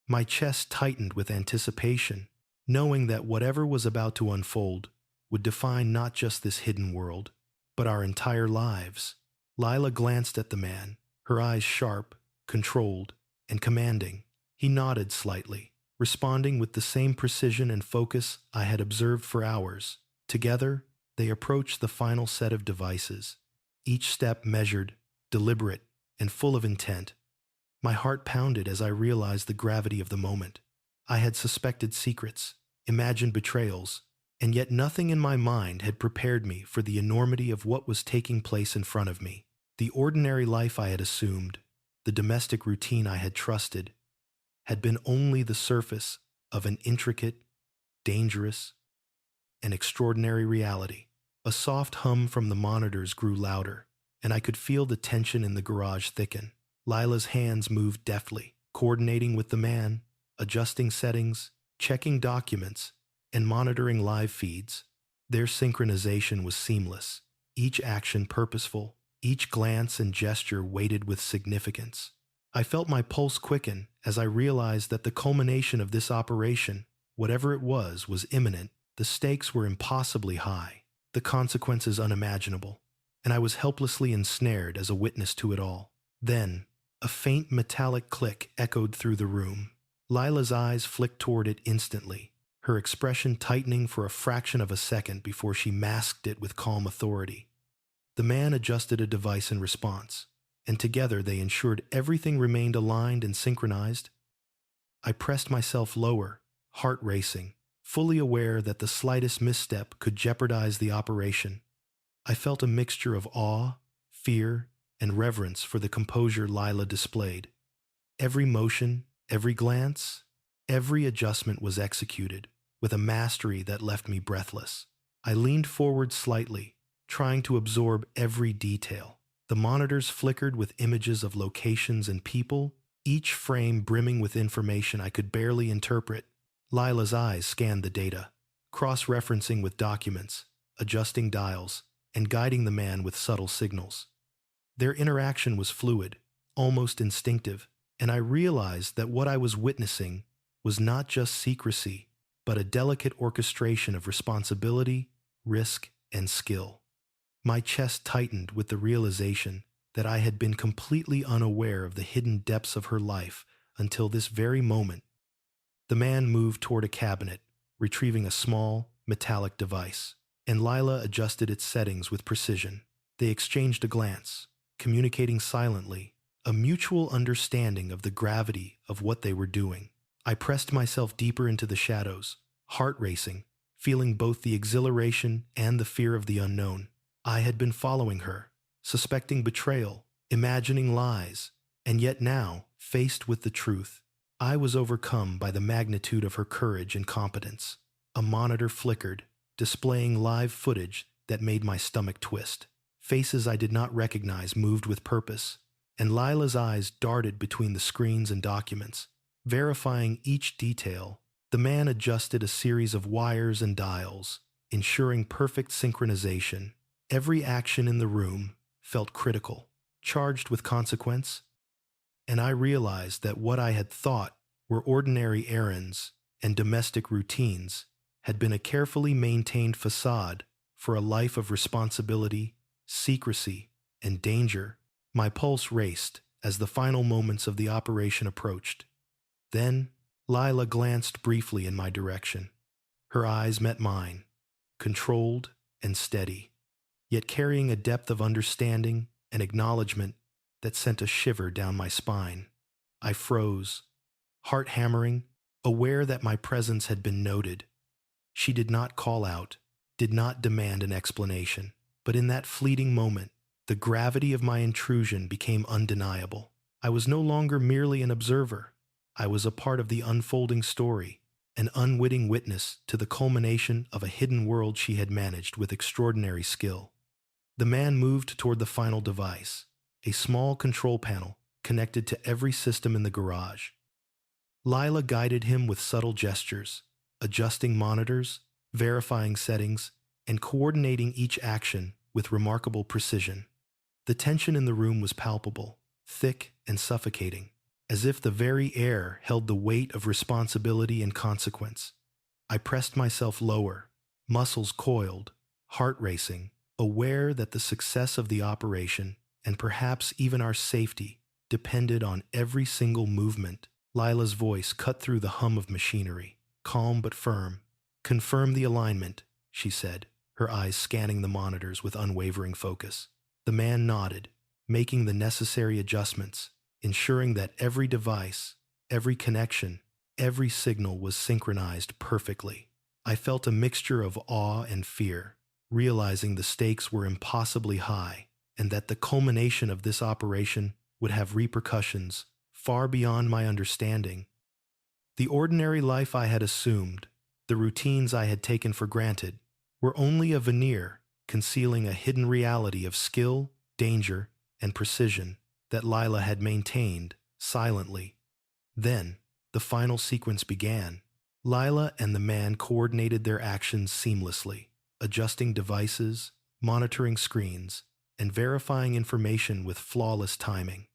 Speaker 1: My chest tightened with anticipation, knowing that whatever was about to unfold would define not just this hidden world, but our entire lives. Lila glanced at the man, her eyes sharp, controlled, and commanding. He nodded slightly, responding with the same precision and focus I had observed for hours. Together, they approached the final set of devices, each step measured, deliberate, and full of intent. My heart pounded as I realized the gravity of the moment. I had suspected secrets, imagined betrayals, and yet nothing in my mind had prepared me for the enormity of what was taking place in front of me. The ordinary life I had assumed, the domestic routine I had trusted, had been only the surface of an intricate, dangerous, and extraordinary reality. A soft hum from the monitors grew louder, and I could feel the tension in the garage thicken. Lila's hands moved deftly, coordinating with the man, adjusting settings, checking documents, and monitoring live feeds. Their synchronization was seamless, each action purposeful, each glance and gesture weighted with significance. I felt my pulse quicken as I realized that the culmination of this operation, whatever it was imminent. The stakes were impossibly high, the consequences unimaginable, and I was helplessly ensnared as a witness to it all. Then, a faint metallic click echoed through the room. Lila's eyes flicked toward it instantly, her expression tightening for a fraction of a second before she masked it with calm authority. The man adjusted a device in response, and together they ensured everything remained aligned and synchronized. I pressed myself lower, heart racing, fully aware that the slightest misstep could jeopardize the operation. I felt a mixture of awe, fear, and reverence for the composure Lila displayed. Every motion, every glance, every adjustment was executed with a mastery that left me breathless. I leaned forward slightly, trying to absorb every detail. The monitors flickered with images of locations and people, each frame brimming with information I could barely interpret. Lila's eyes scanned the data, cross-referencing with documents, adjusting dials, and guiding the man with subtle signals. Their interaction was fluid, almost instinctive, and I realized that what I was witnessing was not just secrecy, but a delicate orchestration of responsibility, risk, and skill. My chest tightened with the realization that I had been completely unaware of the hidden depths of her life until this very moment. The man moved toward a cabinet, retrieving a small, metallic device, and Lila adjusted its settings with precision. They exchanged a glance, communicating silently, a mutual understanding of the gravity of what they were doing. I pressed myself deeper into the shadows, heart racing, feeling both the exhilaration and the fear of the unknown. I had been following her, suspecting betrayal, imagining lies, and yet now, faced with the truth, I was overcome by the magnitude of her courage and competence. A monitor flickered, displaying live footage that made my stomach twist. Faces I did not recognize moved with purpose, and Lila's eyes darted between the screens and documents, verifying each detail. The man adjusted a series of wires and dials, ensuring perfect synchronization. Every action in the room felt critical, charged with consequence, and I realized that what I had thought were ordinary errands and domestic routines had been a carefully maintained facade for a life of responsibility, secrecy, and danger. My pulse raced as the final moments of the operation approached. Then, Lila glanced briefly in my direction. Her eyes met mine, controlled and steady, yet carrying a depth of understanding and acknowledgement that sent a shiver down my spine. I froze, heart hammering, aware that my presence had been noted. She did not call out, did not demand an explanation, but in that fleeting moment, the gravity of my intrusion became undeniable. I was no longer merely an observer. I was a part of the unfolding story, an unwitting witness to the culmination of a hidden world she had managed with extraordinary skill. The man moved toward the final device, a small control panel connected to every system in the garage. Lila guided him with subtle gestures, adjusting monitors, verifying settings, and coordinating each action with remarkable precision. The tension in the room was palpable, thick and suffocating, as if the very air held the weight of responsibility and consequence. I pressed myself lower, muscles coiled, heart racing, aware that the success of the operation, and perhaps even our safety, depended on every single movement. Lila's voice cut through the hum of machinery, calm but firm. "Confirm the alignment," she said, her eyes scanning the monitors with unwavering focus. The man nodded, making the necessary adjustments, ensuring that every device, every connection, every signal was synchronized perfectly. I felt a mixture of awe and fear, realizing the stakes were impossibly high and that the culmination of this operation would have repercussions far beyond my understanding. The ordinary life I had assumed, the routines I had taken for granted, were only a veneer concealing a hidden reality of skill, danger, and precision that Lila had maintained silently. Then, the final sequence began. Lila and the man coordinated their actions seamlessly, adjusting devices, monitoring screens, and verifying information with flawless timing.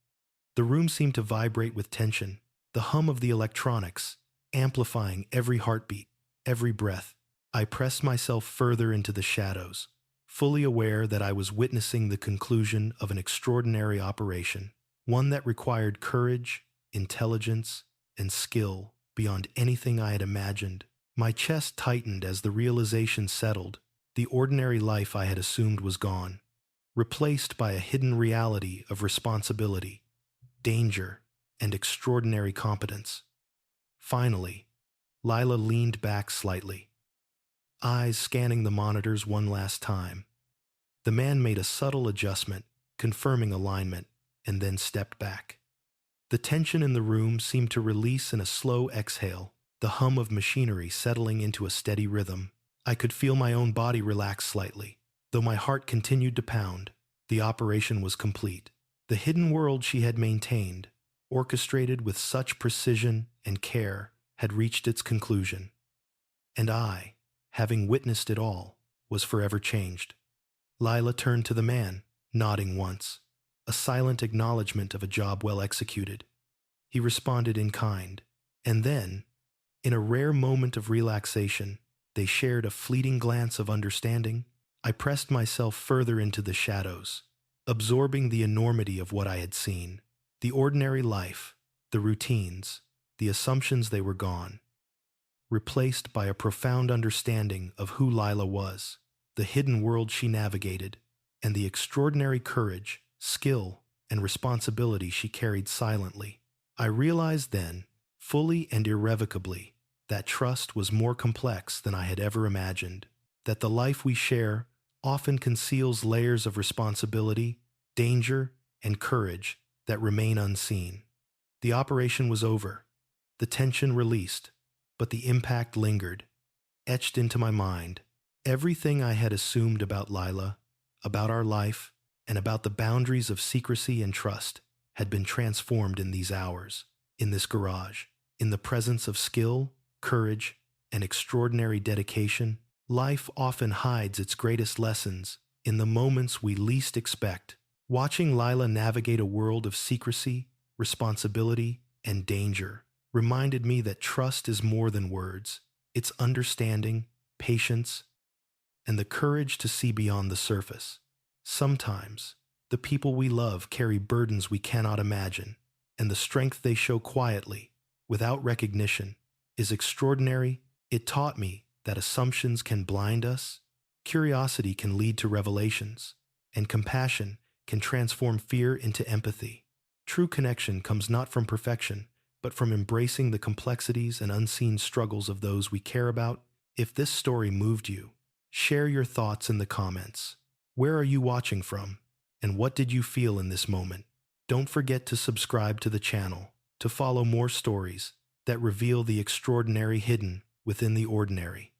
Speaker 1: The room seemed to vibrate with tension, the hum of the electronics, amplifying every heartbeat, every breath. I pressed myself further into the shadows, fully aware that I was witnessing the conclusion of an extraordinary operation, one that required courage, intelligence, and skill beyond anything I had imagined. My chest tightened as the realization settled. The ordinary life I had assumed was gone, replaced by a hidden reality of responsibility, danger, and extraordinary competence. Finally, Lila leaned back slightly, eyes scanning the monitors one last time. The man made a subtle adjustment, confirming alignment, and then stepped back. The tension in the room seemed to release in a slow exhale, the hum of machinery settling into a steady rhythm. I could feel my own body relax slightly, though my heart continued to pound. The operation was complete. The hidden world she had maintained, orchestrated with such precision and care, had reached its conclusion. And I, having witnessed it all, was forever changed. Lila turned to the man, nodding once, a silent acknowledgement of a job well executed. He responded in kind, and then, in a rare moment of relaxation, they shared a fleeting glance of understanding. I pressed myself further into the shadows, absorbing the enormity of what I had seen. The ordinary life, the routines, the assumptions they were gone, replaced by a profound understanding of who Lila was, the hidden world she navigated, and the extraordinary courage, skill, and responsibility she carried silently. I realized then, fully and irrevocably, that trust was more complex than I had ever imagined, that the life we share often conceals layers of responsibility, danger, and courage that remain unseen. The operation was over, the tension released, but the impact lingered, etched into my mind. Everything I had assumed about Lila, about our life, and about the boundaries of secrecy and trust had been transformed in these hours, in this garage, in the presence of skill, courage, and extraordinary dedication. Life often hides its greatest lessons in the moments we least expect. Watching Lila navigate a world of secrecy, responsibility, and danger reminded me that trust is more than words. It's understanding, patience, and the courage to see beyond the surface. Sometimes, the people we love carry burdens we cannot imagine, and the strength they show quietly, without recognition, is extraordinary. It taught me that assumptions can blind us, curiosity can lead to revelations, and compassion can transform fear into empathy. True connection comes not from perfection, but from embracing the complexities and unseen struggles of those we care about. If this story moved you, share your thoughts in the comments. Where are you watching from? And what did you feel in this moment? Don't forget to subscribe to the channel to follow more stories that reveal the extraordinary hidden within the ordinary.